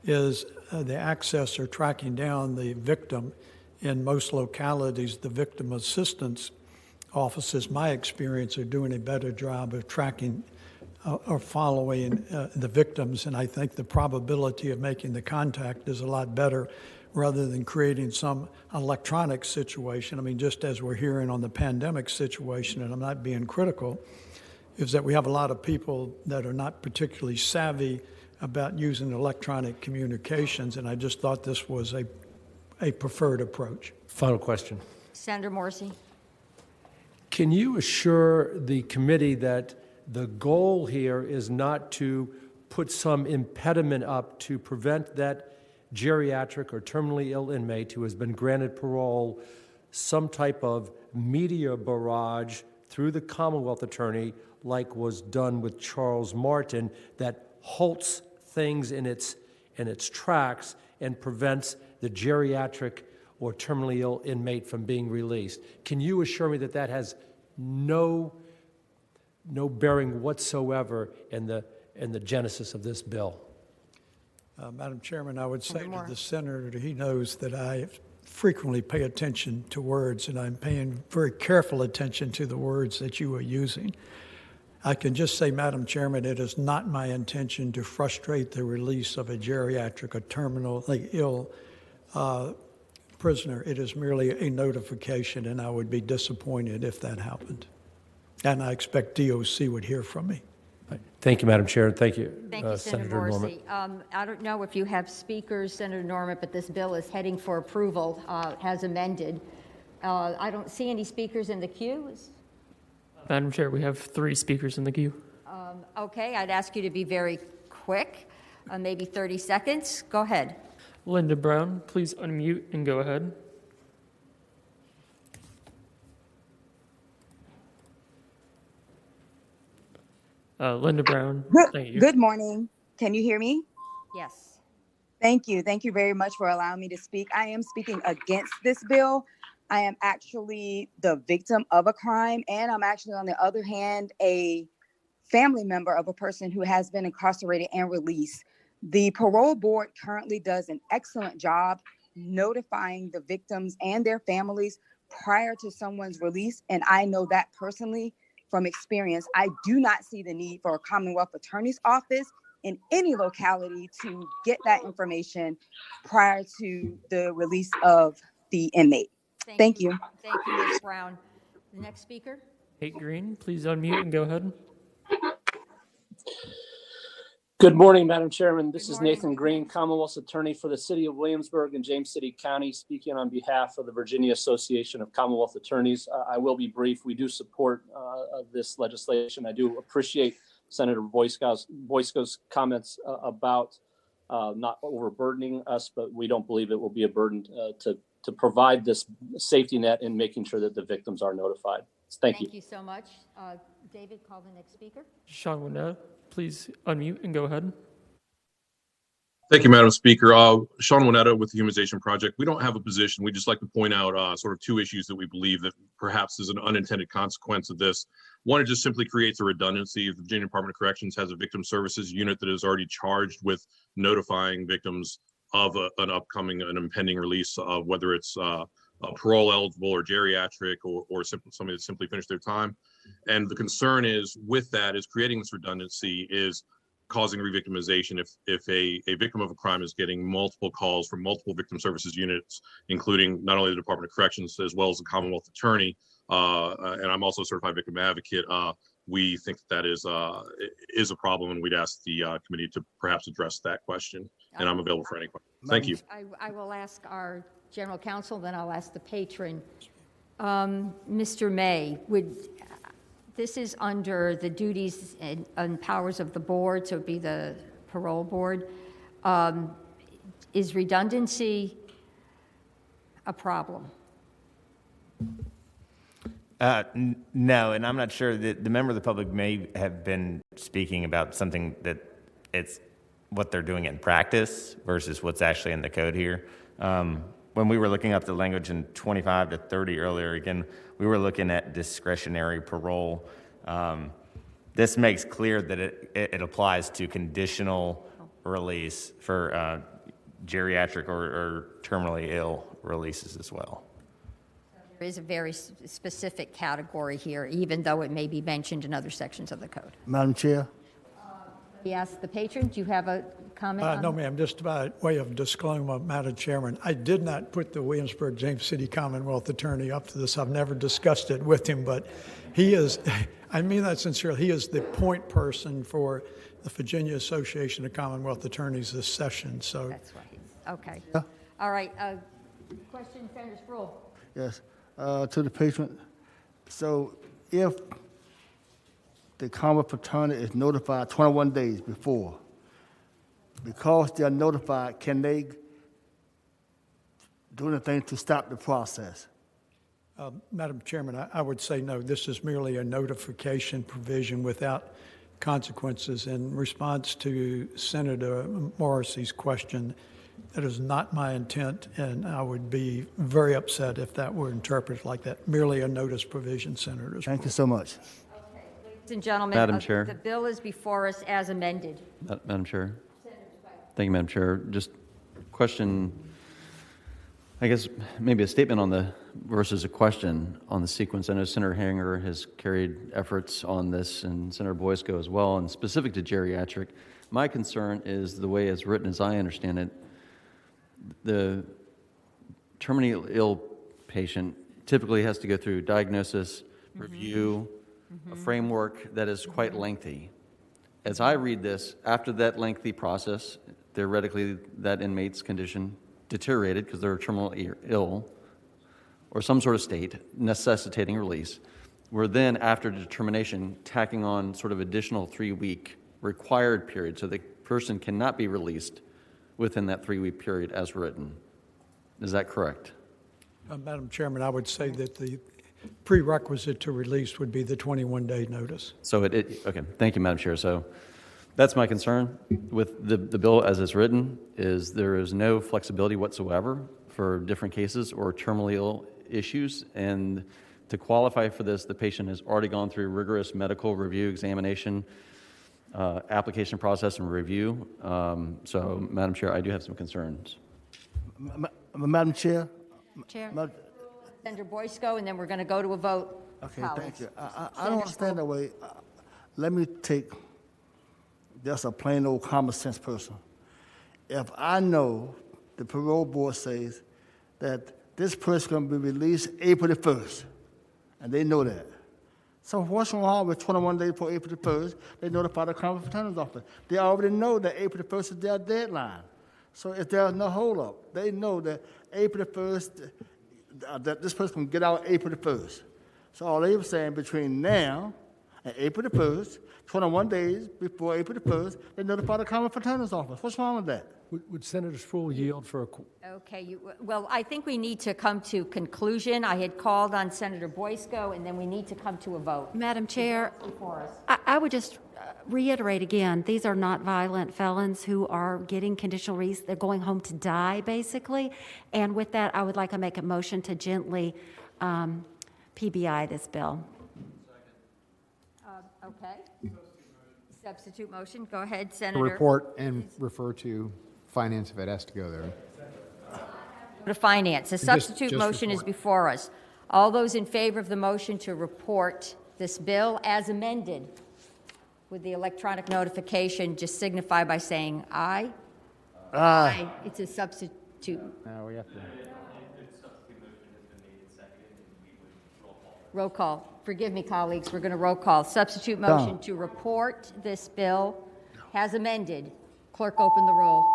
is the access or tracking down the victim. In most localities, the victim assistance offices, my experience, are doing a better job of tracking or following the victims, and I think the probability of making the contact is a lot better rather than creating some electronic situation. I mean, just as we're hearing on the pandemic situation, and I'm not being critical, is that we have a lot of people that are not particularly savvy about using electronic communications, and I just thought this was a preferred approach. Final question. Senator Morrissey. Can you assure the committee that the goal here is not to put some impediment up to prevent that geriatric or terminally ill inmate who has been granted parole some type of media barrage through the Commonwealth attorney, like was done with Charles Martin, that halts things in its tracks and prevents the geriatric or terminally ill inmate from being released? Can you assure me that that has no bearing whatsoever in the genesis of this bill? Madam Chairman, I would say to the senator that he knows that I frequently pay attention to words, and I'm paying very careful attention to the words that you are using. I can just say, Madam Chairman, it is not my intention to frustrate the release of a geriatric or terminally ill prisoner. It is merely a notification, and I would be disappointed if that happened. And I expect DOC would hear from me. Thank you, Madam Chair, and thank you, Senator Morrissey. I don't know if you have speakers, Senator Norman, but this bill is heading for approval as amended. I don't see any speakers in the queue. Madam Chair, we have 3 speakers in the queue. Okay, I'd ask you to be very quick, maybe 30 seconds. Go ahead. Linda Brown, please unmute and go ahead. Linda Brown. Thank you. Good morning. Can you hear me? Yes. Thank you. Thank you very much for allowing me to speak. I am speaking against this bill. I am actually the victim of a crime, and I'm actually, on the other hand, a family member of a person who has been incarcerated and released. The parole board currently does an excellent job notifying the victims and their families prior to someone's release, and I know that personally from experience. I do not see the need for a Commonwealth Attorney's Office in any locality to get that information prior to the release of the inmate. Thank you. Thank you, Ms. Brown. The next speaker? Kate Green, please unmute and go ahead. Good morning, Madam Chairman. This is Nathan Green, Commonwealth's Attorney for the City of Williamsburg and James City County, speaking on behalf of the Virginia Association of Commonwealth Attorneys. I will be brief. We do support this legislation. I do appreciate Senator Boysko's comments about not overburdening us, but we don't believe it will be a burden to provide this safety net in making sure that the victims are notified. Thank you. Thank you so much. David, call the next speaker. Sean Winnett, please unmute and go ahead. Thank you, Madam Speaker. Sean Winetta with the Humanization Project. We don't have a position. We just like to point out sort of 2 issues that we believe that perhaps is an unintended consequence of this. One, it just simply creates a redundancy. The Virginia Department of Corrections has a victim services unit that is already charged with notifying victims of an impending release of whether it's parole eligible or geriatric or somebody that simply finished their time. And the concern is with that is creating this redundancy is causing re-victimization if a victim of a crime is getting multiple calls from multiple victim services units, including not only the Department of Corrections as well as the Commonwealth Attorney, and I'm also a certified victim advocate. We think that is a problem, and we'd ask the committee to perhaps address that question. And I'm available for any questions. Thank you. I will ask our general counsel, then I'll ask the patron. Mr. May, this is under the duties and powers of the board, so it'd be the parole board. Is redundancy a problem? No, and I'm not sure that the member of the public may have been speaking about something that it's what they're doing in practice versus what's actually in the code here. When we were looking up the language in 25 to 30 earlier, again, we were looking at discretionary parole. This makes clear that it applies to conditional release for geriatric or terminally ill releases as well. There is a very specific category here, even though it may be mentioned in other sections of the code. Madam Chair? We ask the patron, do you have a comment? No, ma'am. Just by way of disclaimer, Madam Chairman, I did not put the Williamsburg James City Commonwealth Attorney up to this. I've never discussed it with him, but he is, I mean that sincerely, he is the point person for the Virginia Association of Commonwealth Attorneys this session. So that's right. Okay. Yeah. All right. Question, Senator Sproul. Yes. To the patron. So if the Commonwealth Attorney is notified 21 days before, because they're notified, can they do anything to stop the process? Madam Chairman, I would say no. This is merely a notification provision without consequences. In response to Senator Morrissey's question, that is not my intent, and I would be very upset if that were interpreted like that. Merely a notice provision, Senator. Thank you so much. Okay, ladies and gentlemen, Madam Chair. The bill is before us as amended. Madam Chair. Thank you, Madam Chair. Just question, I guess maybe a statement on the versus a question on the sequence. I know Senator Hanger has carried efforts on this, and Senator Boysko as well, and specific to geriatric. My concern is the way it's written, as I understand it, the terminally ill patient typically has to go through diagnosis, review, a framework that is quite lengthy. As I read this, after that lengthy process, theoretically that inmate's condition deteriorated because they're terminally ill or some sort of state necessitating release. We're then, after determination, tacking on sort of additional 3-week required period so the person cannot be released within that 3-week period as written. Is that correct? Madam Chairman, I would say that the prerequisite to release would be the 21-day notice. So okay, thank you, Madam Chair. So that's my concern with the bill as it's written, is there is no flexibility whatsoever for different cases or terminally ill issues. And to qualify for this, the patient has already gone through rigorous medical review, examination, application process, and review. So, Madam Chair, I do have some concerns. Madam Chair? Chair. Senator Boysko, and then we're going to go to a vote. Okay, thank you. I don't understand that way. Let me take just a plain old common sense person. If I know the parole board says that this person is going to be released April the 1st, and they know that. So what's wrong with 21 days before April the 1st? They notify the Commonwealth Attorney's Office. They already know that April the 1st is their deadline. So if there's no holdup, they know that April the 1st, that this person can get out April the 1st. So all they were saying between now and April the 1st, 21 days before April the 1st, they notify the Commonwealth Attorney's Office. What's wrong with that? Would Senator Sproul yield for a... Okay, well, I think we need to come to conclusion. I had called on Senator Boysko, and then we need to come to a vote. Madam Chair, I would just reiterate again, these are not violent felons who are getting conditional release. They're going home to die, basically. And with that, I would like to make a motion to gently PBI this bill. Okay. Substitute motion. Go ahead, To Senator. report and refer to finance if it has to go there. To finance. The substitute just motion is report. before us. All those in favor of the motion to report this bill as amended? with the electronic notification, just signify by saying aye. Aye. It's a substitute. No, we have to. Roll call. Forgive me, colleagues, we're going to roll call. Substitute motion to report this bill has amended. Clerk, open the roll.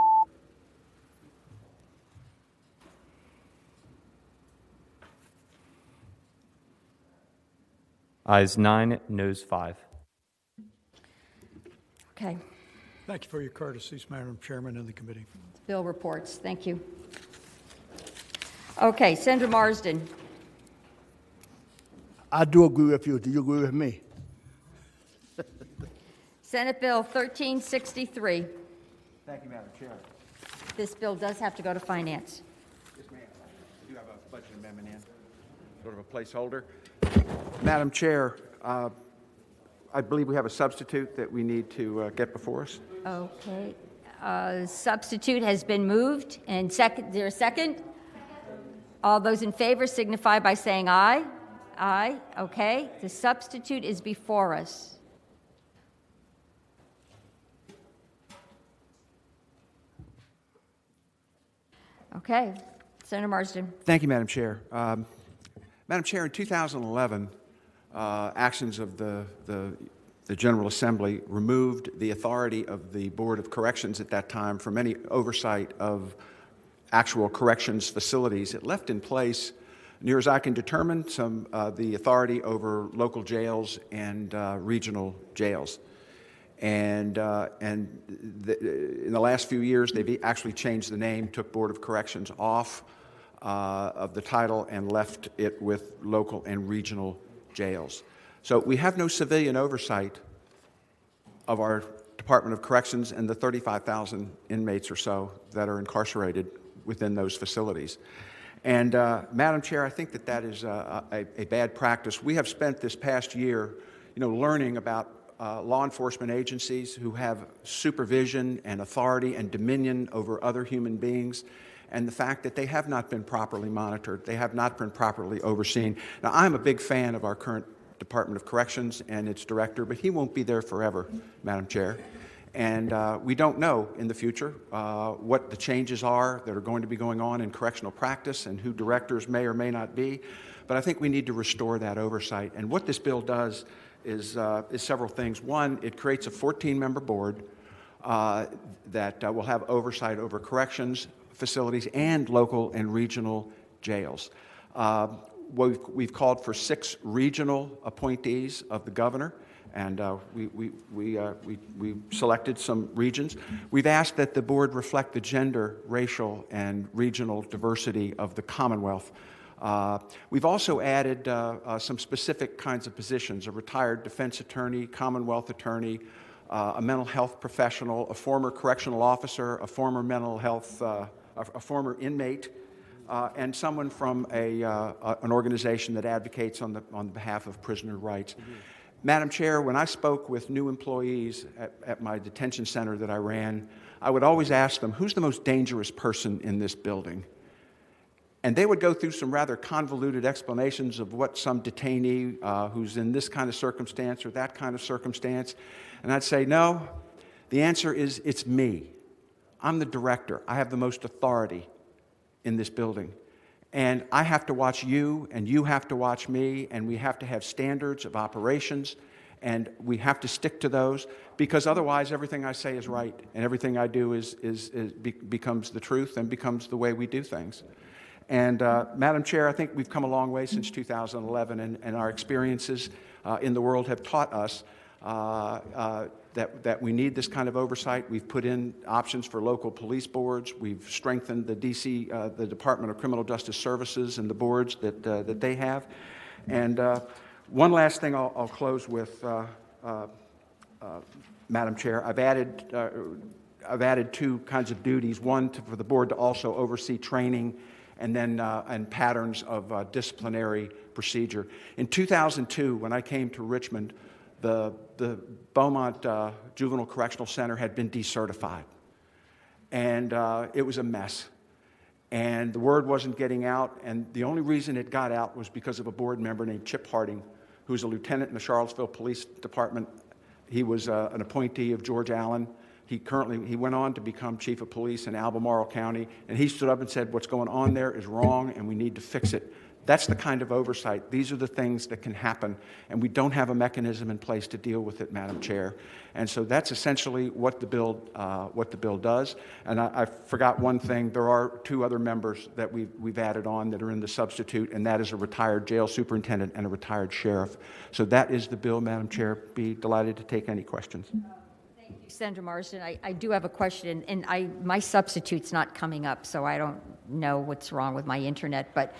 Ayes 9, noes 5. Okay. Thank you for your courtesies, Madam Chairman and the committee. Bill reports. Thank you. Okay, Senator Marsden. I do agree with you. Do you agree with me? Senate Bill 1363. Thank you, Madam Chair. This bill does have to go to Finance. Yes, ma'am. I do have a budget amendment in, sort of a placeholder. Madam Chair, I believe we have a substitute that we need to get before us. Okay. Substitute has been moved. And second, is there a second? All those in favor signify by saying aye. Aye. Okay. The substitute is before us. Okay. Senator Marsden. Thank you, Madam Chair. Madam Chair, in 2011, actions of the General Assembly removed the authority of the Board of Corrections at that time from any oversight of actual corrections facilities. It left in place, near as I can determine, the authority over local jails and regional jails. And in the last few years, they've actually changed the name, took Board of Corrections off of the title and left it with local and regional jails. So we have no civilian oversight of our Department of Corrections and the 35,000 inmates or so that are incarcerated within those facilities. And Madam Chair, I think that is a bad practice. We have spent this past year, learning about law enforcement agencies who have supervision and authority and dominion over other human beings, and the fact that they have not been properly monitored, they have not been properly overseen. Now, I'm a big fan of our current Department of Corrections and its director, but he won't be there forever, Madam Chair. And we don't know in the future what the changes are that are going to be going on in correctional practice and who directors may or may not be. But I think we need to restore that oversight. And what this bill does is several things. One, it creates a 14-member board that will have oversight over corrections facilities and local and regional jails. We've called for 6 regional appointees of the governor, and we selected some regions. We've asked that the board reflect the gender, racial, and regional diversity of the Commonwealth. We've also added some specific kinds of positions: a retired defense attorney, Commonwealth attorney, a mental health professional, a former correctional officer, a former mental health, a former inmate, and someone from an organization that advocates on behalf of prisoner rights. Madam Chair, when I spoke with new employees at my detention center that I ran, I would always ask them, who's the most dangerous person in this building? And they would go through some rather convoluted explanations of what some detainee who's in this kind of circumstance or that kind of circumstance. And I'd say, no, the answer is it's me. I'm the director. I have the most authority in this building. And I have to watch you, and you have to watch me, and we have to have standards of operations, and we have to stick to those, because otherwise everything I say is right, and everything I do becomes the truth and becomes the way we do things. And Madam Chair, I think we've come a long way since 2011, and our experiences in the world have taught us that we need this kind of oversight. We've put in options for local police boards. We've strengthened the the Department of Criminal Justice Services and the boards that they have. And one last thing I'll close with, Madam Chair. I've added 2 kinds of duties. One, for the board to also oversee training, and then and patterns of disciplinary procedure. In 2002, when I came to Richmond, the Beaumont Juvenile Correctional Center had been decertified, and it was a mess. And the word wasn't getting out, and the only reason it got out was because of a board member named Chip Harding, who's a lieutenant in the Charlottesville Police Department. He was an appointee of George Allen. He went on to become chief of police in Albemarle County, and he stood up and said, what's going on there is wrong and we need to fix it. That's the kind of oversight. These are the things that can happen, and we don't have a mechanism in place to deal with it, Madam Chair. And so that's essentially what the bill does. And I forgot one thing. There are 2 other members that we've added on that are in the substitute, and that is a retired jail superintendent and a retired sheriff. So that is the bill, Madam Chair. Be delighted to take any questions. Senator Marsden, I do have a question, and my substitute's not coming up, so I don't know what's wrong with my internet, but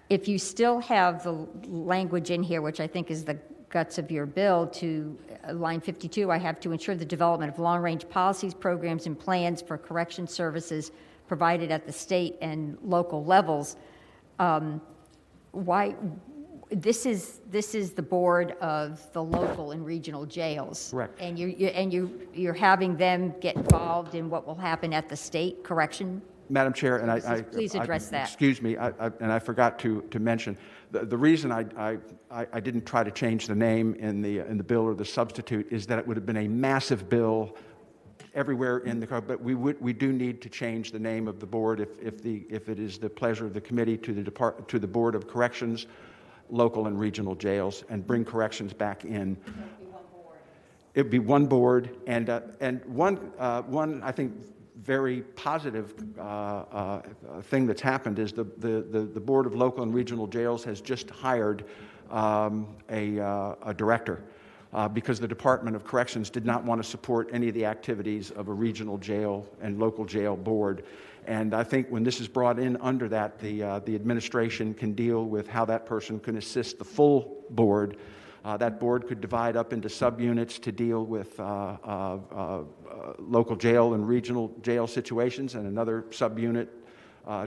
if you still have the language in here, which I think is the guts of your bill, to line 52, I have to ensure the development of long-range policies, programs, and plans for correction services provided at the state and local levels. Why? This is the board of the local and regional jails. Correct. And you're having them get involved in what will happen at the state correction. Madam Chair, and please address that. Excuse me, and I forgot to mention the reason I didn't try to change the name in the bill or the substitute is that it would have been a massive bill everywhere in the code. But we do need to change the name of the board if it is the pleasure of the committee to the Board of Corrections, local and regional jails, and bring corrections back in. It would be one board, and one I think very positive thing that's happened is the Board of Local and Regional Jails has just hired a director because the Department of Corrections did not want to support any of the activities of a regional jail and local jail board. And I think when this is brought in under that, the administration can deal with how that person can assist the full board. That board could divide up into subunits to deal with local jail and regional jail situations, and another subunit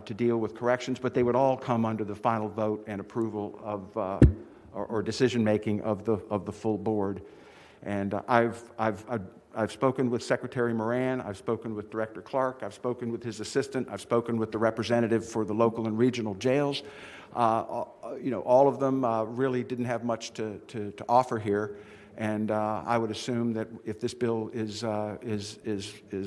to deal with corrections, but they would all come under the final vote and approval of or decision-making of the full board. And I've spoken with Secretary Moran, I've spoken with Director Clark, I've spoken with his assistant, I've spoken with the representative for the local and regional jails. All of them really didn't have much to offer here, and I would assume that if this bill is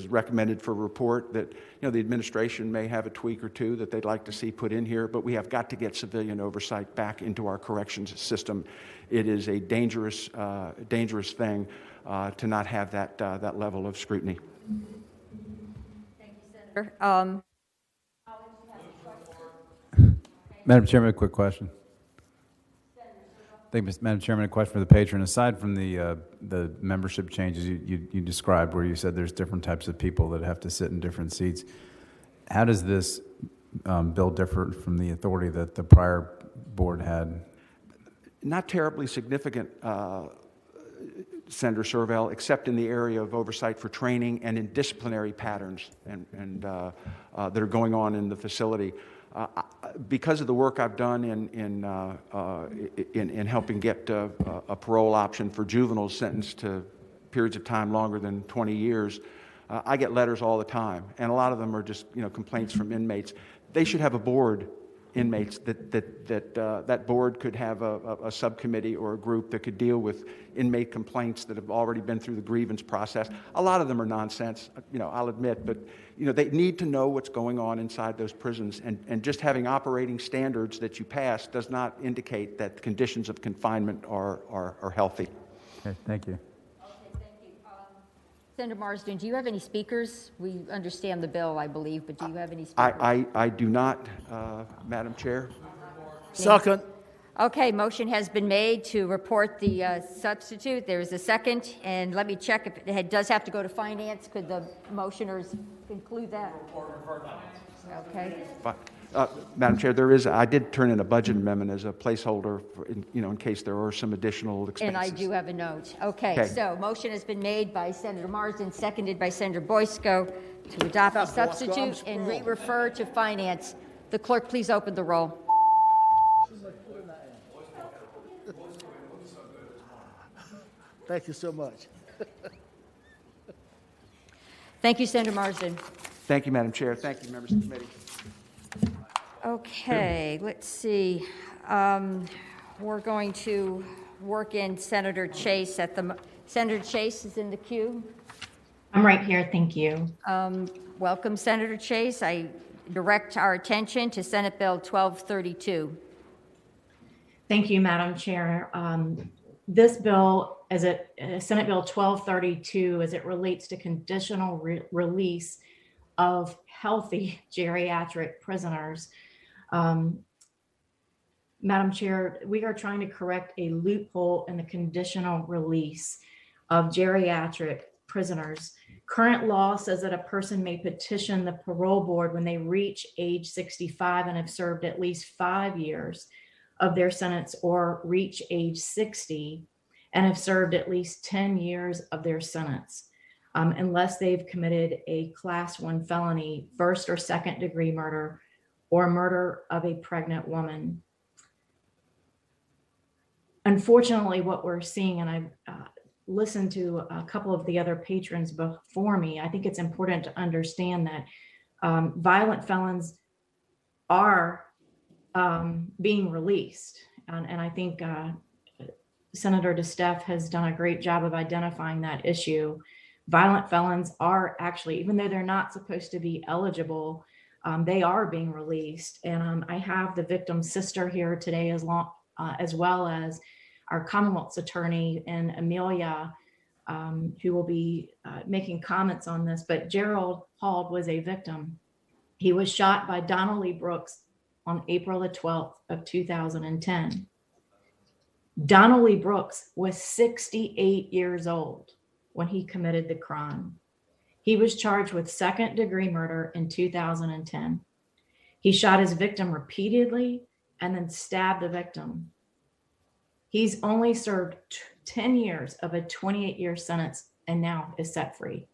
recommended for report, that the administration may have a tweak or two that they'd like to see put in here. But we have got to get civilian oversight back into our corrections system. It is a dangerous thing to not have that level of scrutiny. Thank you, Senator. Madam Chairman, a quick question. Thank you, Madam Chairman. A question for the patron. Aside from the membership changes you described, where you said there's different types of people that have to sit in different seats, how does this bill differ from the authority that the prior board had? Not terribly significant, Senator Servell, except in the area of oversight for training and in disciplinary patterns and that are going on in the facility. Because of the work I've done in helping get a parole option for juveniles sentenced to periods of time longer than 20 years, I get letters all the time, and a lot of them are just complaints from inmates. They should have a board, inmates, that board could have a subcommittee or a group that could deal with inmate complaints that have already been through the grievance process. A lot of them are nonsense, I'll admit, but they need to know what's going on inside those prisons, and just having operating standards that you pass does not indicate that conditions of confinement are healthy. Okay, thank you. Okay, thank you. Senator Marsden, do you have any speakers? We understand the bill, I believe, but do you have any speakers? I do not, Madam Chair. Second. Okay, motion has been made to report the substitute. There is a second, and let me check if it does have to go to finance. Could the motioners conclude that? Okay. Madam Chair, I did turn in a budget amendment as a placeholder, in case there are some additional expenses. And I do have a note. Okay, so motion has been made by Senator Marsden, seconded by Senator Boysko to adopt the substitute and re-refer to finance. The clerk, please open the roll. Thank you so much. Thank you, Senator Marsden. Thank you, Madam Chair. Thank you, members of the committee. Okay, let's see. We're going to work in Senator Chase Senator Chase is in the queue. I'm right here, thank you. Welcome, Senator Chase. I direct our attention to Senate Bill 1232. Thank you, Madam Chair. This bill, Senate Bill 1232, as it relates to conditional release of healthy geriatric prisoners. Madam Chair, we are trying to correct a loophole in the conditional release of geriatric prisoners. Current law says that a person may petition the parole board when they reach age 65 and have served at least 5 years of their sentence, or reach age 60 and have served at least 10 years of their sentence, unless they've committed a class 1 felony, first or second degree murder, or murder of a pregnant woman. Unfortunately, what we're seeing, and I've listened to a couple of the other patrons before me, I think it's important to understand that violent felons are being released. And I think Senator DeSteph has done a great job of identifying that issue. Violent felons are actually, even though they're not supposed to be eligible, they are being released. And I have the victim's sister here today, as well as our Commonwealth's attorney in Amelia, who will be making comments on this. But Gerald Hall was a victim. He was shot by Donnelly Brooks on April the 12th of 2010. Donnelly Brooks was 68 years old when he committed the crime. He was charged with second degree murder in 2010. He shot his victim repeatedly and then stabbed the victim. He's only served 10 years of a 28-year sentence and now is set free.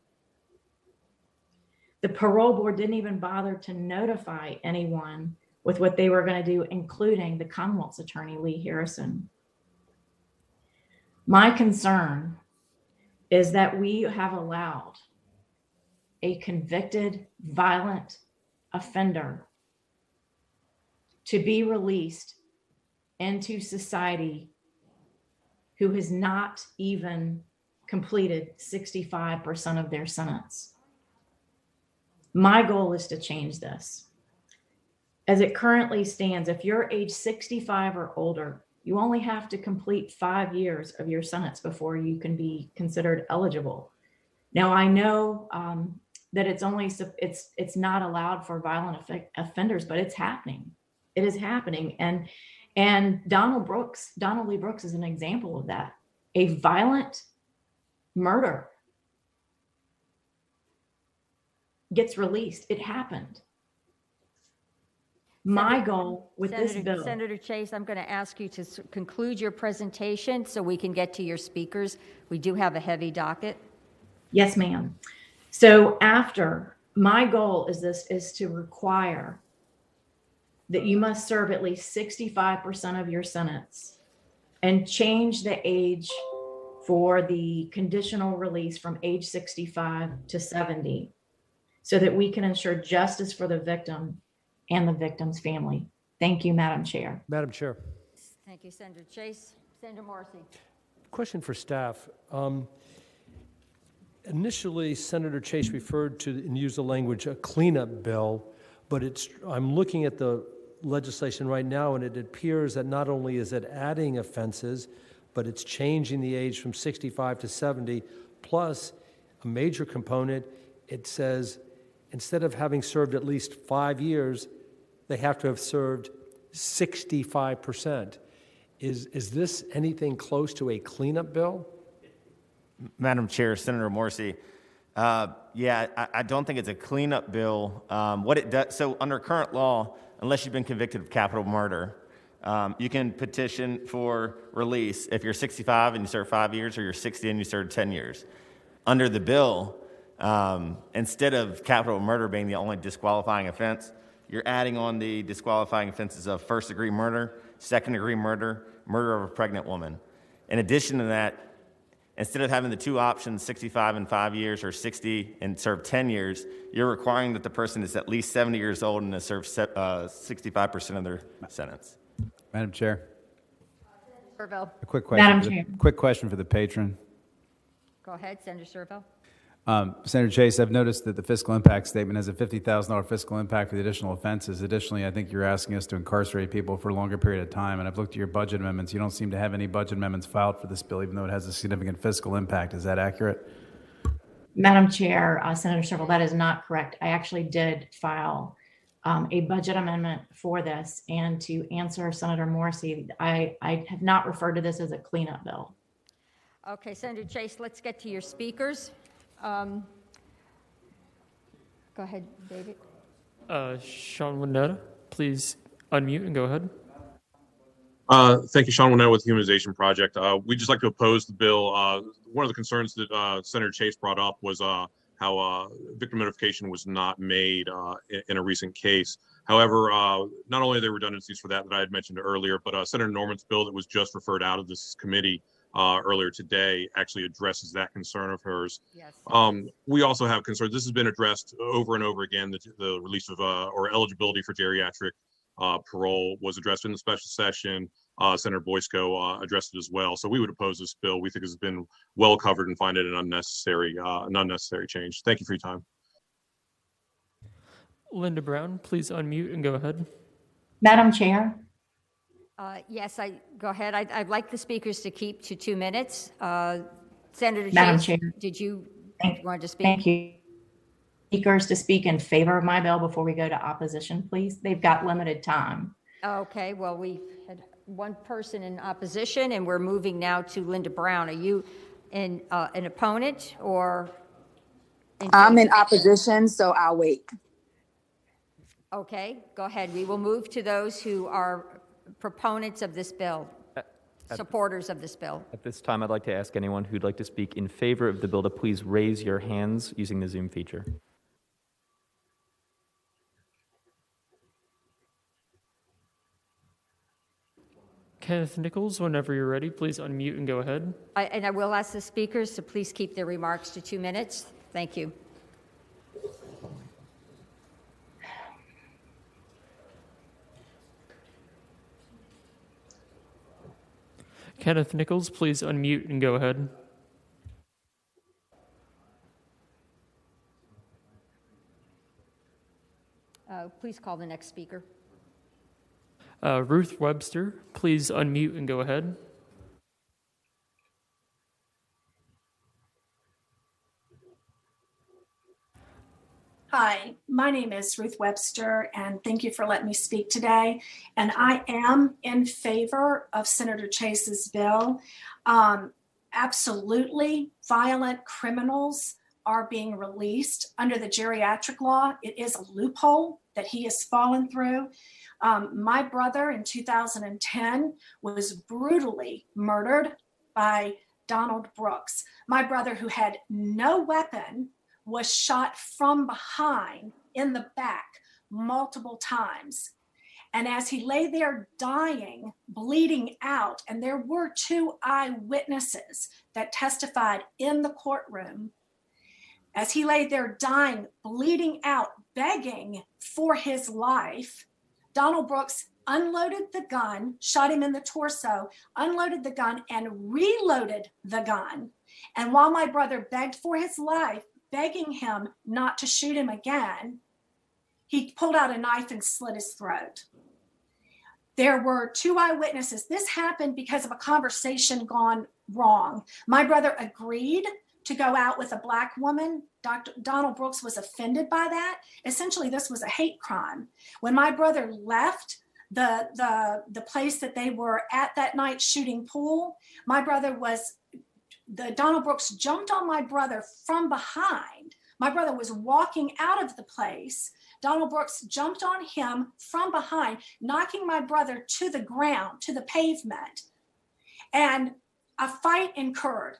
The parole board didn't even bother to notify anyone with what they were going to do, including the Commonwealth's attorney, Lee Harrison. My concern is that we have allowed a convicted violent offender to be released into society who has not even completed 65% of their sentence. My goal is to change this. As it currently stands, if you're age 65 or older, you only have to complete 5 years of your sentence before you can be considered eligible. Now, I know that it's not allowed for violent offenders, but it's happening. It is happening. And Donnelly Brooks is an example of that. A violent murder gets released. It happened. My goal with this bill. Senator Chase, I'm going to ask you to conclude your presentation so we can get to your speakers. We do have a heavy docket. Yes, ma'am. So my goal is to require that you must serve at least 65% of your sentence and change the age for the conditional release from age 65 to 70 so that we can ensure justice for the victim and the victim's family. Thank you, Madam Chair. Madam Chair. Thank you, Senator Chase. Senator Morrissey. Question for staff. Initially, Senator Chase referred to and used the language a cleanup bill, but I'm looking at the legislation right now, and it appears that not only is it adding offenses, but it's changing the age from 65 to 70, plus a major component, it says instead of having served at least 5 years, they have to have served 65%. Is this anything close to a cleanup bill? Madam Chair, Senator Morrissey, I don't think it's a cleanup bill. What it does, so under current law, unless you've been convicted of capital murder, you can petition for release if you're 65 and you serve 5 years, or you're 60 and you serve 10 years. Under the bill, instead of capital murder being the only disqualifying offense, you're adding on the disqualifying offenses of first-degree murder, second-degree murder, murder of a pregnant woman. In addition to that, instead of having the two options, 65 and 5 years or 60 and serve 10 years, you're requiring that the person is at least 70 years old and has served 65% of their sentence. Madam Chair. Servo. A quick question. Madam for the- Chair. Quick question for the patron. Go ahead, Senator Servo. Senator Chase, I've noticed that the fiscal impact statement has a $50,000 fiscal impact for the additional offenses. Additionally, I think you're asking us to incarcerate people for a longer period of time, and I've looked at your budget amendments. You don't seem to have any budget amendments filed for this bill, even though it has a significant fiscal impact. Is that accurate? Madam Chair, Senator Serval, that is not correct. I actually did file a budget amendment for this. And to answer Senator Morrissey, I have not referred to this as a cleanup bill. Okay, Senator Chase, let's get to your speakers. Go ahead, David. Sean Winetta, please unmute and go ahead. Thank you, Sean Winetta with Humanization Project. We'd just like to oppose the bill. One of the concerns that Senator Chase brought up was how victim notification was not made in a recent case. However, not only are there redundancies for that I had mentioned earlier, but Senator Norman's bill that was just referred out of this committee earlier today actually addresses that concern of hers. Yes. We also have concerns. This has been addressed over and over again. The release of or eligibility for geriatric parole was addressed in the special session. Senator Boysko addressed it as well. So we would oppose this bill. We think it's been well covered and find it an unnecessary change. Thank you for your time. Linda Brown, please unmute and go ahead. Madam Chair. Yes, go ahead. I'd like the speakers to keep to 2 minutes. Senator Madam Chase, Chair. did you want to speak? Thank you. Speakers to speak in favor of my bill before we go to opposition, please. They've got limited time. Okay, well, we had one person in opposition, and we're moving now to Linda Brown. Are you an opponent or? I'm in opposition, so I'll wait. Okay, go ahead. We will move to those who are proponents of this bill, supporters of this bill. At this time, I'd like to ask anyone who'd like to speak in favor of the bill to please raise your hands using the Zoom feature. Kenneth Nichols, whenever you're ready, please unmute and go ahead. And I will ask the speakers to please keep their remarks to 2 minutes. Thank you. Kenneth Nichols, please unmute and go ahead. Please call the next speaker. Ruth Webster, please unmute and go ahead. Hi, my name is Ruth Webster, and thank you for letting me speak today. And I am in favor of Senator Chase's bill. Absolutely, violent criminals are being released under the geriatric law. It is a loophole that he has fallen through. My brother in 2010 was brutally murdered by Donald Brooks. My brother, who had no weapon, was shot from behind in the back multiple times. And as he lay there dying, bleeding out, and there were 2 eyewitnesses that testified in the courtroom, as he lay there dying, bleeding out, begging for his life, Donald Brooks unloaded the gun, shot him in the torso, unloaded the gun, and reloaded the gun. And while my brother begged for his life, begging him not to shoot him again, he pulled out a knife and slit his throat. There were 2 eyewitnesses. This happened because of a conversation gone wrong. My brother agreed to go out with a Black woman. Donald Brooks was offended by that. Essentially, this was a hate crime. When my brother left the place that they were at that night shooting pool, Donald Brooks jumped on my brother from behind. My brother was walking out of the place. Donald Brooks jumped on him from behind, knocking my brother to the ground, to the pavement. And a fight occurred.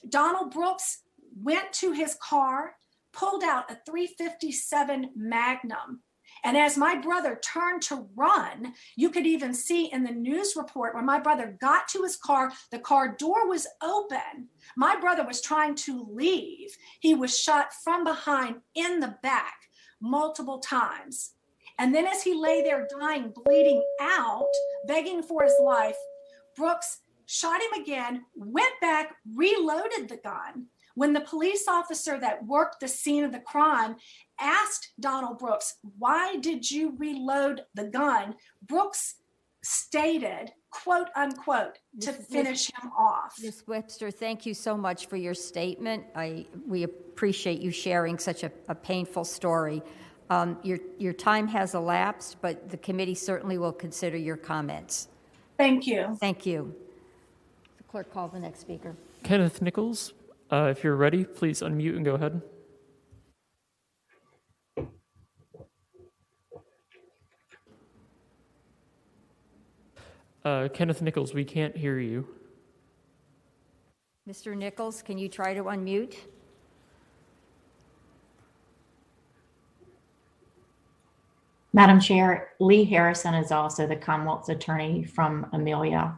Donald Brooks went to his car, pulled out a .357 Magnum. And as my brother turned to run, you could even see in the news report when my brother got to his car, the car door was open. My brother was trying to leave. He was shot from behind in the back multiple times. And then as he lay there dying, bleeding out, begging for his life, Brooks shot him again, went back, reloaded the gun. When the police officer that worked the scene of the crime asked Donald Brooks, why did you reload the gun? Brooks stated, quote unquote, to finish him off. Ms. Webster, thank you so much for your statement. We appreciate you sharing such a painful story. Your time has elapsed, but the committee certainly will consider your comments. Thank you. Thank you. The clerk, call the next speaker. Kenneth Nichols, if you're ready, please unmute and go ahead. Kenneth Nichols, we can't hear you. Mr. Nichols, can you try to unmute? Madam Chair, Lee Harrison is also the Commonwealth's attorney from Amelia.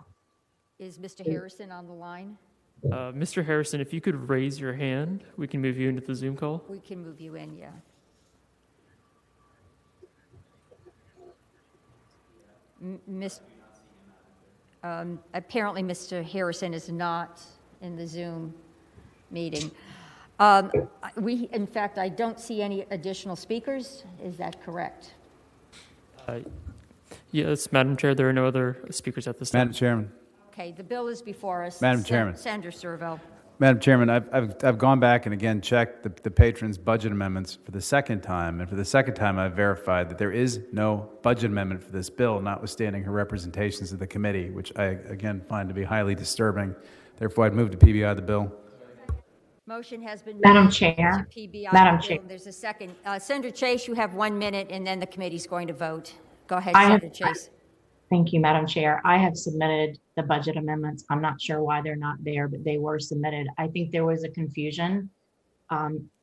Is Mr. Harrison on the line? Mr. Harrison, if you could raise your hand, we can move you into the Zoom call. We can move you in, yeah. Apparently, Mr. Harrison is not in the Zoom meeting. In fact, I don't see any additional speakers. Is that correct? Yes, Madam Chair, there are no other speakers at this time. Madam Chairman. Okay, the bill is before us. Madam Chairman. Senator Servo. Madam Chairman, I've gone back and again checked the patrons' budget amendments for the second time, and for the second time I've verified that there is no budget amendment for this bill, notwithstanding her representations of the committee, which I again find to be highly disturbing. Therefore, I'd move to PBI the bill. Motion has been Madam made Chair. to PBI Madam the bill. Chair. There's a second. Senator Chase, you have 1 minute, and then the committee's going to vote. Go ahead, I have- Senator Chase. Thank you, Madam Chair. I have submitted the budget amendments. I'm not sure why they're not there, but they were submitted. I think there was a confusion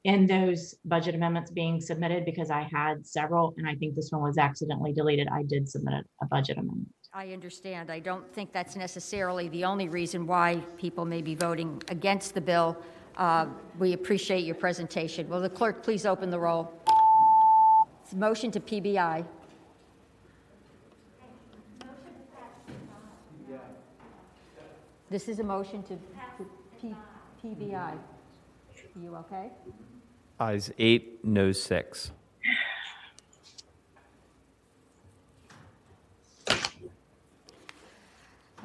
in those budget amendments being submitted because I had several, and I think this one was accidentally deleted. I did submit a budget amendment. I understand. I don't think that's necessarily the only reason why people may be voting against the bill. We appreciate your presentation. Will the clerk please open the roll? It's a motion to PBI. This is a motion to PBI. Are you okay? Ayes 8, noes 6.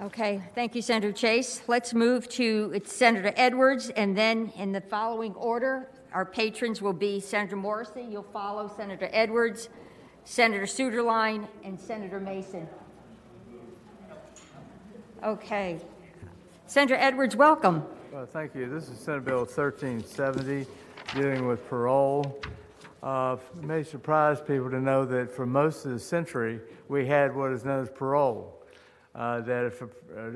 Okay, thank you, Senator Chase. Let's move to Senator Edwards, and then in the following order, our patrons will be Senator Morrissey, you'll follow Senator Edwards, Senator Suderline, and Senator Mason. Okay. Senator Edwards, welcome. Well, thank you. This is Senate Bill 1370, dealing with parole. It may surprise people to know that for most of the century, we had what is known as parole. That if,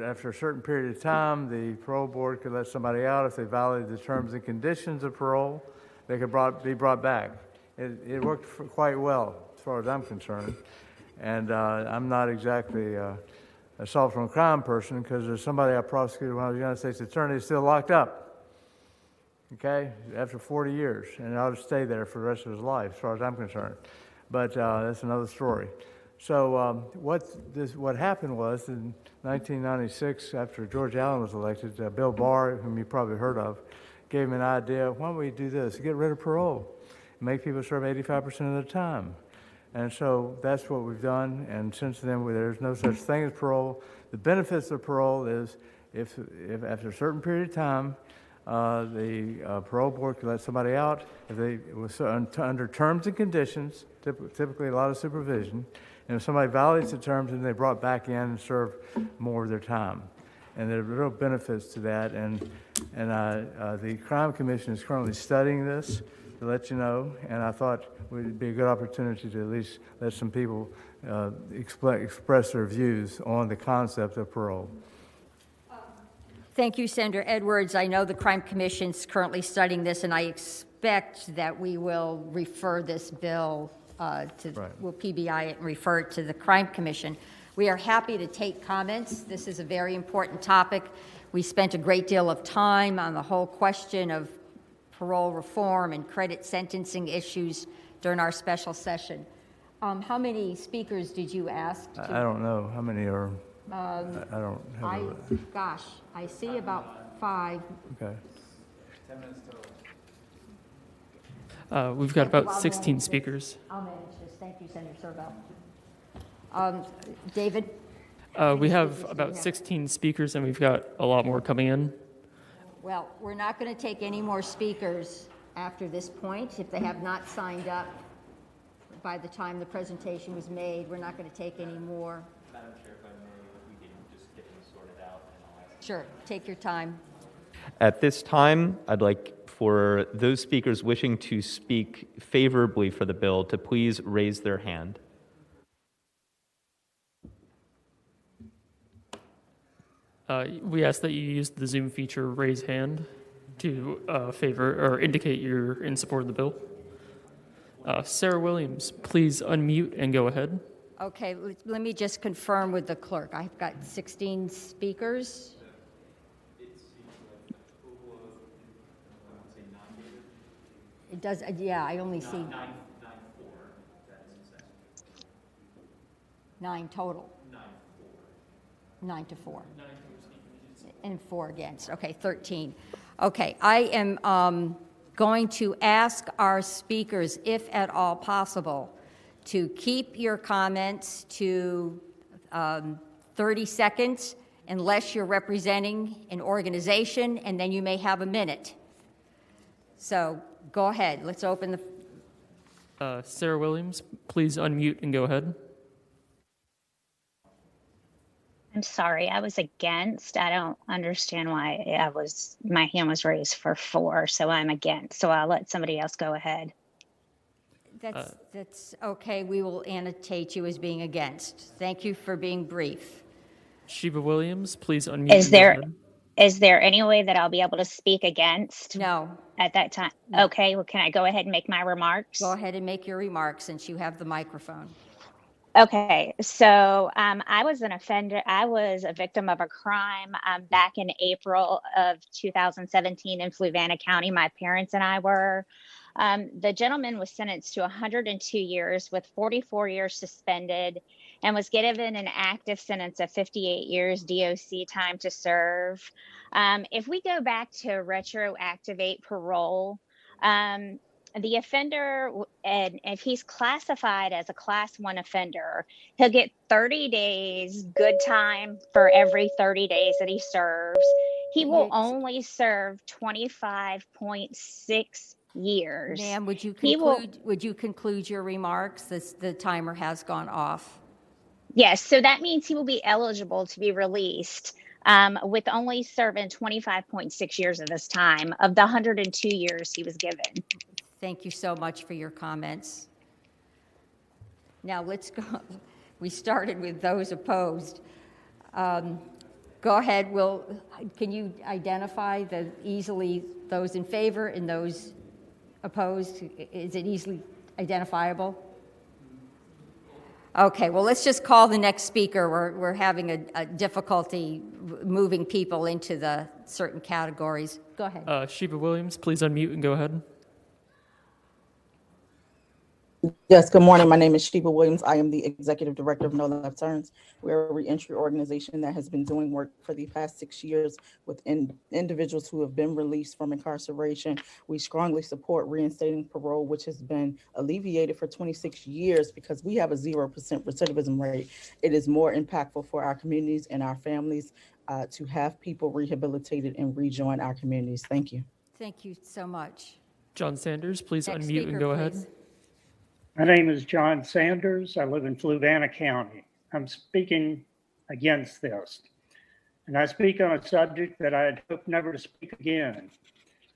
after a certain period of time, the parole board could let somebody out if they violated the terms and conditions of parole, they could be brought back. It worked quite well, as far as I'm concerned. And I'm not exactly assault from crime person, because there's somebody I prosecuted when I was a United States attorney still locked up, okay, after 40 years, and ought to stay there for the rest of his life, as far as I'm concerned. But that's another story. So what happened was in 1996, after George Allen was elected, Bill Barr, whom you probably heard of, gave him an idea, why don't we do this, get rid of parole, make people serve 85% of their time. And so that's what we've done, and since then there's no such thing as parole. The benefits of parole is if after a certain period of time, the parole board can let somebody out if they was under terms and conditions, typically a lot of supervision, and if somebody violates the terms, then they're brought back in and serve more of their time. And there are real benefits to that, and the Crime Commission is currently studying this, to let you know, and I thought it would be a good opportunity to at least let some people express their views on the concept of parole. Thank you, Senator Edwards. I know the Crime Commission's currently studying this, and I expect that we will refer this bill we'll PBI it and refer it to the Crime Commission. We are happy to take comments. This is a very important topic. We spent a great deal of time on the whole question of parole reform and credit sentencing issues during our special session. How many speakers did you ask? I don't know how many are. I don't have Gosh, I see about 5. okay. We've got Thank you. about 16 speakers. I'll manage this. Thank you, Senator Servo. David? We have speakers do about we have? 16 speakers, and we've got a lot more coming in. Well, we're not going to take any more speakers after this point. If they have not signed up by the time the presentation was made, we're not going to take any more. Madam Chair, if I may, we can just get them sorted out and I'll ask. Sure, take your time. At this time, I'd like for those speakers wishing to speak favorably for the bill to please raise their hand. We ask that you use the Zoom feature raise hand to favor or indicate you're in support of the bill. Sarah Williams, please unmute and go ahead. Okay, let me just confirm with the clerk. I've got 16 speakers. It does, yeah, I only see 9 total. 9 to 4. And 4 against. Okay, 13. Okay, I am going to ask our speakers, if at all possible, to keep your comments to 30 seconds unless you're representing an organization, and then you may have a minute. So go ahead. Let's open the... Sarah Williams, please unmute and go ahead. I'm sorry, I was against. I don't understand why my hand was raised for 4, so I'm against. So I'll let somebody else go ahead. That's okay. We will annotate you as being against. Thank you for being brief. Sheba Williams, please unmute and go ahead. Is there any way that I'll be able to speak against? No. At that time? No. Okay, well, can I go ahead and make my remarks? Go ahead and make your remarks since you have the microphone. Okay, so I was an offender. I was a victim of a crime back in April of 2017 in Fluvanna County. My parents and I were. The gentleman was sentenced to 102 years with 44 years suspended and was given an active sentence of 58 years DOC time to serve. If we go back to retroactivate parole, the offender, and if he's classified as a class 1 offender, he'll get 30 days good time for every 30 days that he serves. He will only serve 25.6 years. Ma'am, would you conclude your remarks? The timer has gone off. Yes, so that means he will be eligible to be released with only serving 25.6 years of his time of the 102 years he was given. Thank you so much for your comments. Now let's go. We started with those opposed. Go ahead. Can you identify easily those in favor and those opposed? Is it easily identifiable? Okay, well, let's just call the next speaker. We're having a difficulty moving people into the certain categories. Go ahead. Sheba Williams, please unmute and go ahead. Yes, good morning. My name is Sheba Williams. I am the Executive Director of No Left Turns. We're a reentry organization that has been doing work for the past 6 years with individuals who have been released from incarceration. We strongly support reinstating parole, which has been alleviated for 26 years because we have a 0% recidivism rate. It is more impactful for our communities and our families to have people rehabilitated and rejoin our communities. Thank you. Thank you so much. John Sanders, please Next unmute speaker, and go please. ahead. My name is John Sanders. I live in Fluvanna County. I'm speaking against this. And I speak on a subject that I had hoped never to speak again.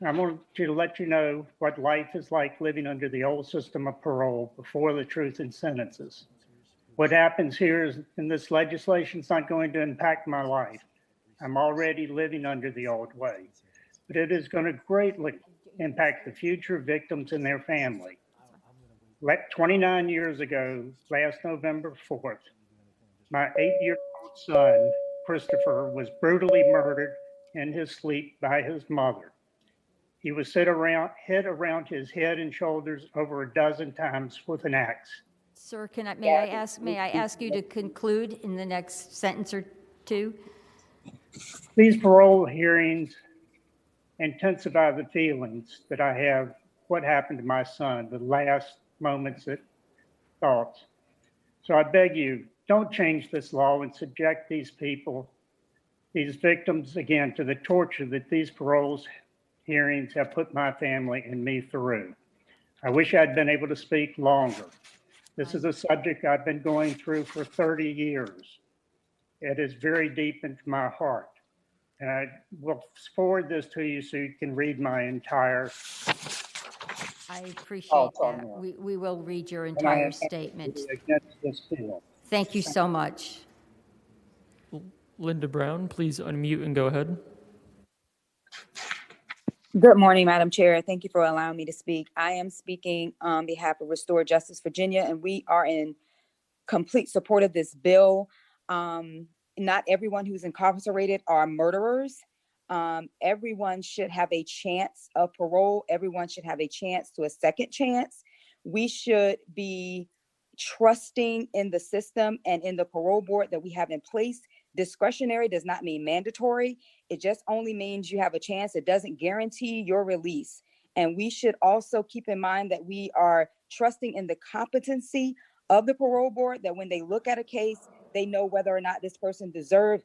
I want to let you know what life is like living under the old system of parole before the truth in sentences. What happens here is, in this legislation, is not going to impact my life. I'm already living under the old way. But it is going to greatly impact the future victims and their family. 29 years ago, last November 4th, my 8-year-old son, Christopher, was brutally murdered in his sleep by his mother. He was hit around his head and shoulders over a dozen times with an axe. Sir, may I ask you to conclude in the next sentence or two? These parole hearings intensify the feelings that I have what happened to my son, the last moments that thoughts. So I beg you, don't change this law and subject these people, these victims, again, to the torture that these parole hearings have put my family and me through. I wish I'd been able to speak longer. This is a subject I've been going through for 30 years. It is very deep into my heart. And I will forward this to you so you can read my entire. I appreciate that. We will read your entire statement. Against this bill. Thank you so much. Linda Brown, please unmute and go ahead. Good morning, Madam Chair. Thank you for allowing me to speak. I am speaking on behalf of Restore Justice Virginia, and we are in complete support of this bill. Not everyone who's incarcerated are murderers. Everyone should have a chance of parole. Everyone should have a chance to a second chance. We should be trusting in the system and in the parole board that we have in place. Discretionary does not mean mandatory. It just only means you have a chance. It doesn't guarantee your release. And we should also keep in mind that we are trusting in the competency of the parole board, that when they look at a case, they know whether or not this person deserves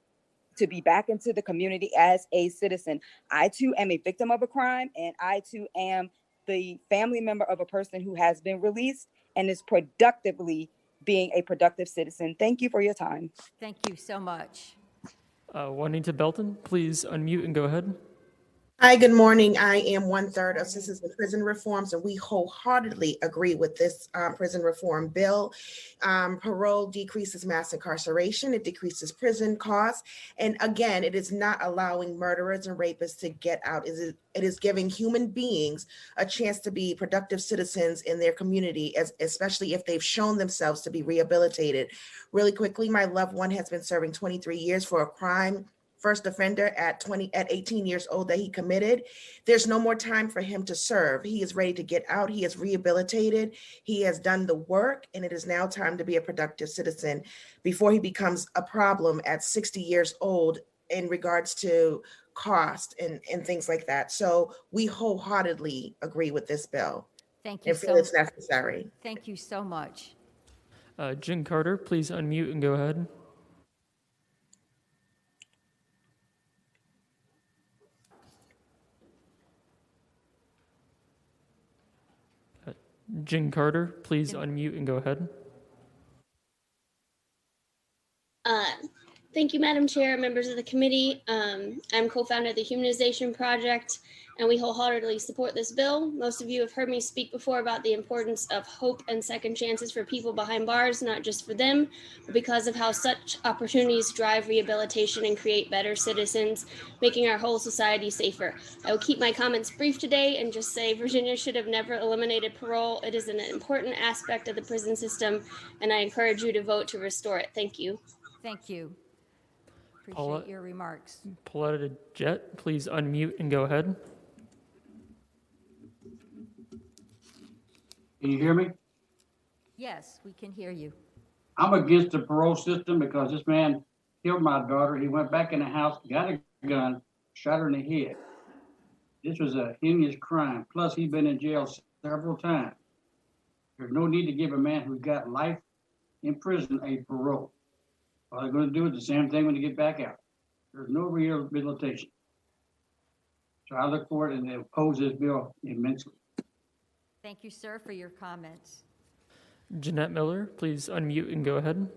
to be back into the community as a citizen. I too am a victim of a crime, and I too am the family member of a person who has been released and is productively being a productive citizen. Thank you for your time. Thank you so much. Juanita Belton, please unmute and go ahead. Hi, good morning. I am 1/3 of Citizens in Prison Reforms, and we wholeheartedly agree with this prison reform bill. Parole decreases mass incarceration, it decreases prison costs, and again, it is not allowing murderers and rapists to get out. It is giving human beings a chance to be productive citizens in their community, especially if they've shown themselves to be rehabilitated. Really quickly, my loved one has been serving 23 years for a crime. First offender at 18 years old that he committed. There's no more time for him to serve. He is ready to get out. He is rehabilitated. He has done the work, and it is now time to be a productive citizen before he becomes a problem at 60 years old in regards to cost and things like that. So we wholeheartedly agree with this bill. Thank you and feel it's necessary. Thank you so much. Jen Carter, please unmute and go ahead. Jen Carter, please unmute and go ahead. Thank you, Madam Chair, members of the committee. I'm co-founder of the Humanization Project, and we wholeheartedly support this bill. Most of you have heard me speak before about the importance of hope and second chances for people behind bars, not just for them, but because of how such opportunities drive rehabilitation and create better citizens, making our whole society safer. I will keep my comments brief today and just say Virginia should have never eliminated parole. It is an important aspect of the prison system, and I encourage you to vote to restore it. Thank you. Thank you. Appreciate your remarks. Pauletta Jett, please unmute and go ahead. Can you hear me? Yes, we can hear you. I'm against the parole system because this man killed my daughter. He went back in the house, got a gun, shot her in the head. This was a heinous crime. Plus, he's been in jail several times. There's no need to give a man who's got life in prison a parole. All they're going to do is the same thing when they get back out. There's no rehabilitation. So I look forward and oppose this bill immensely. Thank you, sir, for your comments. Jeanette Miller, please unmute and go ahead.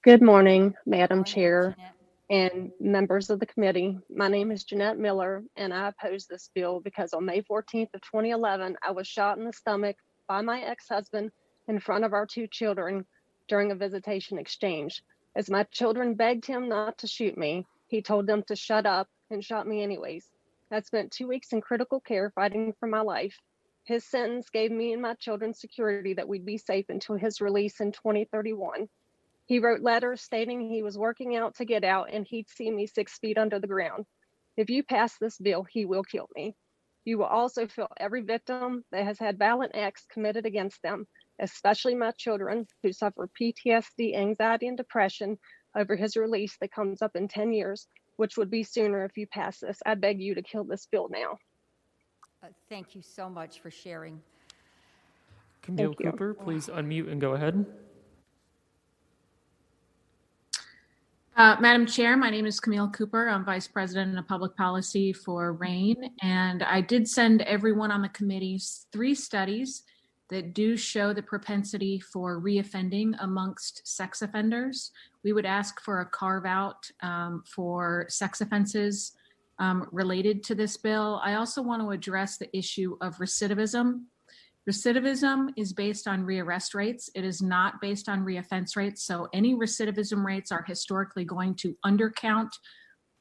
Good morning, Madam Chair and members of the committee. My name is Jeanette Miller, and I oppose this bill because on May 14th of 2011, I was shot in the stomach by my ex-husband in front of our 2 children during a visitation exchange. As my children begged him not to shoot me, he told them to shut up and shot me anyways. I spent 2 weeks in critical care fighting for my life. His sentence gave me and my children security that we'd be safe until his release in 2031. He wrote letters stating he was working out to get out and he'd see me 6 feet under the ground. If you pass this bill, he will kill me. You will also feel every victim that has had violent acts committed against them, especially my children who suffer PTSD, anxiety, and depression over his release that comes up in 10 years, which would be sooner if you pass this. I beg you to kill this bill now. Thank you so much for sharing. Camille Cooper, please unmute and go ahead. Madam Chair, my name is Camille Cooper. I'm Vice President of Public Policy for RAIN, and I did send everyone on the committee 3 studies that do show the propensity for reoffending amongst sex offenders. We would ask for a carve out for sex offenses related to this bill. I also want to address the issue of recidivism. Recidivism is based on rearrest rates. It is not based on reoffense rates. So any recidivism rates are historically going to undercount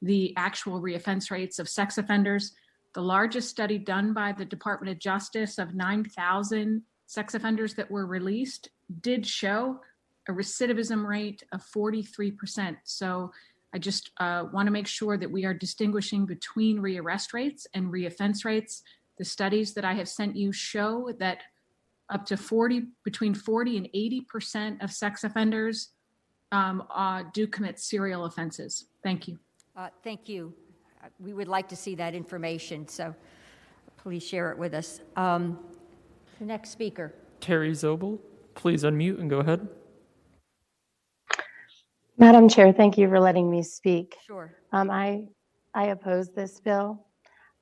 the actual reoffense rates of sex offenders. The largest study done by the Department of Justice of 9,000 sex offenders that were released did show a recidivism rate of 43%. So I just want to make sure that we are distinguishing between rearrest rates and reoffense rates. The studies that I have sent you show that up to between 40 and 80% of sex offenders do commit serial offenses. Thank you. Thank you. We would like to see that information, so please share it with us. The next speaker. Terry Zobel, please unmute and go ahead. Madam Chair, thank you for letting me speak. Sure. I oppose this bill.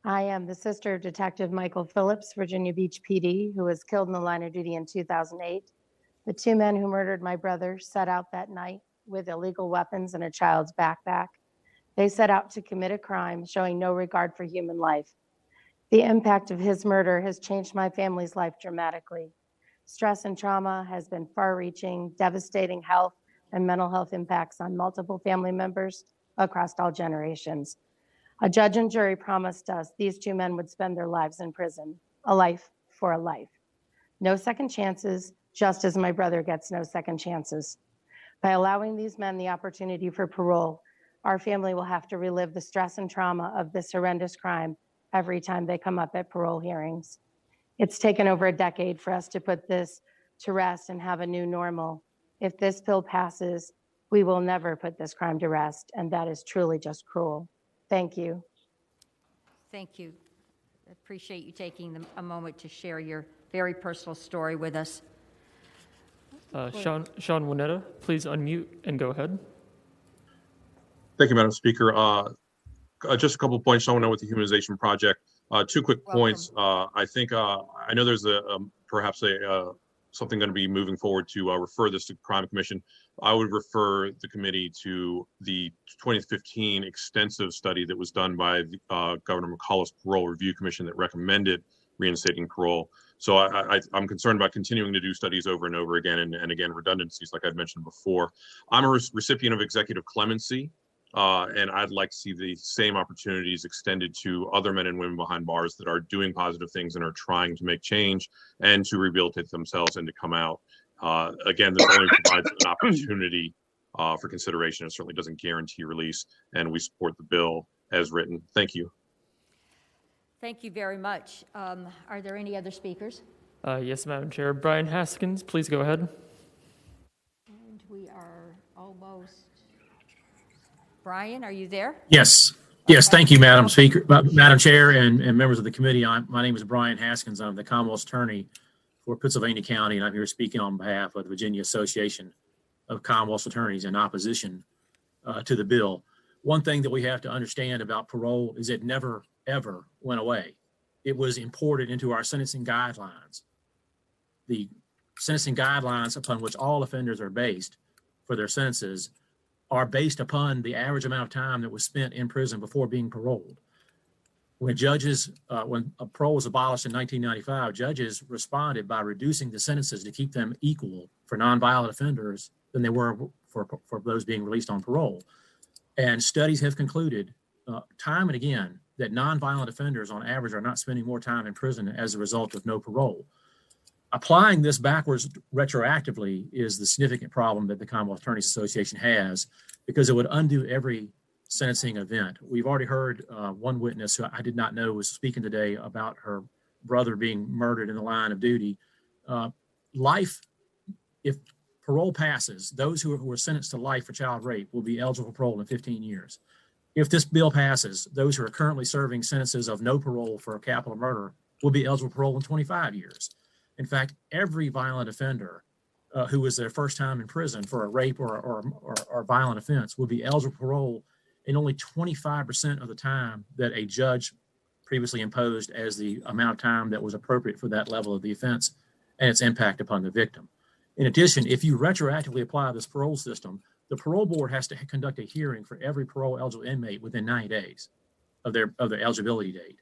I am the sister of Detective Michael Phillips, Virginia Beach PD, who was killed in the line of duty in 2008. The 2 men who murdered my brother set out that night with illegal weapons in a child's backpack. They set out to commit a crime showing no regard for human life. The impact of his murder has changed my family's life dramatically. Stress and trauma has been far-reaching, devastating health and mental health impacts on multiple family members across all generations. A judge and jury promised us these 2 men would spend their lives in prison, a life for a life. No second chances, just as my brother gets no second chances. By allowing these men the opportunity for parole, our family will have to relive the stress and trauma of this horrendous crime every time they come up at parole hearings. It's taken over a decade for us to put this to rest and have a new normal. If this bill passes, we will never put this crime to rest, and that is truly just cruel. Thank you. Thank you. I appreciate you taking a moment to share your very personal story with us. Sean Winetta, please unmute and go ahead. Thank you, Madam Speaker. Just a couple of points. Someone with the Humanization Project. 2 quick points. I think I know there's perhaps something going to be moving forward to refer this to Crime Commission. I would refer the committee to the 2015 extensive study that was done by Governor McAuliffe's Parole Review Commission that recommended reinstating parole. So I'm concerned about continuing to do studies over and over again, and again, redundancies like I've mentioned before. I'm a recipient of executive clemency, and I'd like to see the same opportunities extended to other men and women behind bars that are doing positive things and are trying to make change and to rehabilitate themselves and to come out. Again, this only provides an opportunity for consideration. It certainly doesn't guarantee release, and we support the bill as written. Thank you. Thank you very much. Are there any other speakers? Yes, Madam Chair. Brian Haskins, please go ahead. And we are almost... Brian, are you there? Yes. Yes, thank you, Madam Speaker, Madam Chair, and members of the committee. My name is Brian Haskins. I'm the Commonwealth's Attorney for Pittsylvania County, and I'm here speaking on behalf of the Virginia Association of Commonwealth's Attorneys in opposition to the bill. One thing that we have to understand about parole is it never, ever went away. It was imported into our sentencing guidelines. The sentencing guidelines upon which all offenders are based for their sentences are based upon the average amount of time that was spent in prison before being paroled. When parole was abolished in 1995, judges responded by reducing the sentences to keep them equal for nonviolent offenders than they were for those being released on parole. And studies have concluded time and again that nonviolent offenders on average are not spending more time in prison as a result of no parole. Applying this backwards retroactively is the significant problem that the Commonwealth Attorneys Association has, because it would undo every sentencing event. We've already heard one witness who I did not know was speaking today about her brother being murdered in the line of duty. Life, if parole passes, those who were sentenced to life for child rape will be eligible for parole in 15 years. If this bill passes, those who are currently serving sentences of no parole for capital murder will be eligible for parole in 25 years. In fact, every violent offender who was their first time in prison for a rape or violent offense will be eligible for parole in only 25% of the time that a judge previously imposed as the amount of time that was appropriate for that level of the offense and its impact upon the victim. In addition, if you retroactively apply this parole system, the parole board has to conduct a hearing for every parole eligible inmate within 90 days of their eligibility date.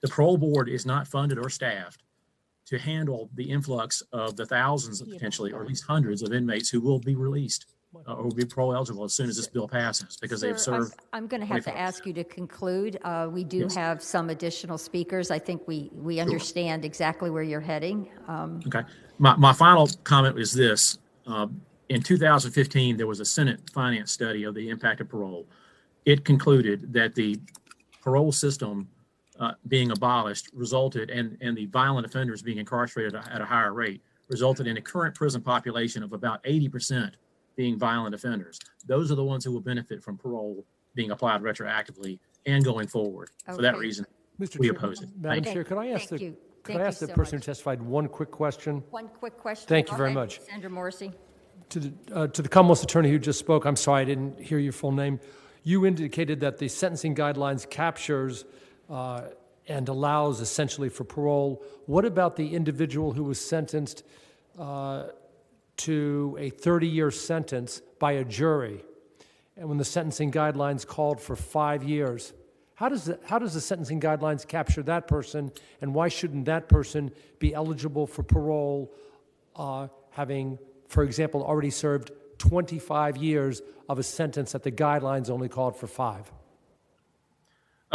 The parole board is not funded or staffed to handle the influx of the thousands, potentially, or at least hundreds of inmates who will be released or will be parole eligible as soon as this bill passes because they've served. I'm going to have to ask you to conclude. We do Yes. have some additional speakers. I think we understand exactly where you're heading. Okay. My final comment is this. In 2015, there was a Senate finance study of the impact of parole. It concluded that the parole system being abolished resulted, and the violent offenders being incarcerated at a higher rate, resulted in a current prison population of about 80% being violent offenders. Those are the ones who will benefit from parole being applied retroactively and going forward. For that Okay. reason, Mr. we Chair, oppose it. Madam Thank you. Chair, could I ask Thank the, you. could Thank I you ask the so person who much. testified one quick question? One quick question. Thank you Go very ahead, much. Senator Morrissey. To the Commonwealth's attorney who just spoke, I'm sorry, I didn't hear your full name. You indicated that the sentencing guidelines captures and allows essentially for parole. What about the individual who was sentenced to a 30-year sentence by a jury, and when the sentencing guidelines called for 5 years? How does the sentencing guidelines capture that person, and why shouldn't that person be eligible for parole, having, for example, already served 25 years of a sentence that the guidelines only called for 5?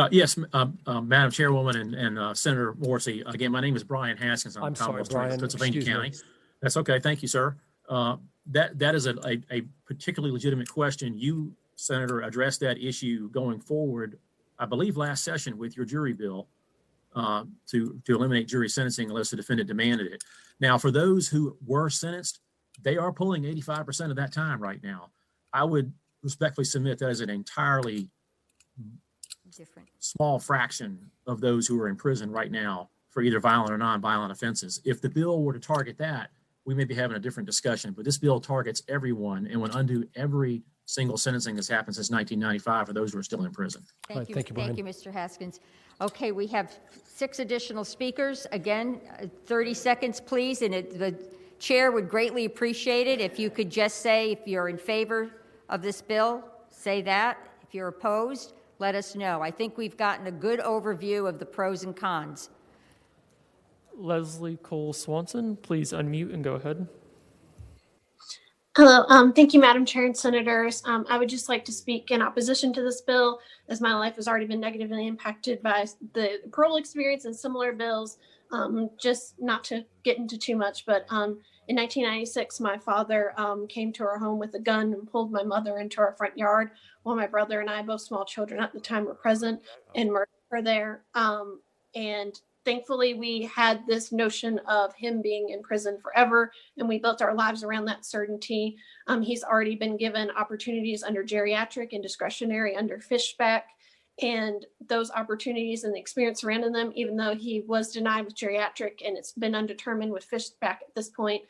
Yes, Madam Chairwoman and Senator Morrissey. Again, my name is Brian Haskins. I'm sorry, Commonwealth Attorney Brian. of Pennsylvania Excuse County. me. That's okay. Thank you, sir. That is a particularly legitimate question. You, Senator, addressed that issue going forward, I believe, last session with your jury bill to eliminate jury sentencing unless the defendant demanded it. Now, for those who were sentenced, they are pulling 85% of that time right now. I would respectfully submit that is an entirely different small fraction of those who are in prison right now for either violent or non-violent offenses. If the bill were to target that, we may be having a different discussion, but this bill targets everyone and would undo every single sentencing that's happened since 1995 for those who are still in prison. Thank you, Mr. Haskins. Okay, we have 6 additional speakers. Again, 30 seconds, please, and the chair would greatly appreciate it if you could just say if you're in favor of this bill, say that. If you're opposed, let us know. I think we've gotten a good overview of the pros and cons. Leslie Cole Swanson, please unmute and go ahead. Hello, thank you, Madam Chair and Senators. I would just like to speak in opposition to this bill, as my life has already been negatively impacted by the parole experience and similar bills. Just not to get into too much, but in 1996, my father came to our home with a gun and pulled my mother into our front yard while my brother and I, both small children at the time, were present, and murdered her there. And thankfully, we had this notion of him being in prison forever, and we built our lives around that certainty. He's already been given opportunities under geriatric and discretionary under Fishback, and those opportunities and the experience surrounding them, even though he was denied with geriatric and it's been undetermined with Fishback at this point,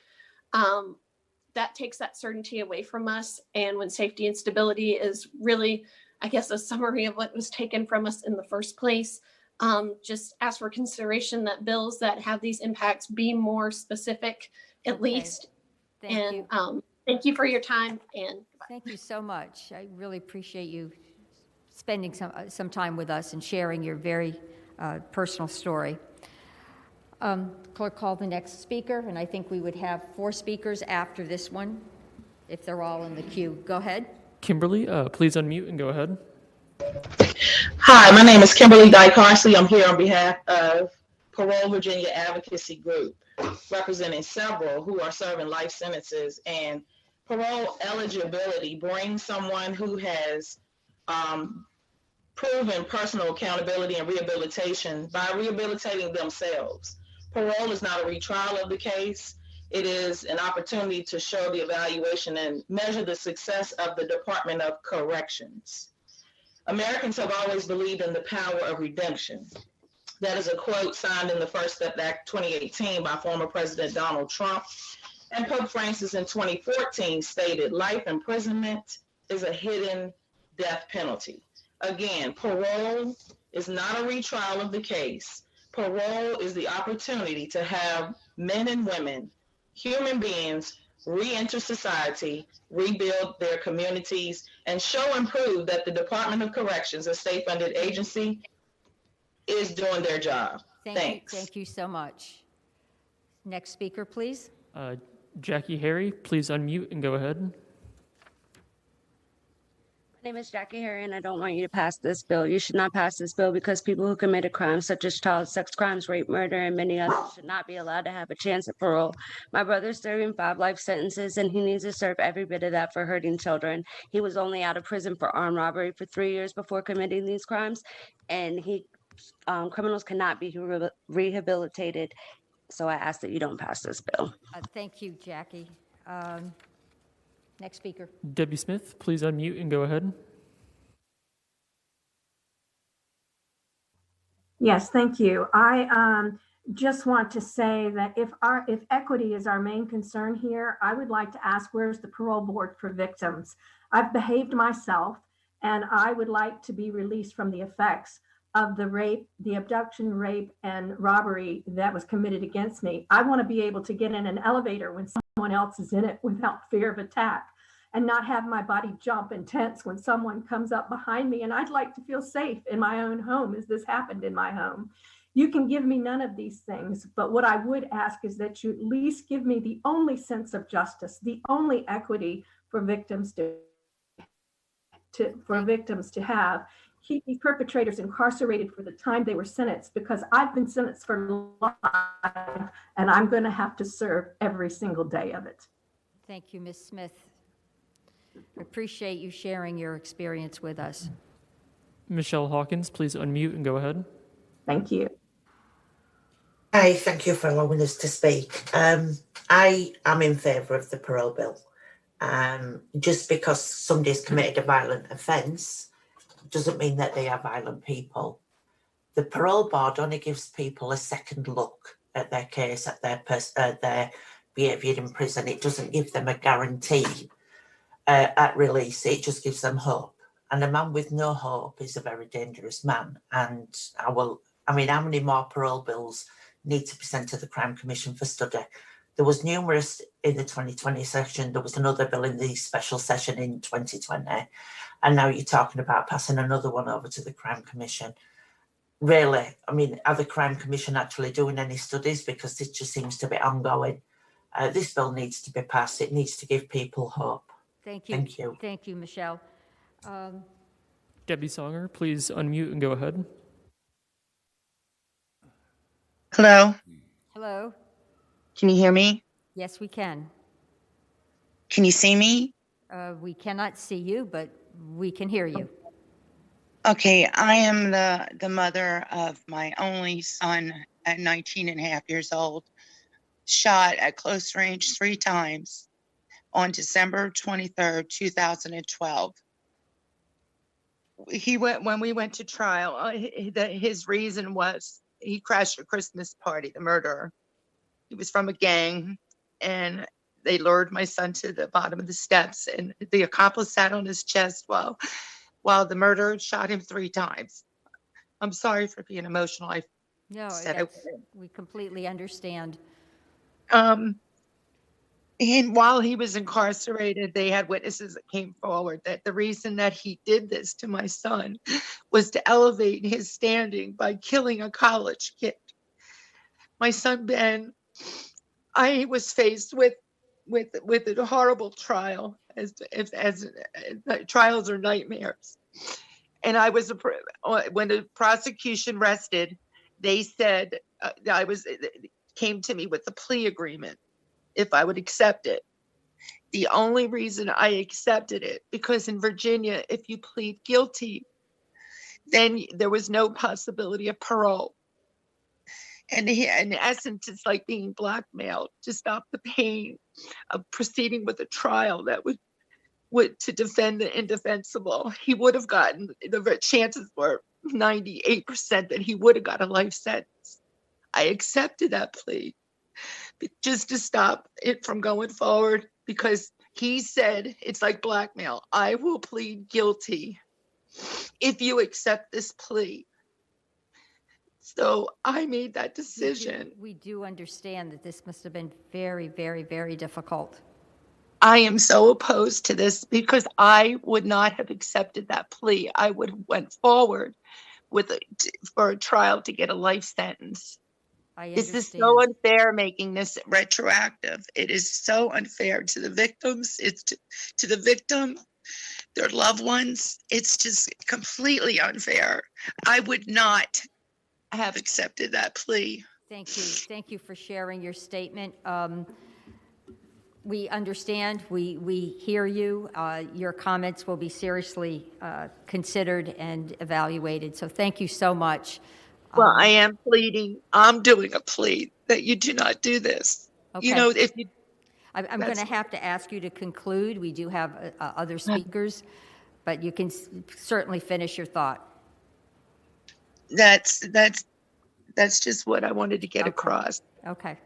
that takes that certainty away from us. And when safety and stability is really, I guess, a summary of what was taken from us in the first place, just ask for consideration that bills that have these impacts be more specific, at least. Thank you for your time, and goodbye. Thank you so much. I really appreciate you spending some time with us and sharing your very personal story. Clerk, call the next speaker, and I think we would have 4 speakers after this one, if they're all in the queue. Go ahead. Kimberly, please unmute and go ahead. Hi, my name is Kimberly Dyke-Harsley. I'm here on behalf of Parole Virginia Advocacy Group, representing several who are serving life sentences. And parole eligibility brings someone who has proven personal accountability and rehabilitation by rehabilitating themselves. Parole is not a retrial of the case. It is an opportunity to show the evaluation and measure the success of the Department of Corrections. Americans have always believed in the power of redemption. That is a quote signed in the First Step Act 2018 by former President Donald Trump. And Pope Francis in 2014 stated, life imprisonment is a hidden death penalty. Again, parole is not a retrial of the case. Parole is the opportunity to have men and women, human beings, re-enter society, rebuild their communities, and show and prove that the Department of Corrections, a state-funded agency, is doing their job. Thanks. Thank you so much. Next speaker, please. Jackie Harry, please unmute and go ahead. My name is Jackie Harry, and I don't want you to pass this bill. You should not pass this bill because people who committed crimes such as child sex crimes, rape, murder, and many others should not be allowed to have a chance at parole. My brother's serving 5 life sentences, and he needs to serve every bit of that for hurting children. He was only out of prison for armed robbery for 3 years before committing these crimes, and criminals cannot be rehabilitated. So I ask that you don't pass this bill. Thank you, Jackie. Next speaker. Debbie Smith, please unmute and go ahead. Yes, thank you. I just want to say that if equity is our main concern here, I would like to ask, where's the parole board for victims? I've behaved myself, and I would like to be released from the effects of the rape, the abduction, rape, and robbery that was committed against me. I want to be able to get in an elevator when someone else is in it without fear of attack, and not have my body jump and tense when someone comes up behind me. And I'd like to feel safe in my own home, as this happened in my home. You can give me none of these things, but what I would ask is that you at least give me the only sense of justice, the only equity for victims to have. Keep these perpetrators incarcerated for the time they were sentenced, because I've been sentenced for life, and I'm going to have to serve every single day of it. Thank you, Ms. Smith. I appreciate you sharing your experience with us. Michelle Hawkins, please unmute and go ahead. Thank you. Hi, thank you for allowing us to speak. I am in favour of the parole bill. Just because somebody's committed a violent offence doesn't mean that they are violent people. The parole board only gives people a second look at their case, at their behaviour in prison. It doesn't give them a guarantee at release. It just gives them hope. And a man with no hope is a very dangerous man. And how many more parole bills need to be sent to the Crime Commission for study? There was numerous in the 2020 session. There was another bill in the special session in 2020. And now you're talking about passing another one over to the Crime Commission. Really, are the Crime Commission actually doing any studies? Because this just seems to be ongoing. This bill needs to be passed. It needs to give people hope. Thank you. Thank you. Thank you, Michelle. Debbie Songer, please unmute and go ahead. Hello. Hello. Can you hear me? Yes, we can. Can you see me? We cannot see you, but we can hear you. Okay, I am the mother of my only son at 19 and a half years old, shot at close range 3 times on December 23rd, 2012. When we went to trial, his reason was he crashed a Christmas party, the murderer. He was from a gang, and they lured my son to the bottom of the steps, and the accomplice sat on his chest while the murderer shot him 3 times. I'm sorry for being emotional. We completely understand. And while he was incarcerated, they had witnesses that came forward that the reason that he did this to my son was to elevate his standing by killing a college kid. My son, Ben, I was faced with a horrible trial, as trials are nightmares. And when the prosecution rested, they said, came to me with a plea agreement if I would accept it. The only reason I accepted it, because in Virginia, if you plead guilty, then there was no possibility of parole. And in essence, it's like being blackmailed to stop the pain of proceeding with a trial that would to defend the indefensible. He would have gotten, the chances were 98% that he would have got a life sentence. I accepted that plea just to stop it from going forward, because he said it's like blackmail. I will plead guilty if you accept this plea. So I made that decision. We do understand that this must have been very, very, very difficult. I am so opposed to this because I would not have accepted that plea. I would have went forward for a trial to get a life sentence. This is so unfair, making this retroactive. It is so unfair to the victims. It's to the victim, their loved ones. It's just completely unfair. I would not have accepted that plea. Thank you. Thank you for sharing your statement. We understand, we hear you. Your comments will be seriously considered and evaluated. So thank you so much. Well, I am pleading, I'm doing a plea that you do not do this. Okay. You know, if you. I'm going to have to ask you to conclude. We do have other speakers, but you can certainly finish your thought. That's just what I wanted to get across. Okay.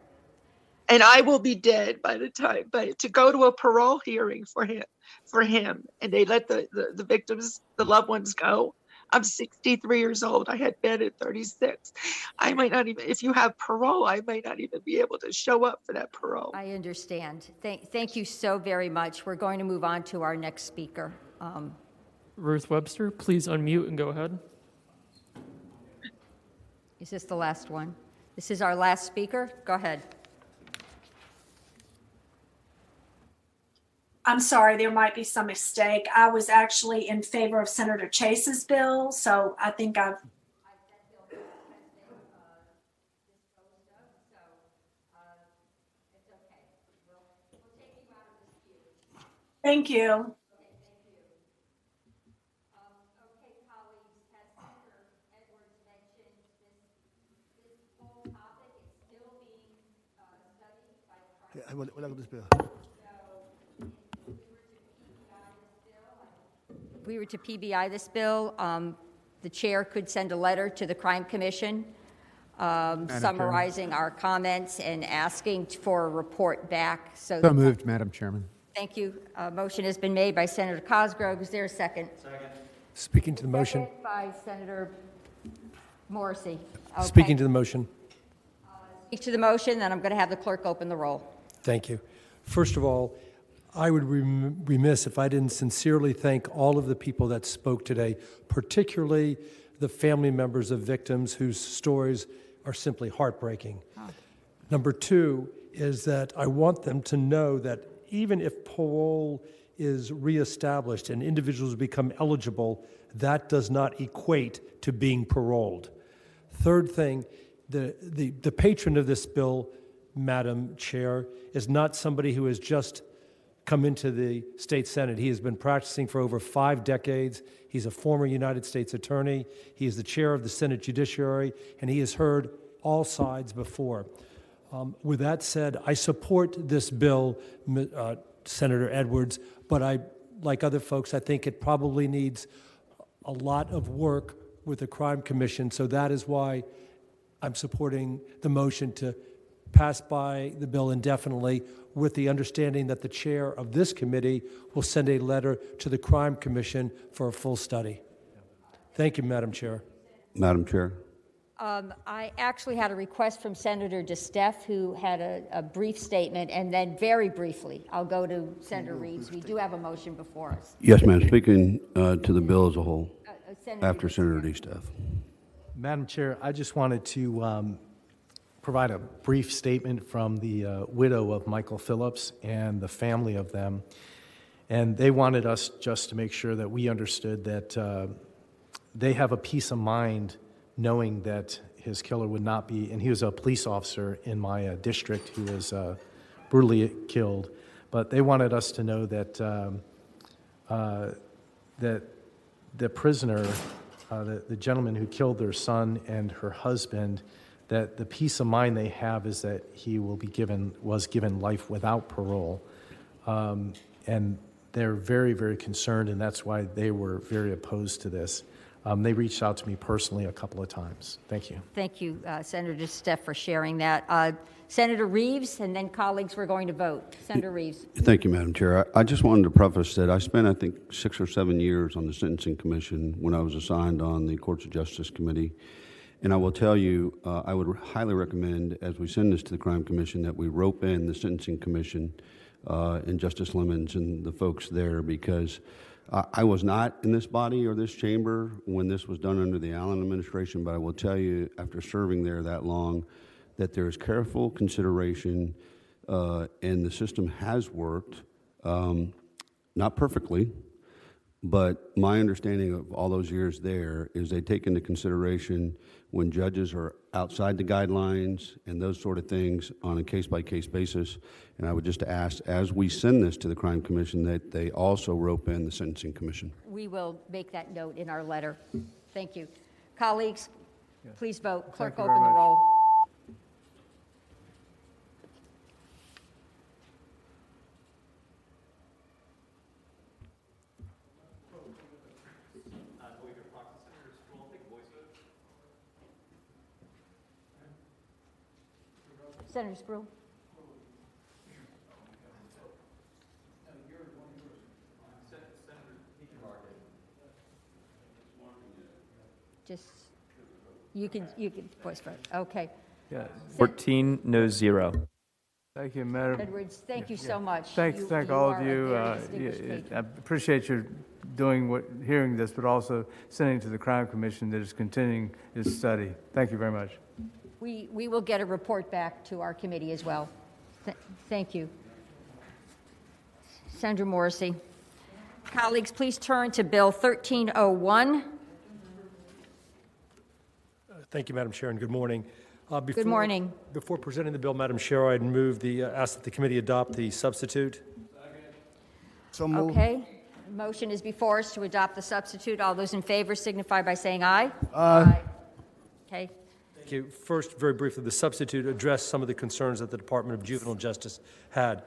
And I will be dead by the time, but to go to a parole hearing for him, and they let the victims, the loved ones go. I'm 63 years old. I had been at 36. I might not even, if you have parole, I might not even be able to show up for that parole. I understand. Thank you so very much. We're going to move on to our next speaker. Ruth Webster, please unmute and go ahead. Is this the last one? This is our last speaker. Go ahead. I'm sorry, there might be some mistake. I was actually in favor of Senator Chase's bill, so I think I've. Thank you. I will look at this bill. If we were to PBI this bill, the chair could send a letter to the Crime Commission summarizing our comments and asking for a report back. So moved, Madam Chairman. Thank you. A motion has been made by Senator Cosgrove. Is there a second? Second. Speaking to the motion. Second by Senator Morrissey. Okay. Speaking to the motion. Speak to the motion, then I'm going to have the clerk open the roll. Thank you. First of all, I would be remiss if I didn't sincerely thank all of the people that spoke today, particularly the family members of victims whose stories are simply heartbreaking. Oh. Number two is that I want them to know that even if parole is reestablished and individuals become eligible, that does not equate to being paroled. Third thing, the patron of this bill, Madam Chair, is not somebody who has just come into the state Senate. He has been practicing for over 5 decades. He's a former United States attorney. He is the chair of the Senate Judiciary, and he has heard all sides before. With that said, I support this bill, Senator Edwards, but like other folks, I think it probably needs a lot of work with the Crime Commission, so that is why I'm supporting the motion to pass by the bill indefinitely, with the understanding that the chair of this committee will send a letter to the Crime Commission for a full study. Thank you, Madam Chair. Madam Chair. I actually had a request from Senator DeStef, who had a brief statement, and then very briefly, I'll go to Senator Reeves. We do have a motion before us. Yes, ma'am. Speaking to the bill as a whole, after DeStef. Senator DeStef. Madam Chair, I just wanted to provide a brief statement from the widow of Michael Phillips and the family of them. And they wanted us just to make sure that we understood that they have a peace of mind knowing that his killer would not be, and he was a police officer in my district who was brutally killed, But they wanted us to know that that the prisoner, the gentleman who killed their son and her husband, that the peace of mind they have is that he was given life without parole. And they're very, very concerned, and that's why they were very opposed to this. They reached out to me personally a couple of times. Thank you. Thank you, Senator Steph, for sharing that. Senator Reeves, and then colleagues, we're going to vote. Senator Reeves. Thank you, Madam Chair. I just wanted to preface that I spent, I think, 6 or 7 years on the Sentencing Commission when I was assigned on the Courts of Justice Committee. And I will tell you, I would highly recommend, as we send this to the Crime Commission, that we rope in the Sentencing Commission and Justice Lemons and the folks there, because I was not in this body or this chamber when this was done under the Allen administration, but I will tell you, after serving there that long, that there is careful consideration, and the system has worked, not perfectly, but my understanding of all those years there is they take into consideration when judges are outside the guidelines and those sort of things on a case-by-case basis. And I would just ask, as we send this to the Crime Commission, that they also rope in the Sentencing Commission. We will make that note in our letter. Thank you. Colleagues, please vote. Clerk, open the roll. Senator Spruill. Just, you can voice vote. Okay. Yeah. 14, no 0. Thank you, Madam. Edwards, thank you so much. Thank all of you. I appreciate your hearing this, but also sending it to the Crime Commission that is continuing its study. Thank you very much. We will get a report back to our committee as well. Thank you. Senator Morrissey. Colleagues, please turn to Bill 1301. Thank you, Madam Chair, and good morning. Good morning. Before presenting the bill, Madam Chair, I'd ask that the committee adopt the substitute. So moved. Okay. Motion is before us to adopt the substitute. All those in favor signify by saying aye. Aye. Okay. Thank you. First, very briefly, the substitute addressed some of the concerns that the Department of Juvenile Justice had.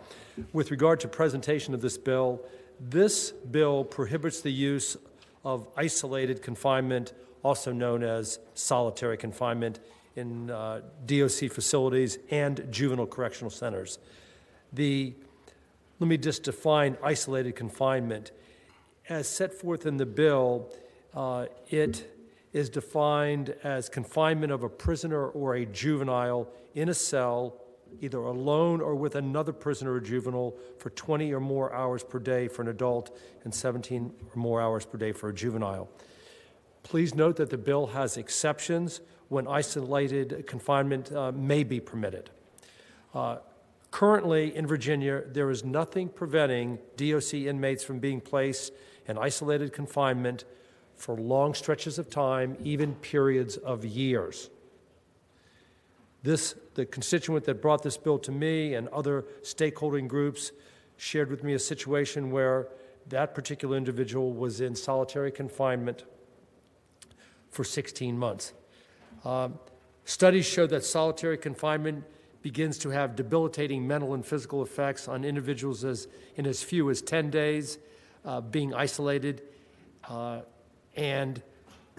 With regard to presentation of this bill prohibits the use of isolated confinement, also known as solitary confinement, in DOC facilities and juvenile correctional centers. Let me just define isolated confinement. As set forth in the bill, it is defined as confinement of a prisoner or a juvenile in a cell, either alone or with another prisoner or juvenile, for 20 or more hours per day for an adult and 17 or more hours per day for a juvenile. Please note that the bill has exceptions when isolated confinement may be permitted. Currently in Virginia, there is nothing preventing DOC inmates from being placed in isolated confinement for long stretches of time, even periods of years. The constituent that brought this bill to me and other stakeholding groups shared with me a situation where that particular individual was in solitary confinement for 16 months. Studies show that solitary confinement begins to have debilitating mental and physical effects on individuals in as few as 10 days being isolated, and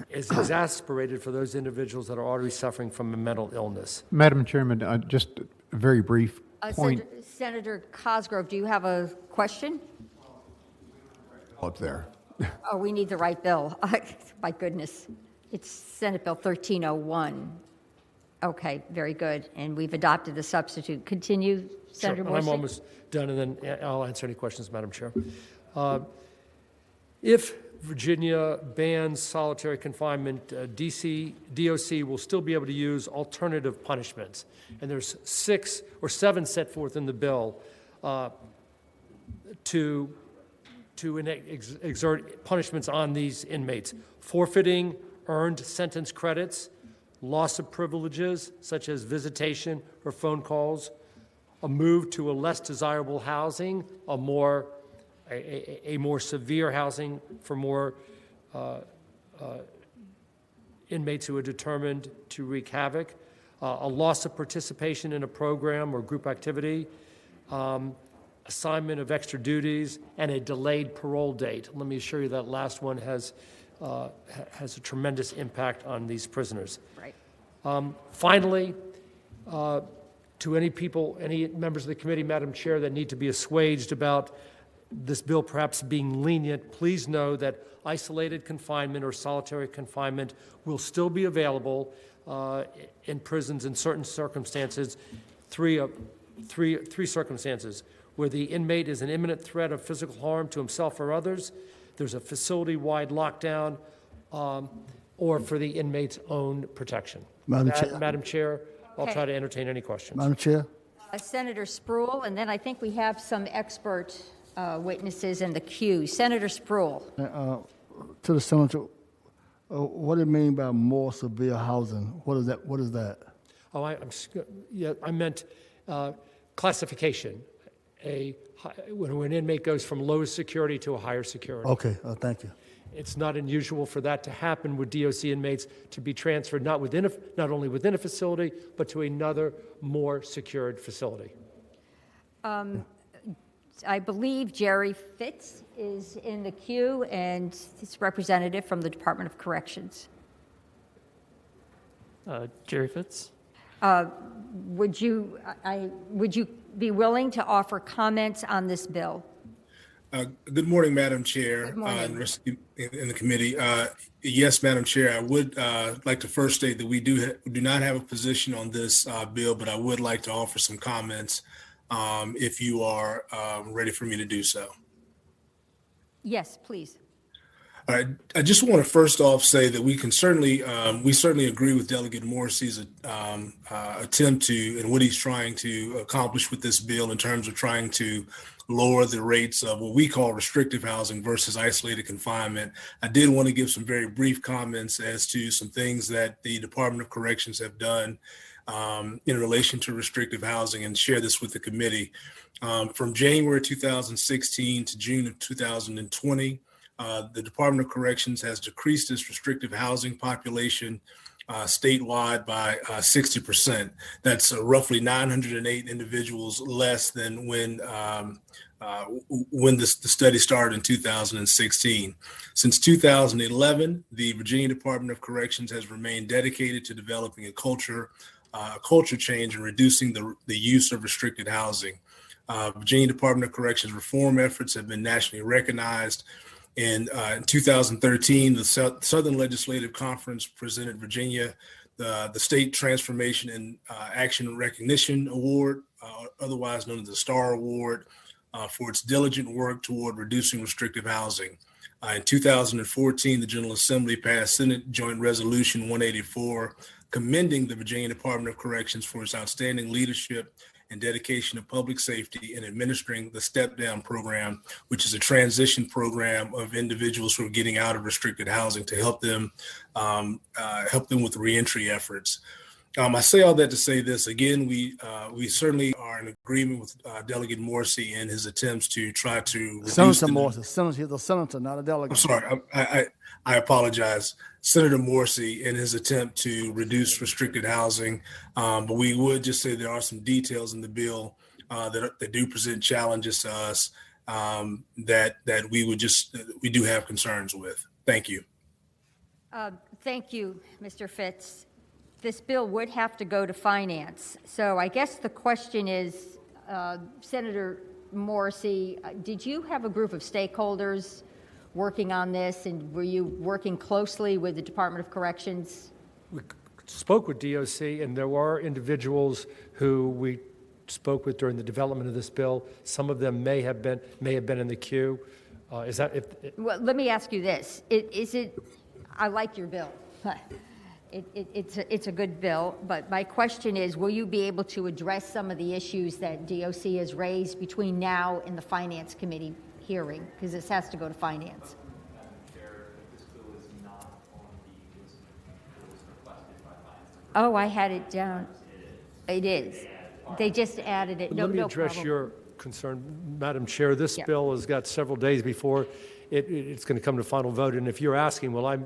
is exasperated for those individuals that are already suffering from a mental illness. Madam Chairman, just a very brief point. Senator Cosgrove, do you have a question? Up there. Oh, we need the right bill. My goodness. It's Senate Bill 1301. Okay, very good. And we've adopted the substitute. Continue, Senator Morrissey. I'm almost done, and then I'll answer any questions, Madam Chair. If Virginia bans solitary confinement, DOC will still be able to use alternative punishments. And there's 6 or 7 set forth in the bill to exert punishments on these inmates: forfeiting earned sentence credits, loss of privileges such as visitation or phone calls, a move to a less desirable housing, a more severe housing for more inmates who are determined to wreak havoc, a loss of participation in a program or group activity, assignment of extra duties, and a delayed parole date. Let me assure you that last one has a tremendous impact on these prisoners. Right. Finally, to any members of the committee, Madam Chair, that need to be assuaged about this bill perhaps being lenient, please know that isolated confinement or solitary confinement will still be available in prisons in certain circumstances, three circumstances: where the inmate is an imminent threat of physical harm to himself or others, there's a facility-wide lockdown, or for the inmate's own protection. Madam Chair, I'll try to entertain any questions. Madam Chair? Senator Spruill, and then I think we have some expert witnesses in the queue. Senator Spruill. To the senator, what do you mean by more severe housing? What is that? What is that? Oh, I meant classification. When an inmate goes from low security to a higher security. Okay, thank you. It's not unusual for that to happen with DOC inmates to be transferred not only within a facility, but to another more secured facility. I believe Jerry Fitz is in the queue, and his representative from the Department of Corrections. Jerry Fitz. Would you be willing to offer comments on this bill? Good morning, Madam Chair. Good morning. And the rest of in the committee. Yes, Madam Chair, I would like to first state that we do not have a position on this bill, but I would like to offer some comments if you are ready for me to do so. Yes, please. All right. I just want to first off say that we certainly agree with Delegate Morrissey's attempt to, and what he's trying to accomplish with this bill in terms of trying to lower the rates of what we call restrictive housing versus isolated confinement. I did want to give some very brief comments as to some things that the Department of Corrections have done in relation to restrictive housing and share this with the committee. From January 2016 to June of 2020, the Department of Corrections has decreased its restrictive housing population statewide by 60%. That's roughly 908 individuals less than when the study started in 2016. Since 2011, the Virginia Department of Corrections has remained dedicated to developing a culture change and reducing the use of restricted housing. Virginia Department of Corrections reform efforts have been nationally recognized. In 2013, the Southern Legislative Conference presented Virginia the State Transformation and Action Recognition Award, otherwise known as the STAR Award, for its diligent work toward reducing restrictive housing. In 2014, the General Assembly passed Senate Joint Resolution 184, commending the Virginia Department of Corrections for its outstanding leadership and dedication to public safety in administering the Step Down program, which is a transition program of individuals who are getting out of restricted housing to help them with reentry efforts. I say all that to say this again. We certainly are in agreement with Delegate Morrissey in his attempts to try to reduce Senator Morrissey. He's a senator, not a delegate. I'm sorry. I apologize. Senator Morrissey in his attempt to reduce restricted housing. But we would just say there are some details in the bill that do present challenges to us that we do have concerns with. Thank you. Thank you, Mr. Fitz. This bill would have to go to finance. So I guess the question is, Senator Morrissey, did you have a group of stakeholders working on this, and were you working closely with the Department of Corrections? We spoke with DOC, and there were individuals who we spoke with during the development of this bill. Some of them may have been in the queue. Well, let me ask you this: I like your bill. It's a good bill, but my question is, will you be able to address some of the issues that DOC has raised between now and the Finance Committee hearing? Because this has to go to Finance. Oh, I had it down. It is. They just added it. No, Let me no address problem. your concern, Madam Chair. This Yeah. bill has got several days before it's going to come to final vote. And if you're asking, will I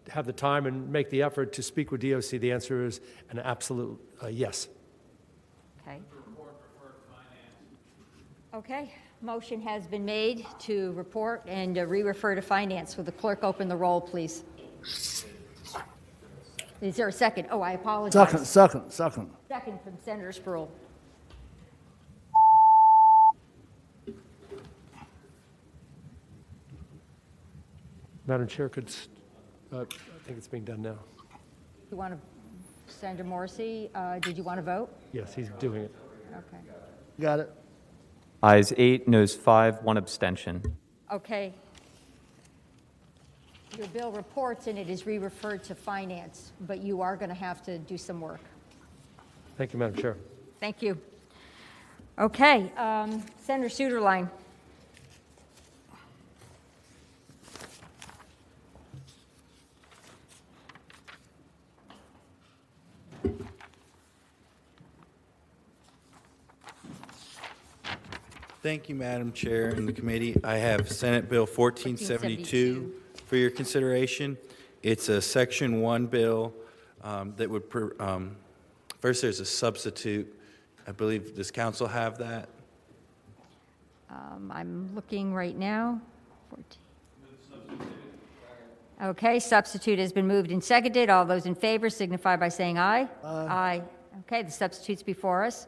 have the time and make the effort to speak with DOC, the answer is an absolute yes. Okay. Okay, motion has been made to report and re-refer to finance. Will the clerk open the roll, please? Is there a second? Oh, I apologize. Second. Second from Senator Spruill. Madam Chair, I think it's being done now. You want to, Senator Morrissey, did you want to vote? Yes, he's doing it. Okay. Got it. Ayes 8, noes 5, 1 abstention. Okay. Your bill reports and it is re-referred to finance, but you are going to have to do some work. Thank you, Madam Chair. Thank you. Okay, Senator Suderline. Thank you, Madam Chair and the committee. I have Senate Bill 1472 for your consideration. It's a Section 1 bill that would, first there's a substitute. I believe, does council have that? I'm looking right now. 14. Okay, substitute has been moved and seconded. All those in favor signify by saying aye. Aye. Okay, the substitute's before us.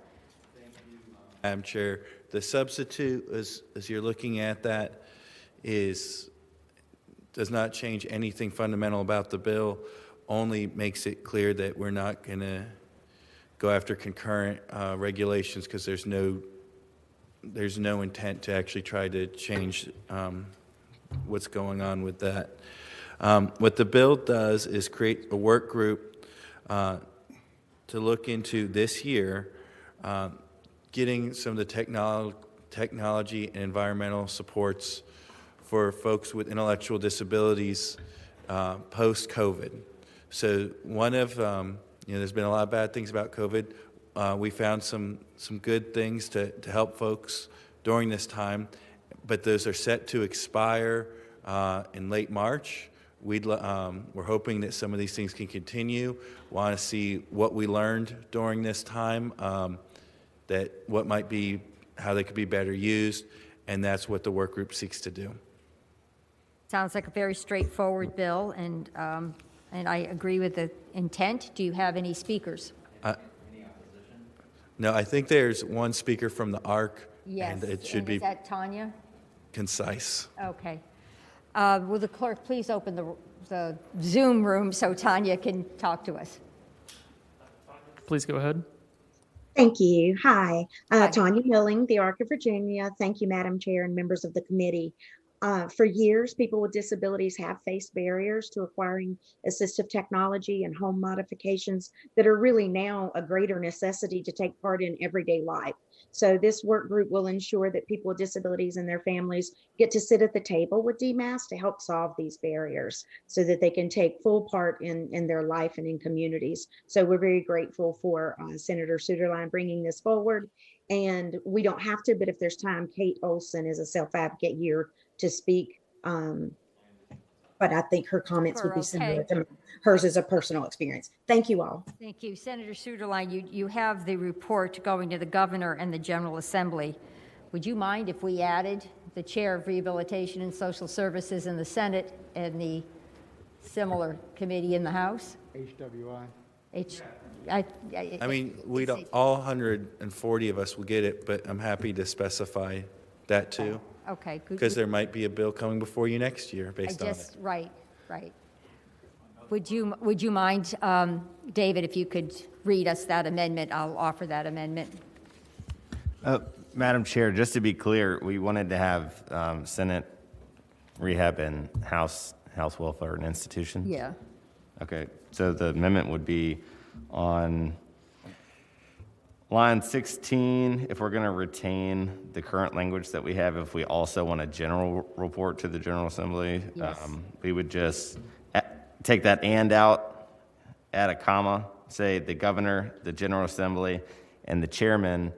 Madam Chair, the substitute, as you're looking at that, does not change anything fundamental about the bill, only makes it clear that we're not going to go after concurrent regulations because there's no intent to actually try to change what's going on with that. What the bill does is create a work group to look into this year getting some of the technology and environmental supports for folks with intellectual disabilities post-COVID. So one of, there's been a lot of bad things about COVID. We found some good things to help folks during this time, but those are set to expire in late March. We're hoping that some of these things can continue. Want to see what we learned during this time, that what might be, how they could be better used, and that's what the work group seeks to do. Sounds like a very straightforward bill, and I agree with the intent. Do you have any speakers? No, I think there's one speaker from the ARC, Yes. and it should be Is that Tanya? concise. Okay. Will the clerk please open the Zoom room so Tanya can talk to us? Please go ahead. Thank you. Hi, Tanya Milling, the ARC of Virginia. Thank you, Madam Chair and members of the committee. For years, people with disabilities have faced barriers to acquiring assistive technology and home modifications that are really now a greater necessity to take part in everyday life. So this work group will ensure that people with disabilities and their families get to sit at the table with DMAS to help solve these barriers so that they can take full part in their life and in communities. So we're very grateful for Senator Suderline bringing this forward. And we don't have to, but if there's time, Kate Olson is a self-advocate here to speak, but I think her comments would be similar to hers as a personal experience. Thank you all. Thank you. Senator Suderline, you have the report going to the governor and the General Assembly. Would you mind if we added the chair of Rehabilitation and Social Services in the Senate and the similar committee in the House? HWI. I mean, we don't, all 140 of us will get it, but I'm happy to specify that too. Okay. Because there might be a bill coming before you next year based on it. Right. Would you mind, David, if you could read us that amendment? I'll offer that amendment. Madam Chair, just to be clear, we wanted to have Senate Rehab and House Welfare and Institutions. Yeah. Okay, so the amendment would be on line 16, if we're going to retain the current language that we have, if we also want a general report to the General Assembly, yes. We would just take that "and" out, add a comma, say the governor, the General Assembly, and the chairman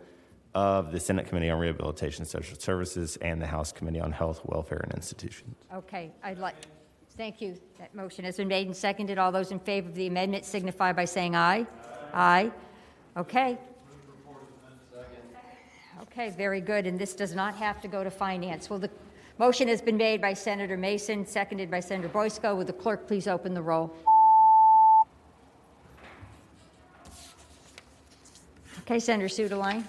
of the Senate Committee on Rehabilitation and Social Services and the House Committee on Health, Welfare, and Institutions. Okay, thank you. That motion has been made and seconded. All those in favor of the amendment signify by saying aye. Aye. Okay. Okay, very good. And this does not have to go to finance. Well, the motion has been made by Senator Mason, seconded by Senator Boysko. Would the clerk please open the roll? Okay, Senator Sudaline.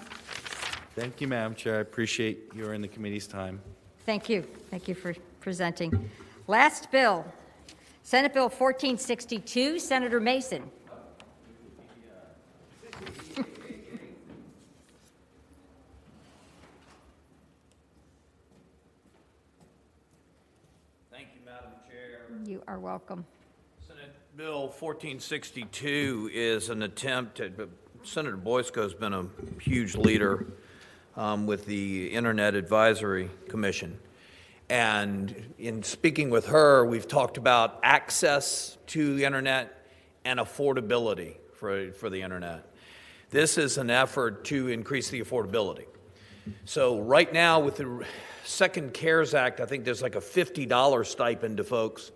Thank you, Madam Chair. I appreciate your and the committee's time. Thank you. Thank you for presenting. Last bill, Senate Bill 1462, Senator Mason. Thank you, Madam Chair. You are welcome. Senate Bill 1462 is an attempt at, Senator Boysko has been a huge leader with the Internet Advisory Commission. And in speaking with her, we've talked about access to the Internet and affordability for the Internet. This is an effort to increase the affordability. So right now with the Second CARES Act, I think there's like a $50 stipend to folks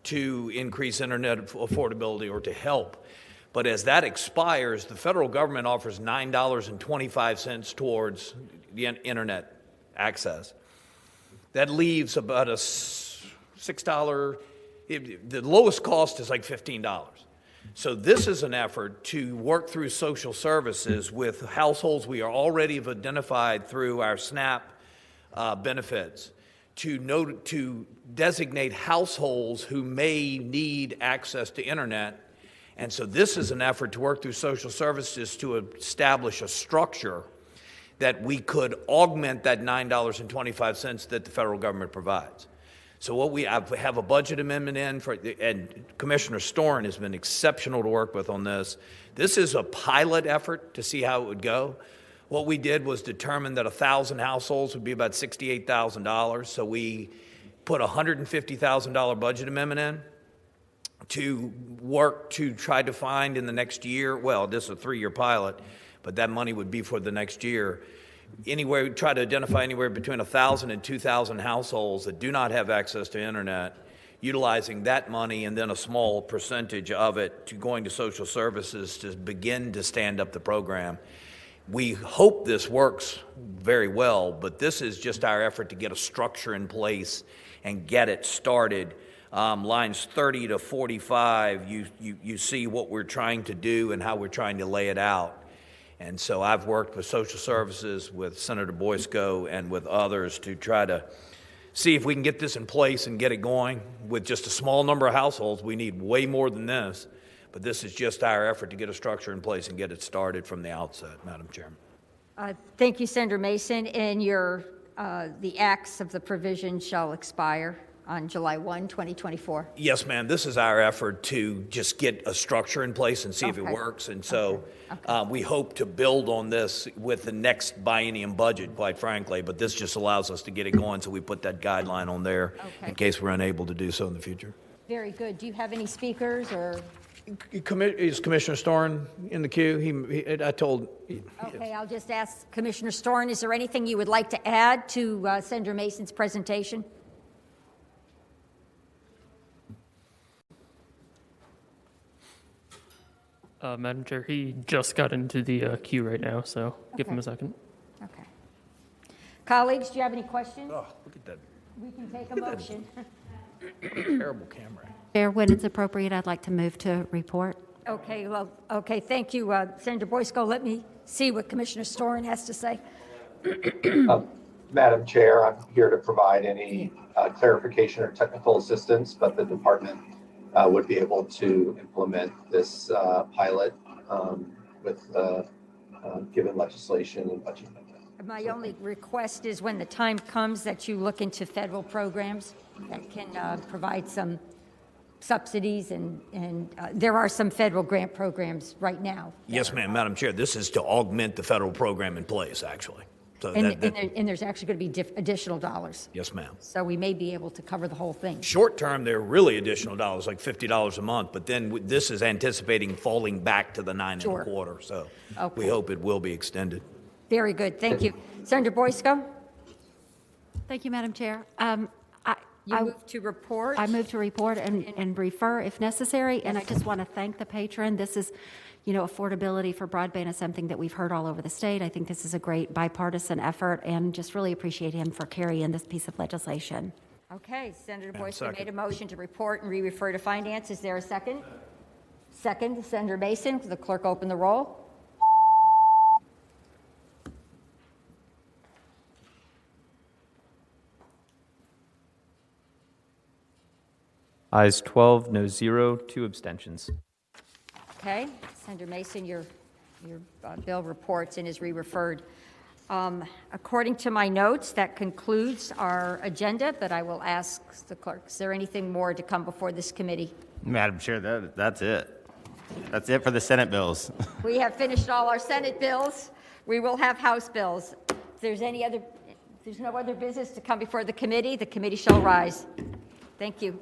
to increase Internet affordability or to help. But as that expires, the federal government offers $9.25 towards the Internet access. That leaves about a $6, the lowest cost is like $15. So this is an effort to work through social services with households we are already have identified through our SNAP benefits to designate households who may need access to Internet. And so this is an effort to work through social services to establish a structure that we could augment that $9.25 that the federal government provides. So what we have a budget amendment in for, and Commissioner Storin has been exceptional to work with on this. This is a pilot effort to see how it would go. What we did was determine that 1,000 households would be about $68,000. So we put a $150,000 budget amendment in to work to try to find in the next year, well, this is a 3-year pilot, but that money would be for the next year. Anywhere, try to identify anywhere between 1,000 and 2,000 households that do not have access to Internet, utilizing that money and then a small percentage of it to going to social services to begin to stand up the program. We hope this works very well, but this is just our effort to get a structure in place and get it started. Lines 30 to 45, you see what we're trying to do and how we're trying to lay it out. And so I've worked with social services, with Senator Boysko, and with others to try to see if we can get this in place and get it going. With just a small number of households, we need way more than this. But this is just our effort to get a structure in place and get it started from the outset, Madam Chairman. Thank you, Senator Mason. And the acts of the provision shall expire on July 1, 2024. Yes, ma'am. This is our effort to just get a structure in place and see if it works. And so we hope to build on this with the next biennium budget, quite frankly. But this just allows us to get it going, so we put that guideline on there in case we're unable to do so in the future. Very good. Do you have any speakers or? Is Commissioner Storin in the queue? I told. Okay, I'll just ask Commissioner Storin, is there anything you would like to add to Senator Mason's presentation? Madam Chair, he just got into the queue right now, so give him a second. Okay. Colleagues, do you have any questions? Oh, look at that. We can take a motion. Terrible camera. Chair, when it's appropriate, I'd like to move to report. Okay, well, okay, thank you, Senator Boysko. Let me see what Commissioner Storin has to say. Madam Chair, I'm here to provide any clarification or technical assistance, but the department would be able to implement this pilot with given legislation and budget. My only request is when the time comes that you look into federal programs that can provide some subsidies, and there are some federal grant programs right now. Yes, ma'am. Madam Chair, this is to augment the federal program in place, actually. So And there's actually going to be additional dollars. yes, ma'am. So we may be able to cover the whole thing. Short term, they're really additional dollars, like $50 a month, but then this is anticipating falling back to the 9.25. So we hope it will be extended. Very good. Thank you. Senator Boysko? Thank you, Madam Chair. You move to report? I move to report and refer if necessary, and I just want to thank the patron. This is, affordability for broadband is something that we've heard all over the state. I think this is a great bipartisan effort, and just really appreciate him for carrying this piece of legislation. Okay, Senator Boysko made a motion to report and re-refer to finance. Is there a second? Second, Senator Mason. Will the clerk open the roll? Ayes 12, no 0, 2 abstentions. Okay, Senator Mason, your bill reports and is re-referred. According to my notes, that concludes our agenda, but I will ask the clerk, is there anything more to come before this committee? Madam Chair, that's it. That's it for the Senate bills. We have finished all our Senate bills. We will have House bills. If there's no other business to come before the committee shall rise. Thank you.